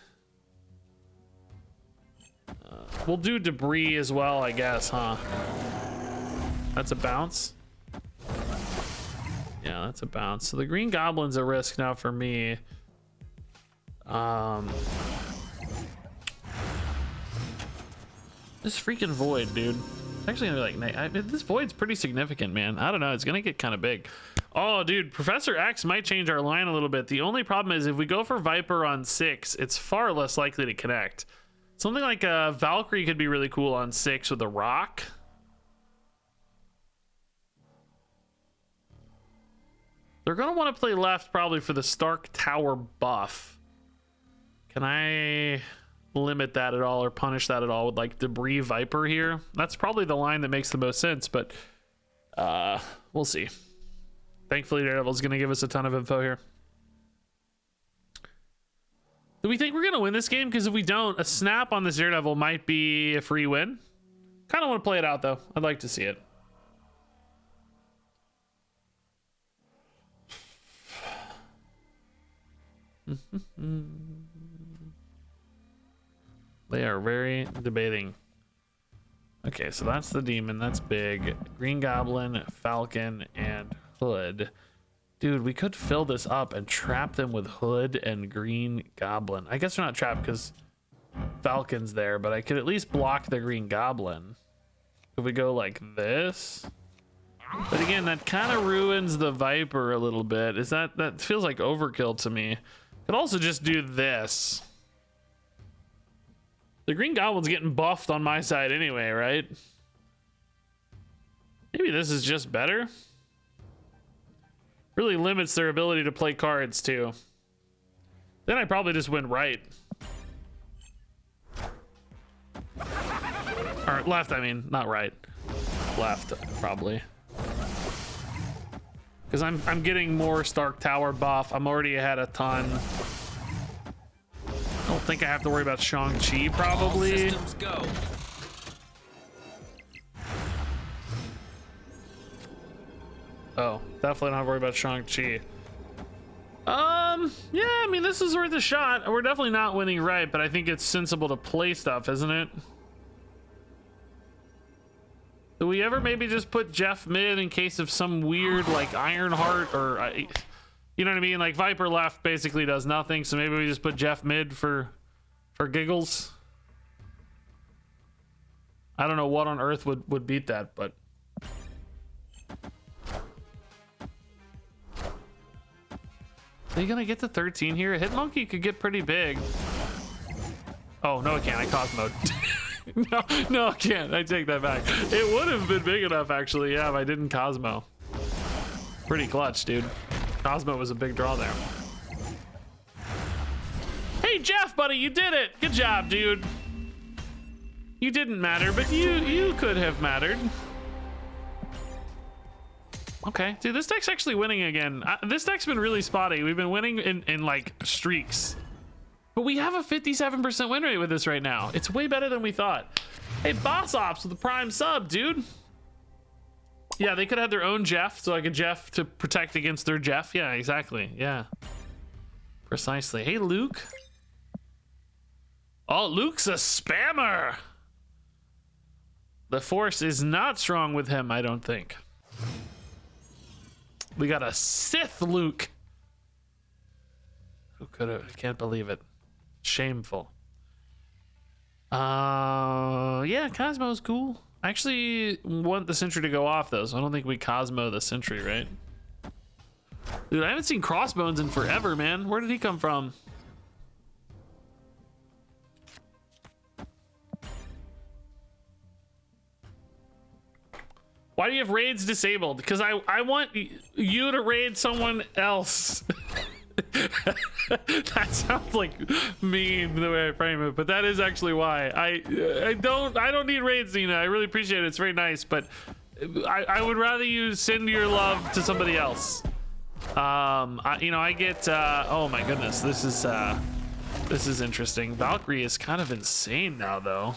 We'll do debris as well, I guess, huh? That's a bounce. Yeah, that's a bounce. So the green goblin's a risk now for me. This freaking void, dude. It's actually gonna be like, this void's pretty significant, man. I don't know, it's gonna get kind of big. Oh, dude, Professor X might change our line a little bit. The only problem is if we go for Viper on 6, it's far less likely to connect. Something like a Valkyrie could be really cool on 6 with a rock. They're gonna want to play left probably for the Stark Tower buff. Can I limit that at all or punish that at all with like Debris Viper here? That's probably the line that makes the most sense, but we'll see. Thankfully Daredevil's gonna give us a ton of info here. Do we think we're gonna win this game? Because if we don't, a snap on this Daredevil might be a free win. Kind of want to play it out though. I'd like to see it. They are very debating. Okay, so that's the demon. That's big. Green Goblin, Falcon, and Hood. Dude, we could fill this up and trap them with Hood and Green Goblin. I guess they're not trapped because Falcon's there, but I could at least block the Green Goblin. If we go like this. But again, that kind of ruins the Viper a little bit. That feels like overkill to me. Could also just do this. The Green Goblin's getting buffed on my side anyway, right? Maybe this is just better. Really limits their ability to play cards too. Then I probably just win right. Or left, I mean, not right. Left, probably. Because I'm getting more Stark Tower buff. I'm already ahead a ton. I don't think I have to worry about Shang-Chi, probably. All systems go. Oh, definitely don't have to worry about Shang-Chi. Yeah, I mean, this is worth a shot. We're definitely not winning right, but I think it's sensible to play stuff, isn't it? Do we ever maybe just put Jeff mid in case of some weird, like, Ironheart or... you know what I mean? Like, Viper left basically does nothing, so maybe we just put Jeff mid for giggles. I don't know what on earth would beat that, but... Are you gonna get to 13 here? Hitmonkey could get pretty big. Oh, no, it can't. I Cosmo'd. no, I can't. I take that back. It would have been big enough, actually, yeah, if I didn't Cosmo. Pretty clutch, dude. Cosmo was a big draw there. Hey, Jeff, buddy, you did it. Good job, dude. You didn't matter, but you could have mattered. Okay, dude, this deck's actually winning again. This deck's been really spotty. We've been winning in like streaks. But we have a 57% win rate with this right now. It's way better than we thought. Hey, Boss Ops with the Prime sub, dude. Yeah, they could have their own Jeff, so like a Jeff to protect against their Jeff. Yeah, exactly. Yeah. Precisely. Hey, Luke. Oh, Luke's a spammer. The Force is not strong with him, I don't think. We got a Sith Luke. Who could have? I can't believe it. Shameful. Yeah, Cosmo's cool. I actually want the sentry to go off though, so I don't think we Cosmo the sentry, right? Dude, I haven't seen Crossbones in forever, man. Where did he come from? Why do you have raids disabled? Because I want you to raid someone else. That sounds like mean the way I frame it, but that is actually why. I don't need raids, Nina. I really appreciate it. It's very nice, but I would rather you send your love to somebody else. I get oh my goodness, this is interesting. Valkyrie is kind of insane now, though.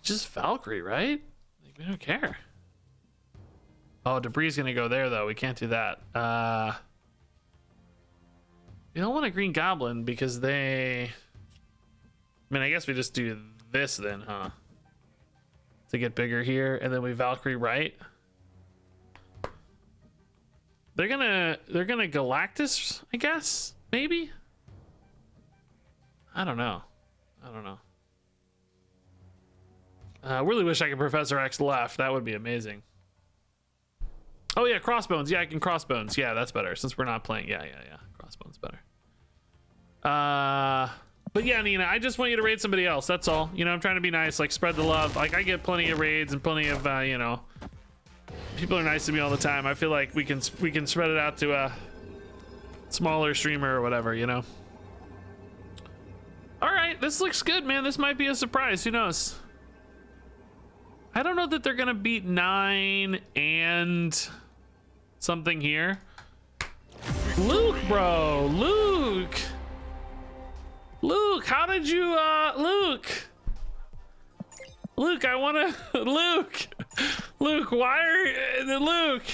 Just Valkyrie, right? Like, we don't care. Oh, debris is gonna go there though. We can't do that. You don't want a green goblin because they. I mean, I guess we just do this then, huh? To get bigger here, and then we Valkyrie right. They're gonna Galactus, I guess, maybe. I don't know. I really wish I could Professor X left. That would be amazing. Oh yeah, crossbones. Yeah, I can crossbones. Yeah, that's better since we're not playing. Yeah. Crossbones better. But yeah, Nina, I just want you to raid somebody else. That's all. You know, I'm trying to be nice, like spread the love. Like I get plenty of raids and plenty of people are nice to me all the time. I feel like we can spread it out to a smaller streamer or whatever, you know. All right, this looks good, man. This might be a surprise. Who knows? I don't know that they're gonna beat 9 and something here. Luke, bro, Luke, how did you, Luke, I wanna, Luke, why are, Luke,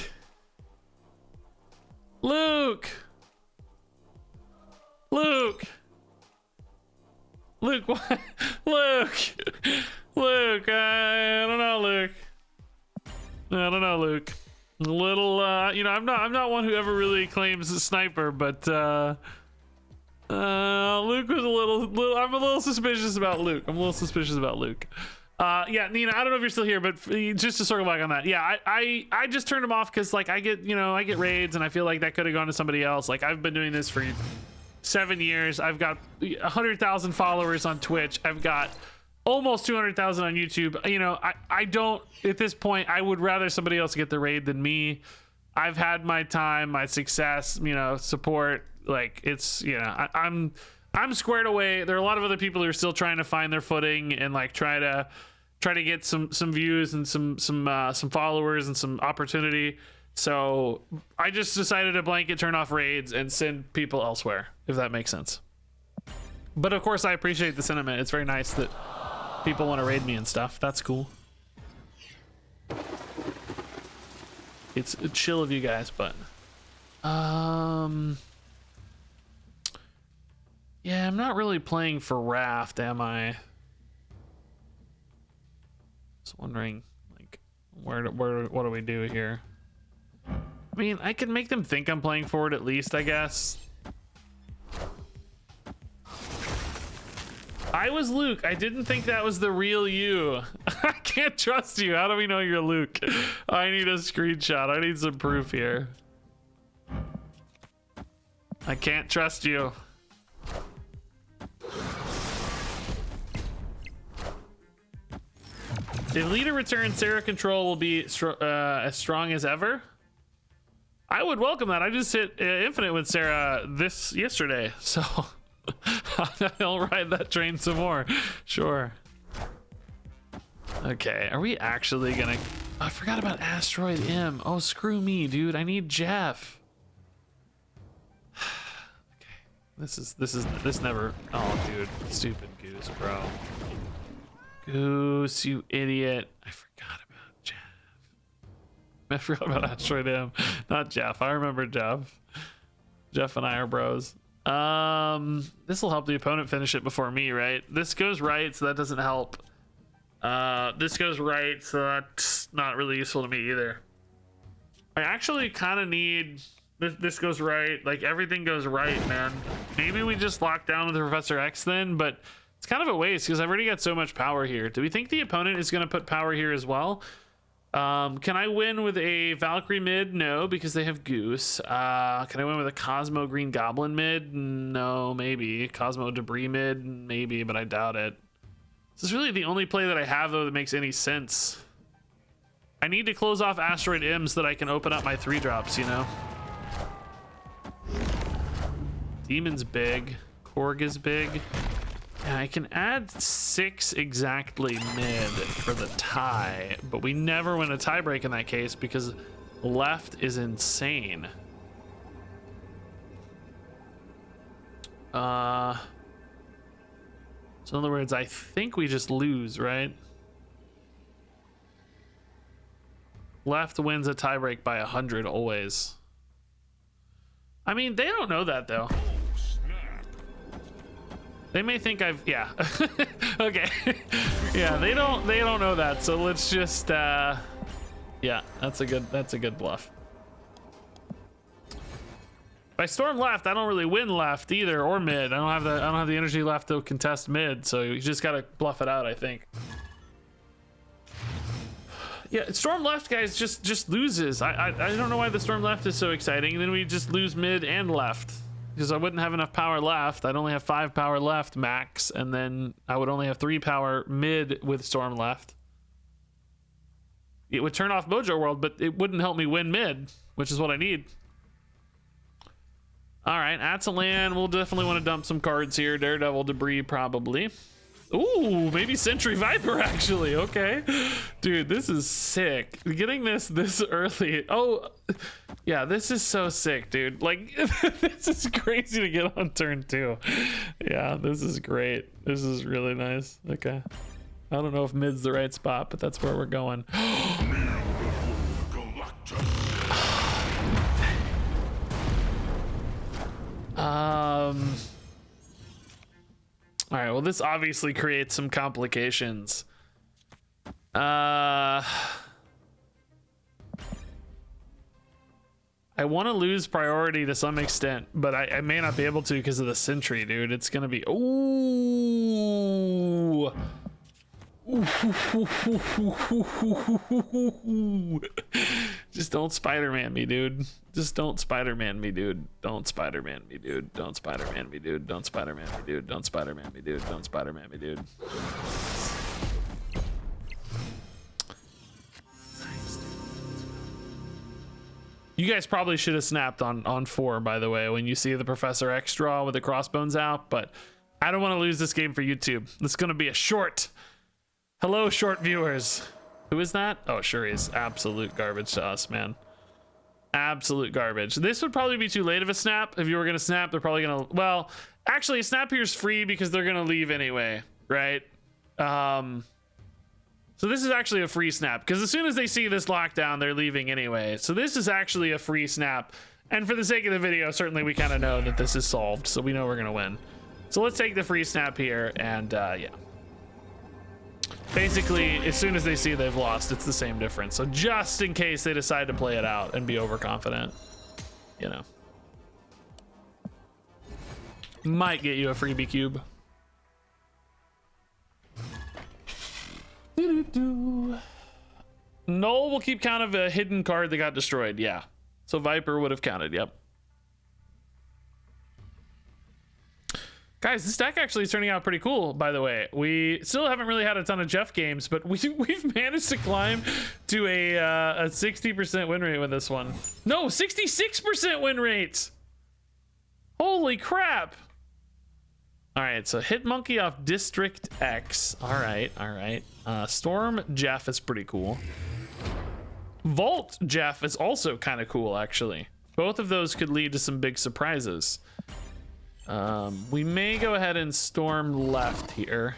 what? Luke, I don't know, Luke. A little, I'm not one who ever really claims a sniper, but Luke was a little. I'm a little suspicious about Luke. Yeah, Nina, I don't know if you're still here, but just to circle back on that, yeah, I just turned him off because like I get raids and I feel like that could have gone to somebody else. Like I've been doing this for 7 years. I've got 100,000 followers on Twitch. I've got almost 200,000 on YouTube. You know, I don't, at this point, I would rather somebody else get the raid than me. I've had my time, my success, support. Like it's, I'm squared away. There are a lot of other people who are still trying to find their footing and like try to get some views and some followers and some opportunity. So I just decided to blanket turn off raids and send people elsewhere, if that makes sense. But of course, I appreciate the sentiment. It's very nice that people want to raid me and stuff. That's cool. It's chill of you guys, but yeah, I'm not really playing for Raft, am I? Just wondering, like, what do we do here? I mean, I can make them think I'm playing for it at least, I guess. I was Luke. I didn't think that was the real you. I can't trust you. How do we know you're Luke? I need a screenshot. I need some proof here. I can't trust you. If Lita returns, Sarah control will be as strong as ever. I would welcome that. I just hit infinite with Sarah yesterday, so I'll ride that train some more. Sure. Okay, are we actually gonna? I forgot about Asteroid M. Oh, screw me, dude. I need Jeff. Okay, this never. Oh, dude, stupid Goose, bro. Goose, you idiot. I forgot about Jeff. I forgot about Asteroid M. Not Jeff. I remember Jeff. Jeff and I are bros. This will help the opponent finish it before me, right? This goes right, so that doesn't help. This goes right, so that's not really useful to me either. I actually kind of need this goes right. Like everything goes right, man. Maybe we just lock down with the Professor X then, but it's kind of a waste because I've already got so much power here. Do we think the opponent is going to put power here as well? Can I win with a Valkyrie mid? No, because they have Goose. Can I win with a Cosmo Green Goblin mid? No, maybe. Cosmo Debris mid? Maybe, but I doubt it. This is really the only play that I have, though, that makes any sense. I need to close off Asteroid M so that I can open up my 3-drops, you know? Demon's big. Korg is big. Yeah, I can add 6 exactly mid for the tie, but we never win a tie break in that case because left is insane. So in other words, I think we just lose, right? Left wins a tiebreak by 100 always. I mean, they don't know that though. They may think I've, yeah. Okay. Yeah, they don't know that. So let's just, yeah, that's a good bluff. If I storm left, I don't really win left either or mid. I don't have the energy left to contest mid. So you just gotta bluff it out, I think. Yeah, storm left, guys, just loses. I don't know why the storm left is so exciting. And then we just lose mid and left because I wouldn't have enough power left. I'd only have 5 power left max, and then I would only have 3 power mid with storm left. It would turn off Mojo World, but it wouldn't help me win mid, which is what I need. All right, Atsalan, we'll definitely want to dump some cards here. Daredevil, Debris, probably. Ooh, maybe Sentry Viper, actually. Okay. Dude, this is sick. Getting this early. Oh, yeah, this is so sick, dude. Like, this is crazy to get on turn 2. Yeah, this is great. This is really nice. Okay. I don't know if mid's the right spot, but that's where we're going. All right, well, this obviously creates some complications. I want to lose priority to some extent, but I may not be able to because of the sentry, dude. It's gonna be ooh. Just don't Spider-Man me, dude. Just don't Spider-Man me, dude. Don't Spider-Man me, dude. Don't Spider-Man me, dude. Don't Spider-Man me, dude. Don't Spider-Man me, dude. Don't Spider-Man me, dude. You guys probably should have snapped on 4, by the way, when you see the Professor X draw with the crossbones out, but I don't want to lose this game for YouTube. It's going to be a short. Hello, short viewers. Who is that? Oh, sure, he's absolute garbage to us, man. Absolute garbage. This would probably be too late of a snap. If you were going to snap, they're probably going to... Well, actually, snap here's free because they're going to leave anyway, right? So this is actually a free snap because as soon as they see this lockdown, they're leaving anyway. So this is actually a free snap. And for the sake of the video, certainly we kind of know that this is solved, so we know we're going to win. So let's take the free snap here and, yeah. Basically, as soon as they see they've lost, it's the same difference. So just in case they decide to play it out and be overconfident, you know. Might get you a freebie cube. Null will keep count of a hidden card that got destroyed. Yeah. So Viper would have counted. Yep. Guys, this deck actually is turning out pretty cool, by the way. We still haven't really had a ton of Jeff games, but we've managed to climb to a 60% win rate with this one. No, 66% win rate. Holy crap. All right, so hit monkey off District X. All right, all right. Storm Jeff is pretty cool. Vault Jeff is also kind of cool, actually. Both of those could lead to some big surprises. We may go ahead and storm left here.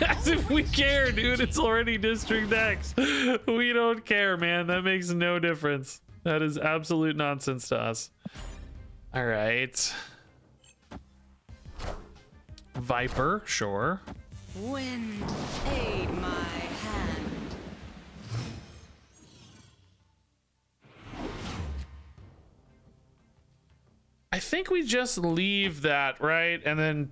As if we care, dude. It's already District X. We don't care, man. That makes no difference. That is absolute nonsense to us. All right. Viper, sure. Wind, aid my hand. I think we just leave that, right? And then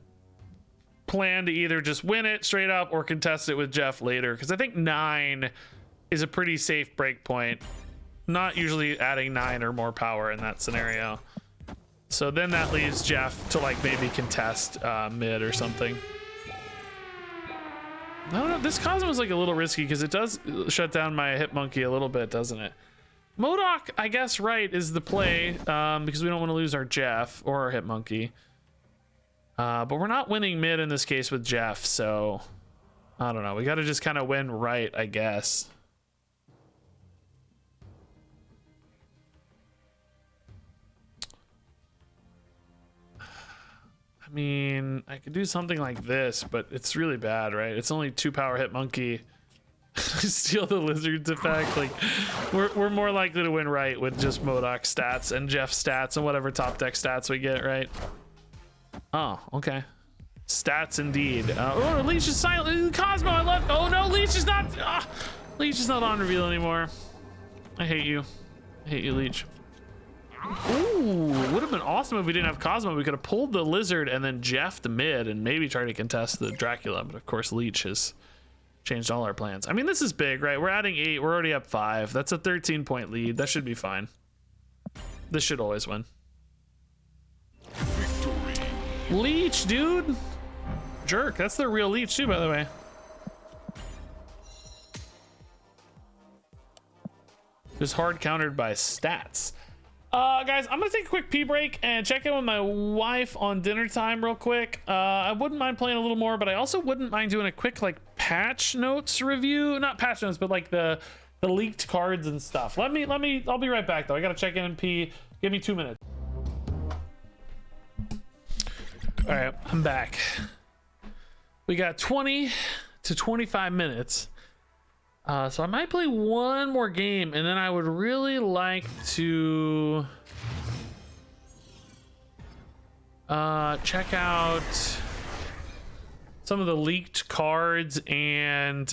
plan to either just win it straight up or contest it with Jeff later. Because I think 9 is a pretty safe break point. Not usually adding 9 or more power in that scenario. So then that leaves Jeff to like maybe contest mid or something. I don't know. This Cosmo's like a little risky because it does shut down my hit monkey a little bit, doesn't it? MODOK, I guess, right, is the play because we don't want to lose our Jeff or our hit monkey. But we're not winning mid in this case with Jeff, so I don't know. We got to just kind of win right, I guess. I mean, I could do something like this, but it's really bad, right? It's only 2 power hit monkey. Steal the lizard's effect. Like, we're more likely to win right with just MODOK stats and Jeff stats and whatever top deck stats we get, right? Oh, okay. Stats indeed. Oh, Leech is silent. Cosmo, I love. Oh no, Leech is not. Leech is not on reveal anymore. I hate you. I hate you, Leech. Ooh, would have been awesome if we didn't have Cosmo. We could have pulled the lizard and then Jeff the mid and maybe try to contest the Dracula. But of course, Leech has changed all our plans. I mean, this is big, right? We're adding 8. We're already up 5. That's a 13-point lead. That should be fine. This should always win. Victory. Leech, dude. Jerk. That's the real Leech too, by the way. Just hard countered by stats. Guys, I'm gonna take a quick pee break and check in with my wife on dinner time real quick. I wouldn't mind playing a little more, but I also wouldn't mind doing a quick like patch notes review. Not patch notes, but like the leaked cards and stuff. I'll be right back though. I gotta check in and pee. Give me 2 minutes. All right, I'm back. We got 20 to 25 minutes. So I might play one more game, and then I would really like to check out some of the leaked cards and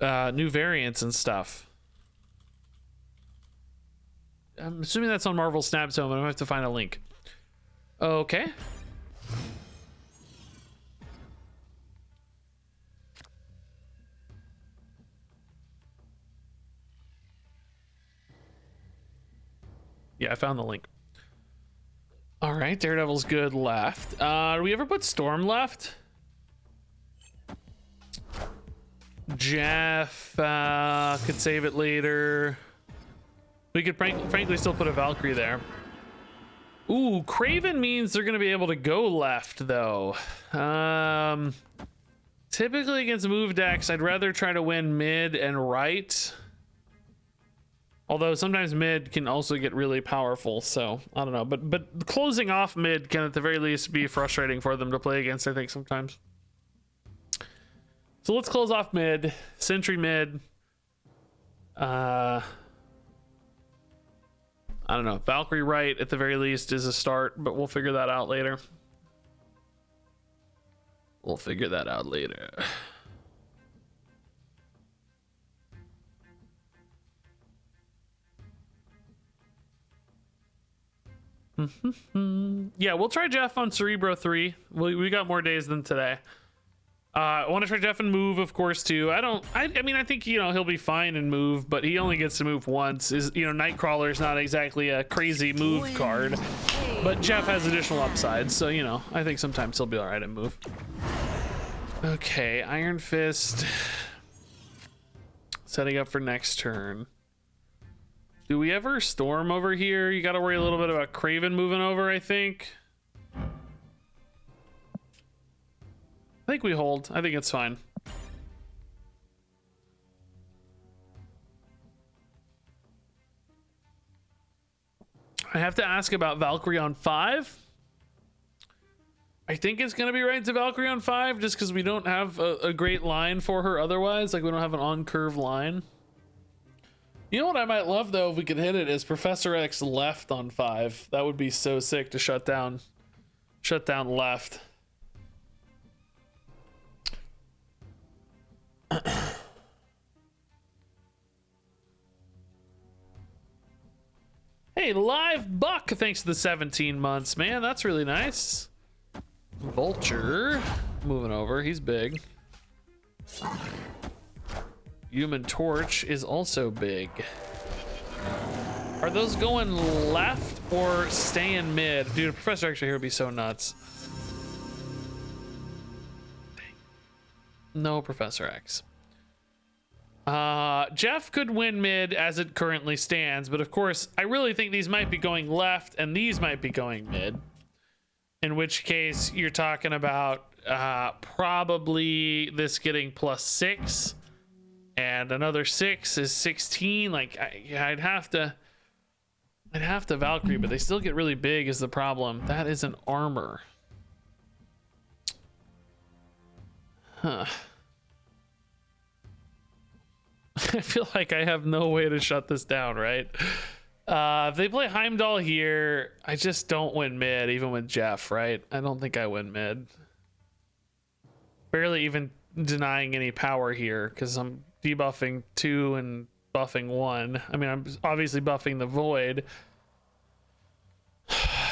new variants and stuff. I'm assuming that's on Marvel Snap Zone, but I'm gonna have to find a link. Okay. Yeah, I found the link. All right, Daredevil's good left. Do we ever put Storm left? Jeff could save it later. We could frankly still put a Valkyrie there. Ooh, Craven means they're gonna be able to go left though. Typically against move decks, I'd rather try to win mid and right. Although sometimes mid can also get really powerful, so I don't know. But closing off mid can at the very least be frustrating for them to play against, I think, sometimes. So let's close off mid, Sentry mid. I don't know. Valkyrie right at the very least is a start, but we'll figure that out later. We'll figure that out later. Yeah, we'll try Jeff on Cerebro 3. We got more days than today. I want to try Jeff and move, of course, too. I mean, I think, you know, he'll be fine in move, but he only gets to move once. Nightcrawler is not exactly a crazy move card, but Jeff has additional upsides, so, you know, I think sometimes he'll be all right in move. Okay, Iron Fist. Setting up for next turn. Do we ever storm over here? You got to worry a little bit about Craven moving over, I think. I think we hold. I think it's fine. I have to ask about Valkyrie on 5. I think it's going to be right to Valkyrie on 5 just because we don't have a great line for her otherwise. Like, we don't have an on-curve line. You know what I might love, though, if we could hit it, is Professor X left on 5. That would be so sick to shut down left. Hey, Live Buck, thanks to the 17 months, man. That's really nice. Vulture moving over. He's big. Human Torch is also big. Are those going left or staying mid? Dude, Professor X here would be so nuts. No Professor X. Jeff could win mid as it currently stands, but of course, I really think these might be going left and these might be going mid. In which case, you're talking about probably this getting +6 and another 6 is 16. Like, I'd have to Valkyrie, but they still get really big is the problem. That is an armor. Huh. I feel like I have no way to shut this down, right? If they play Heimdall here, I just don't win mid, even with Jeff, right? I don't think I win mid. Barely even denying any power here, because I'm debuffing 2 and buffing 1. I mean, I'm obviously buffing the Void.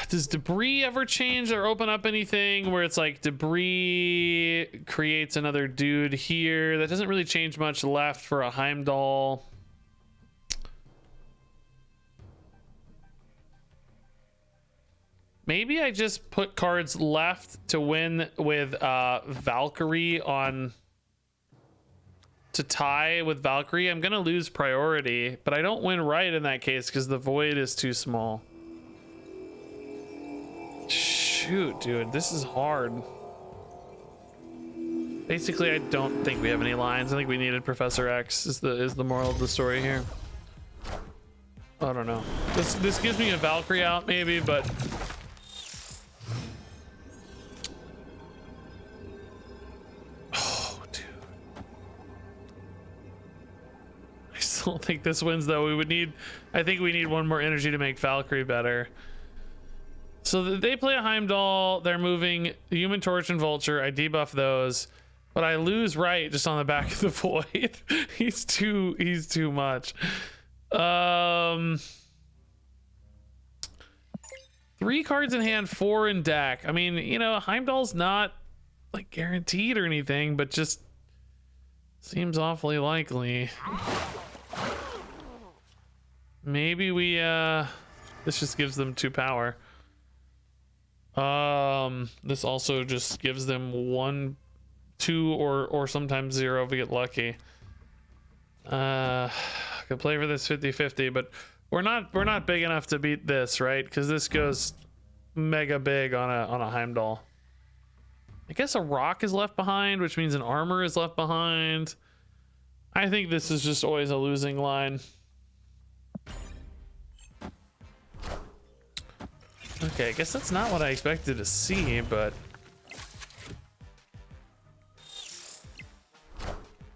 Does debris ever change or open up anything where it's like debris creates another dude here? That doesn't really change much left for a Heimdall. Maybe I just put cards left to win with Valkyrie on to tie with Valkyrie. I'm gonna lose priority, but I don't win right in that case because the Void is too small. Shoot, dude, this is hard. Basically, I don't think we have any lines. I think we needed Professor X is the moral of the story here. I don't know. This gives me a Valkyrie out maybe, but oh, dude. I still don't think this wins though. I think we need one more energy to make Valkyrie better. So they play a Heimdall, they're moving Human Torch and Vulture. I debuff those, but I lose right just on the back of the Void. he's too much. 3 cards in hand, 4 in deck. I mean, you know, Heimdall's not like guaranteed or anything, but just seems awfully likely. Maybe we this just gives them 2 power. This also just gives them 1, 2, or sometimes 0 if we get lucky. Could play for this 50-50, but we're not big enough to beat this, right? Because this goes mega big on a Heimdall. I guess a rock is left behind, which means an armor is left behind. I think this is just always a losing line. Okay, I guess that's not what I expected to see, but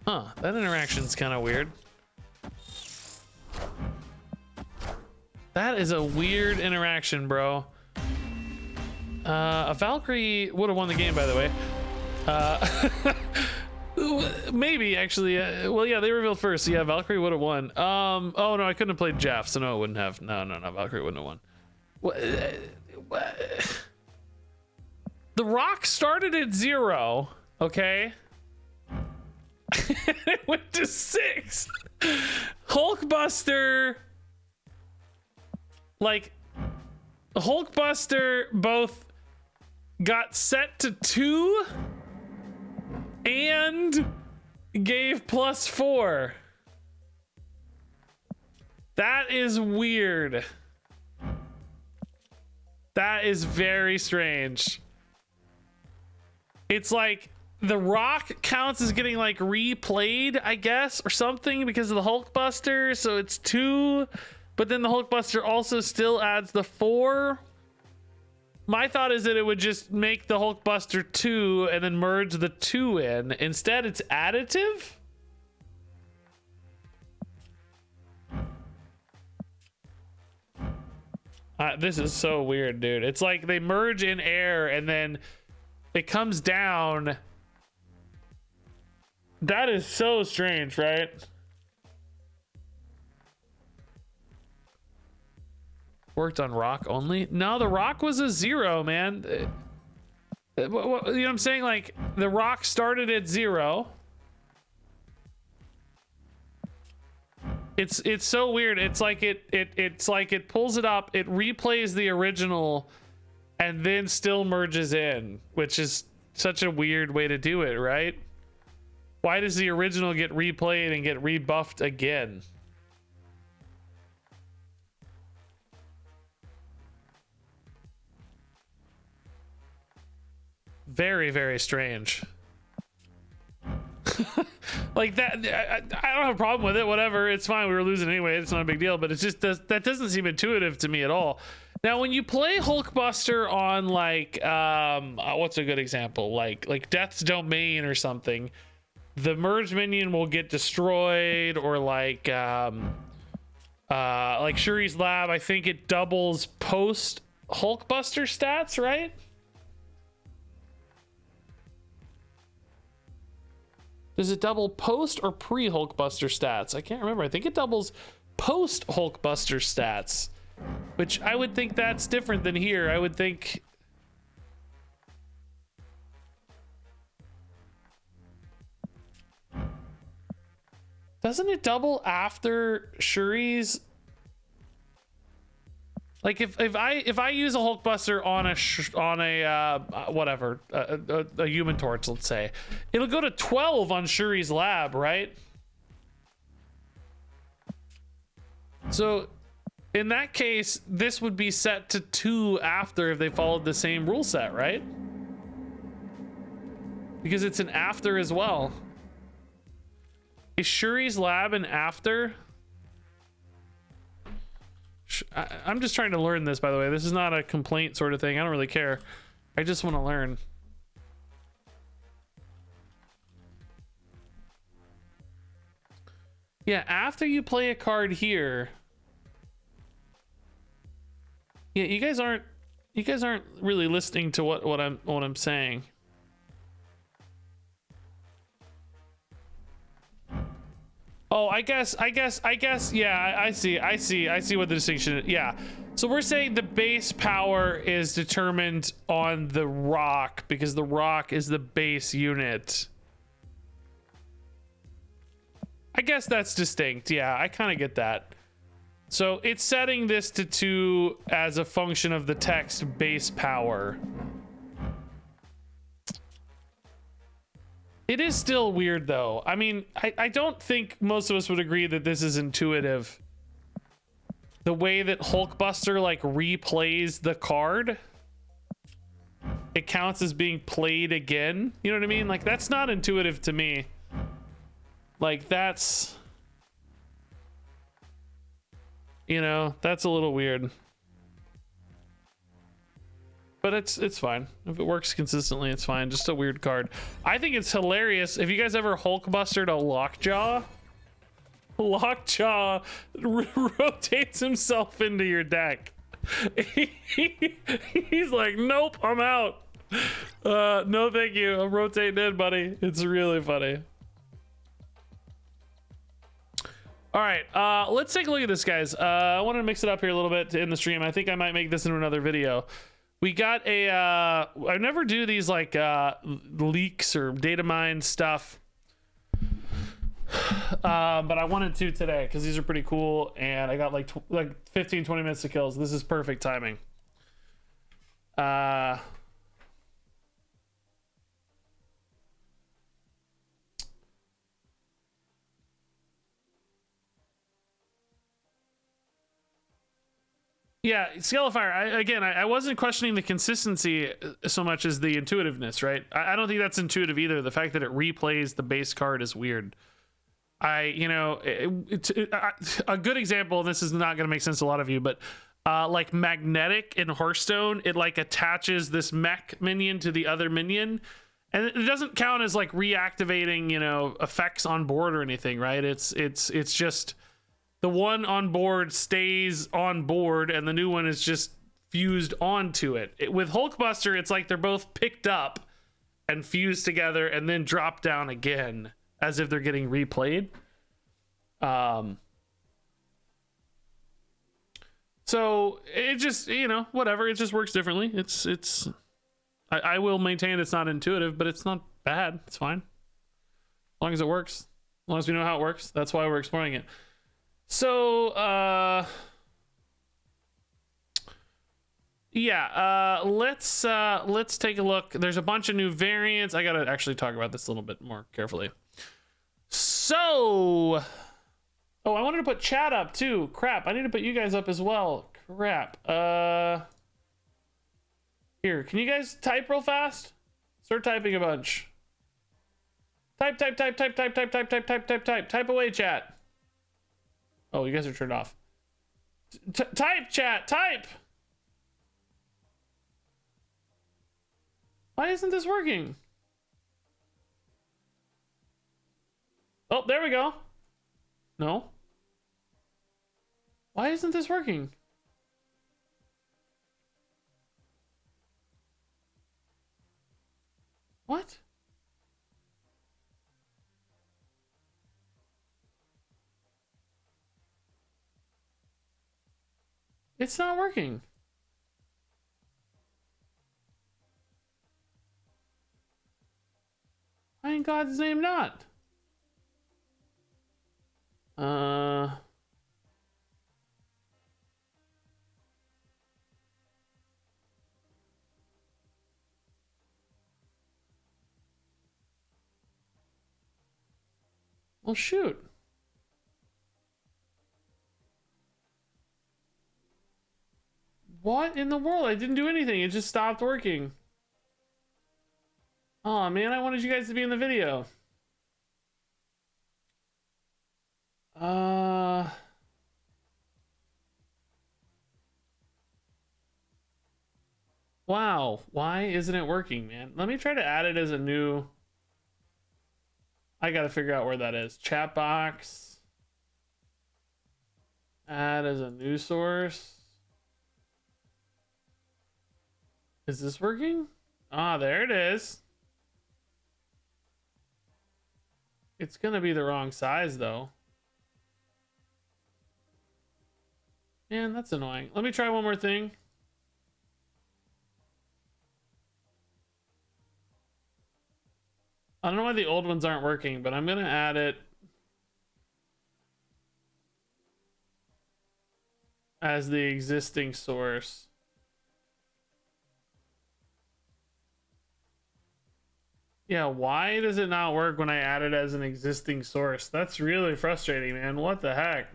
huh, that interaction's kind of weird. That is a weird interaction, bro. A Valkyrie would have won the game, by the way. Maybe actually. Well, yeah, they revealed first. So yeah, Valkyrie would have won. Oh no, I couldn't have played Jeff, so no, it wouldn't have. No, Valkyrie wouldn't have won. The rock started at 0, okay? It went to 6. Hulkbuster, like Hulkbuster both got set to 2 and gave +4. That is weird. That is very strange. It's like the rock counts as getting like replayed, I guess, or something because of the Hulkbuster. So it's 2, but then the Hulkbuster also still adds the 4. My thought is that it would just make the Hulkbuster 2 and then merge the 2 in. Instead, it's additive. This is so weird, dude. It's like they merge in air and then it comes down. That is so strange, right? Worked on rock only? No, the rock was a 0, man. You know what I'm saying? Like the rock started at 0. It's so weird. It's like it pulls it up, it replays the original, and then still merges in, which is such a weird way to do it, right? Why does the original get replayed and get rebuffed again? Very, very strange. Like that, I don't have a problem with it. Whatever, it's fine. We were losing anyway. It's not a big deal. But it's just that doesn't seem intuitive to me at all. Now, when you play Hulkbuster on like, what's a good example? Like Death's Domain or something, the merge minion will get destroyed, or like Shuri's Lab. I think it doubles post Hulkbuster stats, right? Does it double post or pre Hulkbuster stats? I can't remember. I think it doubles post Hulkbuster stats, which I would think that's different than here. I would think. Doesn't it double after Shuri's? Like if I use a Hulkbuster on a Human Torch, let's say, it'll go to 12 on Shuri's Lab, right? So in that case, this would be set to 2 after if they followed the same rule set, right? Because it's an after as well. Is Shuri's Lab an after? I'm just trying to learn this, by the way. This is not a complaint sort of thing. I don't really care. I just want to learn. Yeah, after you play a card here. Yeah, you guys aren't really listening to what I'm saying. Oh, I guess, yeah, I see what the distinction is. Yeah. So we're saying the base power is determined on the rock because the rock is the base unit. I guess that's distinct. Yeah, I kind of get that. So it's setting this to 2 as a function of the text base power. It is still weird though. I mean, I don't think most of us would agree that this is intuitive. The way that Hulkbuster like replays the card, it counts as being played again. You know what I mean? Like that's not intuitive to me. Like that's, you know, that's a little weird. But it's fine. If it works consistently, it's fine. Just a weird card. I think it's hilarious. If you guys ever Hulkbustered a Lockjaw, Lockjaw rotates himself into your deck. He's like, nope, I'm out. No, thank you. I'm rotating in, buddy. It's really funny. All right, let's take a look at this, guys. I want to mix it up here a little bit to end the stream. I think I might make this into another video. We got a, I never do these like leaks or data mine stuff. But I wanted to today because these are pretty cool. And I got like 15, 20 minutes to kill. So this is perfect timing. Yeah, Scalefire, I wasn't questioning the consistency so much as the intuitiveness, right? I don't think that's intuitive either. The fact that it replays the base card is weird. A good example, and this is not going to make sense to a lot of you, but like Magnetic in Hearthstone, it like attaches this mech minion to the other minion. And it doesn't count as like reactivating, you know, effects on board or anything, right? It's just... the one on board stays on board and the new one is just fused onto it. With Hulkbuster, it's like they're both picked up and fused together and then dropped down again as if they're getting replayed. So it just, you know, whatever. It just works differently. I will maintain it's not intuitive, but it's not bad. It's fine. As long as it works. As long as we know how it works. That's why we're exploring it. So, yeah, let's take a look. There's a bunch of new variants. I gotta actually talk about this a little bit more carefully. So, oh, I wanted to put chat up too. Crap, I need to put you guys up as well. Crap. Here, can you guys type real fast? Start typing a bunch. Type away, chat. Oh, you guys are turned off. Type, chat, type. Why isn't this working? Oh, there we go. No. Why isn't this working? What? It's not working. Why in God's name not? Well, shoot. What in the world? I didn't do anything. It just stopped working. Oh man, I wanted you guys to be in the video. Wow. Why isn't it working, man? Let me try to add it as a new... I gotta figure out where that is. Chat box. Add as a new source. Is this working? Ah, there it is. It's gonna be the wrong size though. Man, that's annoying. Let me try one more thing. I don't know why the old ones aren't working, but I'm gonna add it as the existing source. Yeah, why does it not work when I add it as an existing source? That's really frustrating, man. What the heck?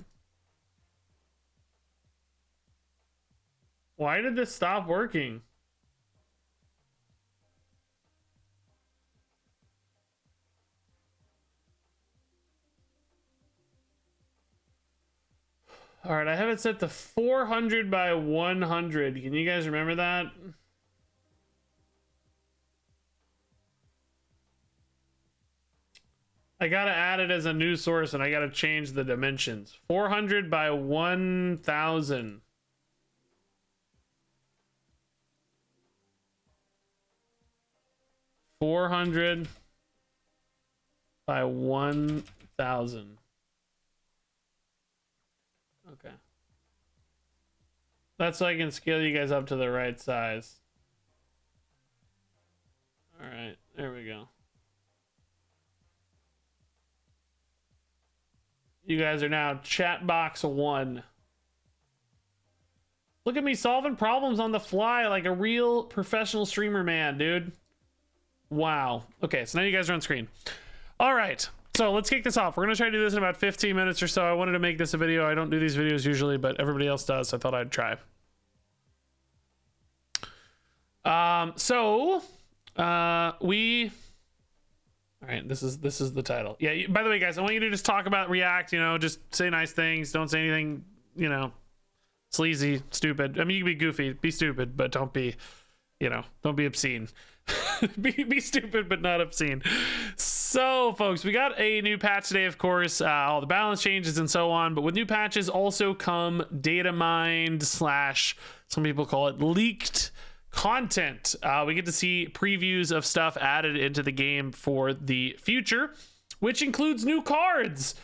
Why did this stop working? All right, I have it set to 400 by 100. Can you guys remember that? I gotta add it as a new source and I gotta change the dimensions. 400 by 1000. $400 by 1000. Okay. That's so I can scale you guys up to the right size. All right, there we go. You guys are now chat box 1. Look at me solving problems on the fly like a real professional streamer, man, dude. Wow. Okay, so now you guys are on screen. All right, so let's kick this off. We're gonna try to do this in about 15 minutes or so. I wanted to make this a video. I don't do these videos usually, but everybody else does, so I thought I'd try. All right, this is the title. Yeah, by the way, guys, I want you to just talk about React, you know, just say nice things. Don't say anything, you know, sleazy, stupid. I mean, you can be goofy, be stupid, but don't be, you know, don't be obscene. be stupid, but not obscene. So, folks, we got a new patch today, of course, all the balance changes and so on. But with new patches also come data mined / some people call it leaked content. We get to see previews of stuff added into the game for the future, which includes new cards.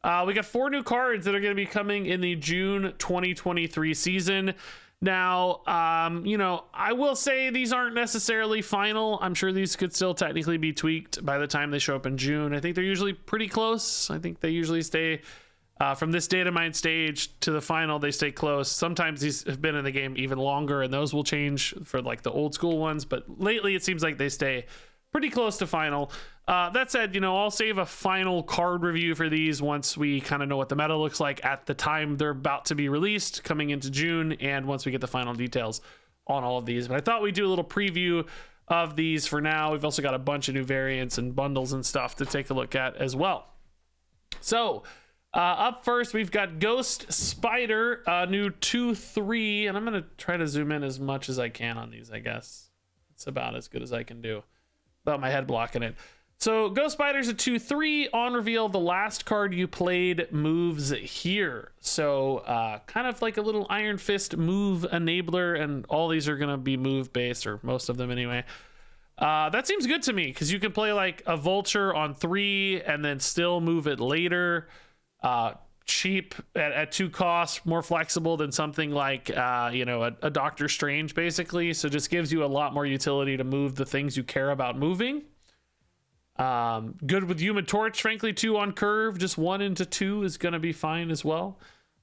We got 4 new cards that are going to be coming in the June 2023 season. Now, you know, I will say these aren't necessarily final. I'm sure these could still technically be tweaked by the time they show up in June. I think they're usually pretty close. I think they usually stay From this data mine stage to the final, they stay close. Sometimes these have been in the game even longer, and those will change for like the old school ones. But lately, it seems like they stay pretty close to final. That said, I'll save a final card review for these once we kind of know what the meta looks like at the time they're about to be released, coming into June, and once we get the final details on all of these. But I thought we'd do a little preview of these for now. We've also got a bunch of new variants and bundles and stuff to take a look at as well. So up first, we've got Ghost Spider, new 2-3, and I'm going to try to zoom in as much as I can on these, I guess. It's about as good as I can do without my head blocking it. So Ghost Spider's a 2-3. On reveal, the last card you played moves here. So kind of like a little Iron Fist move enabler, and all these are going to be move based, or most of them anyway. That seems good to me, because you can play like a Vulture on 3 and then still move it later. Cheap at 2 costs, more flexible than something like a Doctor Strange, basically. So just gives you a lot more utility to move the things you care about moving. Good with Human Torch, frankly, 2 on curve. Just 1 into 2 is going to be fine as well.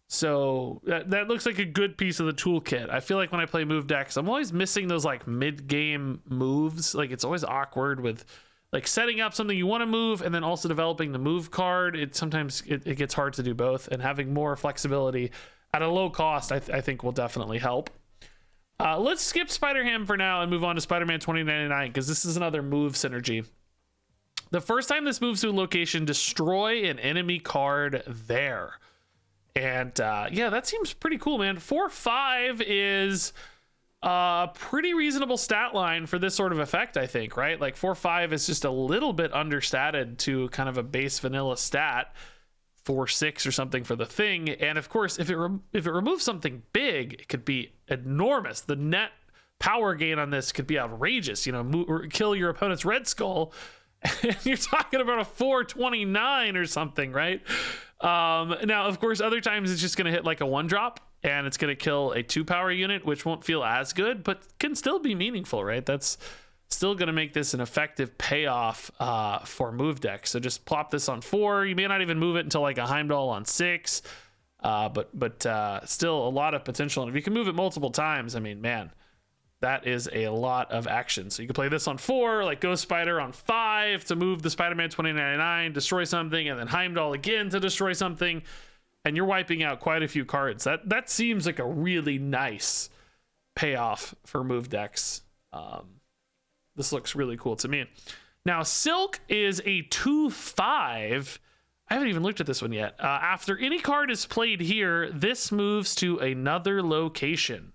So that looks like a good piece of the toolkit. I feel like when I play move decks, I'm always missing those like mid-game moves. Like it's always awkward with like setting up something you want to move and then also developing the move card. Sometimes it gets hard to do both, and having more flexibility at a low cost, I think will definitely help. Let's skip Spider-Ham for now and move on to Spider-Man 2099, because this is another move synergy. The first time this moves to a location, destroy an enemy card there. And yeah, that seems pretty cool, man. 4/5 is a pretty reasonable stat line for this sort of effect, I think, right? Like 4/5 is just a little bit understated to kind of a base vanilla stat. 4/6 or something for the thing. And of course, if it removes something big, it could be enormous. The net power gain on this could be outrageous. Kill your opponent's Red Skull, and you're talking about a 429 or something, right? Now, of course, other times it's just going to hit like a 1-drop, and it's going to kill a 2-power unit, which won't feel as good, but can still be meaningful, right? That's still going to make this an effective payoff for move decks. So just plop this on 4. You may not even move it until like a Heimdall on 6, but still a lot of potential. And if you can move it multiple times, I mean, man, that is a lot of action. So you can play this on 4, like Ghost Spider on 5 to move the Spider-Man 2099, destroy something, and then Heimdall again to destroy something, and you're wiping out quite a few cards. That seems like a really nice payoff for move decks. This looks really cool to me. Now, Silk is a 2/5. I haven't even looked at this one yet. After any card is played here, this moves to another location.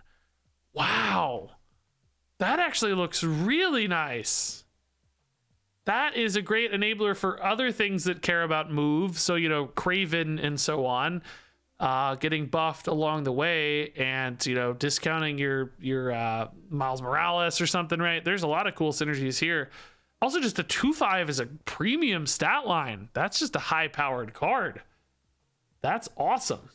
Wow. That actually looks really nice. That is a great enabler for other things that care about moves. So, Craven and so on, getting buffed along the way, and, discounting your Miles Morales or something, right? There's a lot of cool synergies here. Also, just a 2/5 is a premium stat line. That's just a high-powered card. That's awesome.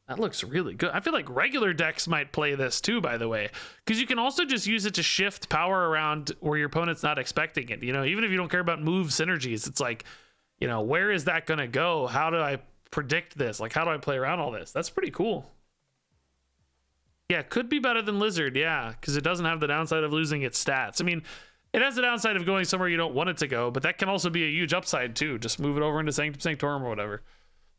That looks really good. I feel like regular decks might play this too, by the way, because you can also just use it to shift power around where your opponent's not expecting it. Even if you don't care about move synergies, it's like, where is that going to go? How do I predict this? Like, how do I play around all this? That's pretty cool. Yeah, could be better than Lizard. Yeah, because it doesn't have the downside of losing its stats. I mean, it has the downside of going somewhere you don't want it to go, but that can also be a huge upside too. Just move it over into Sanctum Sanctorum or whatever.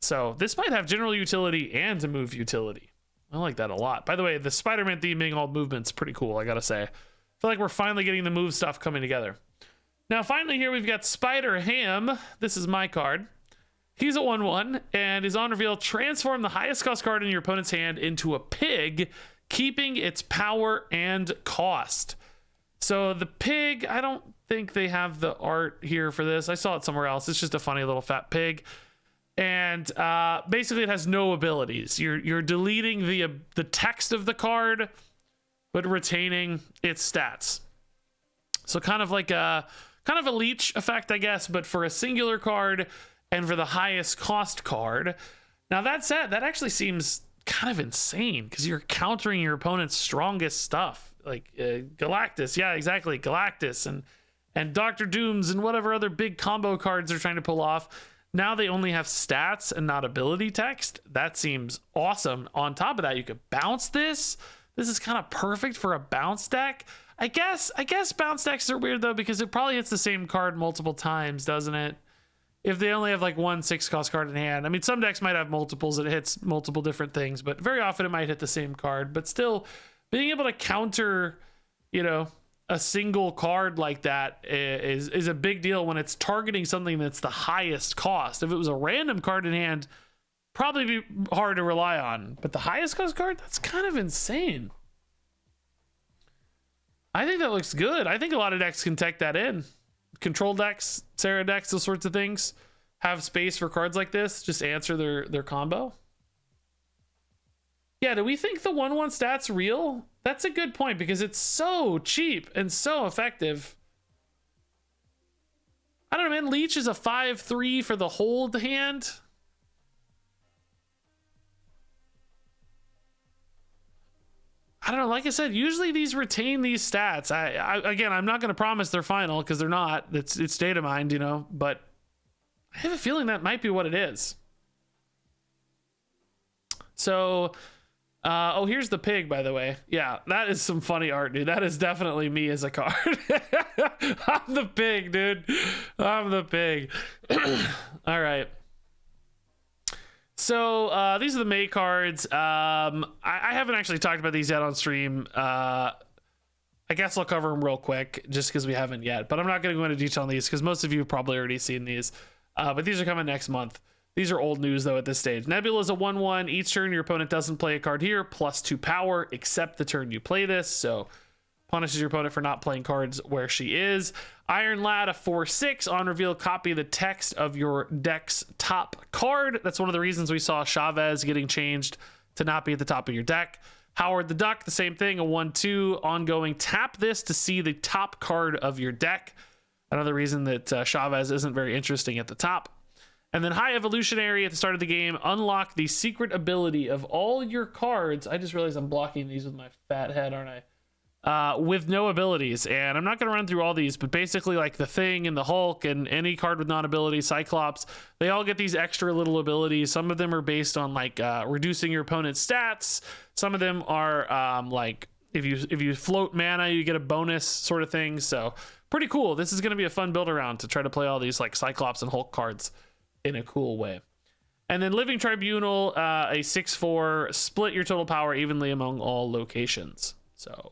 So this might have general utility and a move utility. I like that a lot. By the way, the Spider-Man theme being all movement's pretty cool, I gotta say. I feel like we're finally getting the move stuff coming together. Now, finally here we've got Spider-Ham. This is my card. He's a 1/1, and is on reveal, transform the highest cost card in your opponent's hand into a pig, keeping its power and cost. So the pig, I don't think they have the art here for this. I saw it somewhere else. It's just a funny little fat pig. And basically it has no abilities. You're deleting the text of the card, but retaining its stats. So kind of a leech effect, I guess, but for a singular card and for the highest cost card. Now that said, that actually seems kind of insane, because you're countering your opponent's strongest stuff, like Galactus. Yeah, exactly, Galactus and Dr. Dooms and whatever other big combo cards they're trying to pull off. Now they only have stats and not ability text. That seems awesome. On top of that, you could bounce this. This is kind of perfect for a bounce deck. I guess bounce decks are weird though, because it probably hits the same card multiple times, doesn't it? If they only have like one 6-cost card in hand. I mean, some decks might have multiples that hits multiple different things, but very often it might hit the same card. But still, being able to counter, you know, a single card like that is a big deal when it's targeting something that's the highest cost. If it was a random card in hand, probably be hard to rely on. But the highest cost card, that's kind of insane. I think that looks good. I think a lot of decks can tech that in. Control decks, Sarah decks, those sorts of things have space for cards like this. Just answer their combo. Yeah, do we think the 1/1 stat's real? That's a good point because it's so cheap and so effective. I don't know, man. Leech is a 5/3 for the hold hand. I don't know. Like I said, usually these retain these stats. Again, I'm not going to promise they're final because they're not. It's data mined, you know. But I have a feeling that might be what it is. So, oh, here's the pig, by the way. Yeah, that is some funny art, dude. That is definitely me as a card. I'm the pig, dude. I'm the pig. All right. So these are the May cards. I haven't actually talked about these yet on stream. I guess I'll cover them real quick just because we haven't yet. But I'm not going to go into detail on these because most of you have probably already seen these. But these are coming next month. These are old news, though, at this stage. Nebula is a 1/1. Each turn, your opponent doesn't play a card here, +2 power, except the turn you play this. So punishes your opponent for not playing cards where she is. Iron Lad, a 4/6. On reveal, copy the text of your deck's top card. That's one of the reasons we saw Chavez getting changed to not be at the top of your deck. Howard the Duck, the same thing, a 1/2. Ongoing, tap this to see the top card of your deck. Another reason that Chavez isn't very interesting at the top. And then High Evolutionary at the start of the game. Unlock the secret ability of all your cards. I just realized I'm blocking these with my fat head, aren't I? With no abilities, and I'm not going to run through all these, but basically like the Thing and the Hulk and any card with non-ability, Cyclops, they all get these extra little abilities. Some of them are based on like reducing your opponent's stats. Some of them are like if you float mana, you get a bonus sort of thing. So pretty cool. This is going to be a fun build around to try to play all these like Cyclops and Hulk cards in a cool way. And then Living Tribunal, a 6/4, split your total power evenly among all locations. So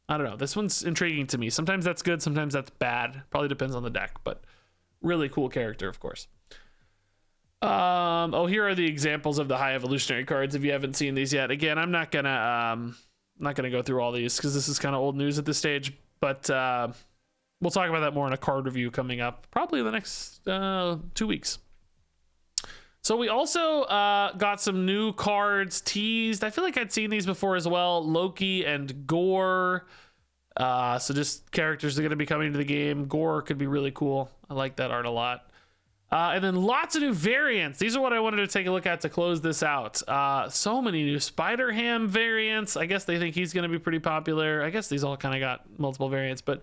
I don't know. This one's intriguing to me. Sometimes that's good. Sometimes that's bad. Probably depends on the deck, but really cool character, of course. Oh, here are the examples of the High Evolutionary cards. If you haven't seen these yet, again, I'm not gonna go through all these because this is kind of old news at this stage. But we'll talk about that more in a card review coming up, probably the next 2 weeks. So we also got some new cards teased. I feel like I'd seen these before as well. Loki and Gore. So just characters that are going to be coming to the game. Gore could be really cool. I like that art a lot. And then lots of new variants. These are what I wanted to take a look at to close this out. So many new Spider-Ham variants. I guess they think he's going to be pretty popular. I guess these all kind of got multiple variants. But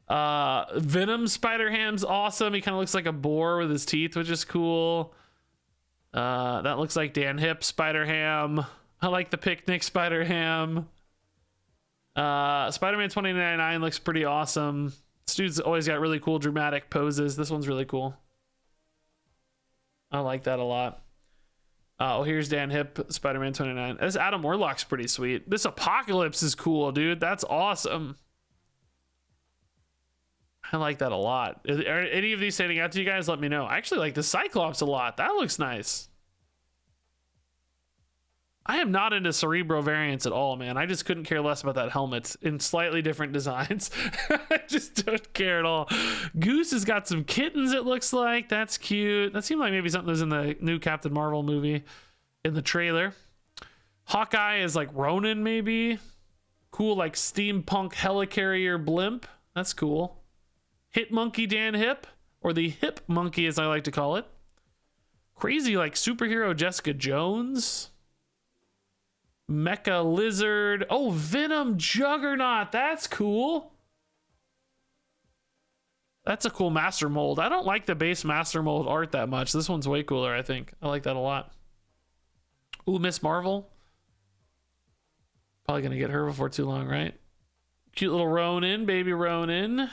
Venom Spider-Ham's awesome. He kind of looks like a boar with his teeth, which is cool. That looks like Dan Hip Spider-Ham. I like the Picnic Spider-Ham. Spider-Man 2099 looks pretty awesome. This dude's always got really cool dramatic poses. This one's really cool. I like that a lot. Oh, here's Dan Hip Spider-Man 29. This Adam Warlock's pretty sweet. This Apocalypse is cool, dude. That's awesome. I like that a lot. Are any of these standing out to you guys? Let me know. I actually like the Cyclops a lot. That looks nice. I am not into Cerebro variants at all, man. I just couldn't care less about that helmet in slightly different designs. I just don't care at all. Goose has got some kittens, it looks like. That's cute. That seemed like maybe something that was in the new Captain Marvel movie in the trailer. Hawkeye is like Ronin, maybe. Cool, like steampunk helicarrier blimp. That's cool. Hit Monkey Dan Hip, or the Hip Monkey as I like to call it. Crazy like superhero Jessica Jones. Mecha Lizard. Oh, Venom Juggernaut. That's cool. That's a cool master mold. I don't like the base master mold art that much. This one's way cooler, I think. I like that a lot. Ooh, Miss Marvel. Probably gonna get her before too long, right? Cute little Ronin, baby Ronin.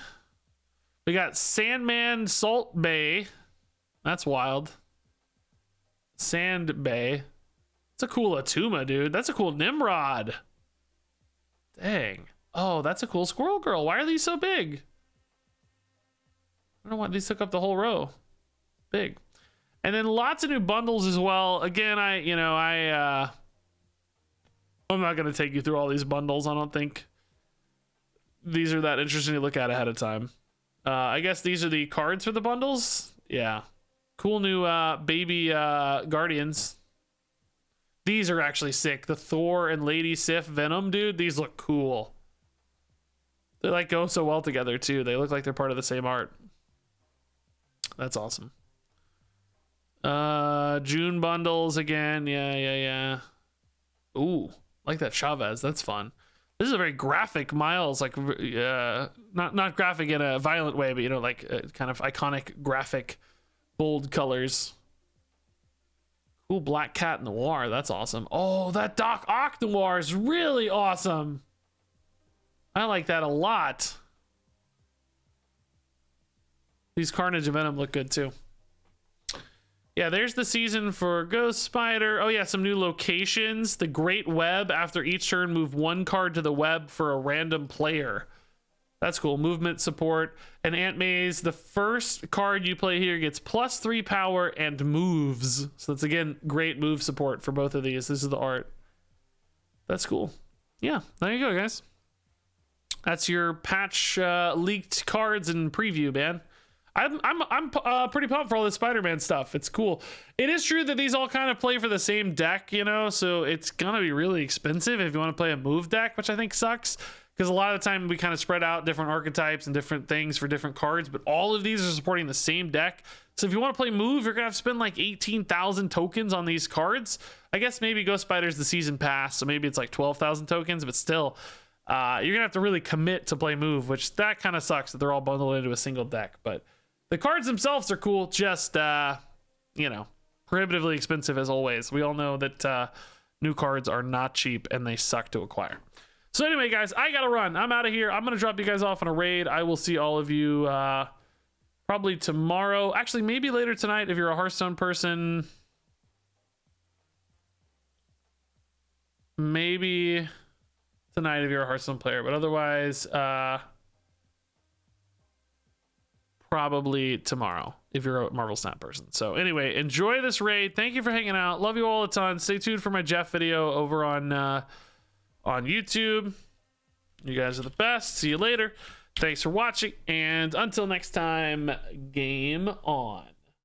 We got Sandman Salt Bay. That's wild. Sand Bay. It's a cool Atuma, dude. That's a cool Nimrod. Dang. Oh, that's a cool Squirrel Girl. Why are these so big? I don't know why these took up the whole row. Big. And then lots of new bundles as well. Again, I'm not going to take you through all these bundles. I don't think these are that interesting to look at ahead of time. I guess these are the cards for the bundles. Yeah. Cool new baby Guardians. These are actually sick. The Thor and Lady Sif Venom, dude. These look cool. They like go so well together too. They look like they're part of the same art. That's awesome. June bundles again. Yeah. Ooh, like that Chavez. That's fun. This is a very graphic Miles, like not graphic in a violent way, but like kind of iconic graphic, bold colors. Cool Black Cat Noir. That's awesome. Oh, that Doc Ock Noir is really awesome. I like that a lot. These Carnage and Venom look good too. Yeah, there's the season for Ghost Spider. Oh yeah, some new locations. The Great Web. After each turn, move one card to the web for a random player. That's cool. Movement support. And Ant Maze, the first card you play here gets +3 power and moves. So that's, again, great move support for both of these. This is the art. That's cool. Yeah, there you go, guys. That's your patch leaked cards and preview, man. I'm pretty pumped for all this Spider-Man stuff. It's cool. It is true that these all kind of play for the same deck, so it's gonna be really expensive if you want to play a move deck, which I think sucks, because a lot of the time we kind of spread out different archetypes and different things for different cards, but all of these are supporting the same deck. So if you want to play move, you're gonna have to spend like 18,000 tokens on these cards. I guess maybe Ghost Spider's the season pass, so maybe it's like 12,000 tokens, but still, you're gonna have to really commit to play move, which that kind of sucks that they're all bundled into a single deck. But the cards themselves are cool, just prohibitively expensive as always. We all know that new cards are not cheap and they suck to acquire. So anyway, guys, I gotta run. I'm out of here. I'm gonna drop you guys off on a raid. I will see all of you probably tomorrow. Actually, maybe later tonight if you're a Hearthstone person. Maybe tonight if you're a Hearthstone player, but otherwise, probably tomorrow if you're a Marvel Snap person. So anyway, enjoy this raid. Thank you for hanging out. Love you all a ton. Stay tuned for my Jeff video over on YouTube. You guys are the best. See you later. Thanks for watching, and until next time, game on.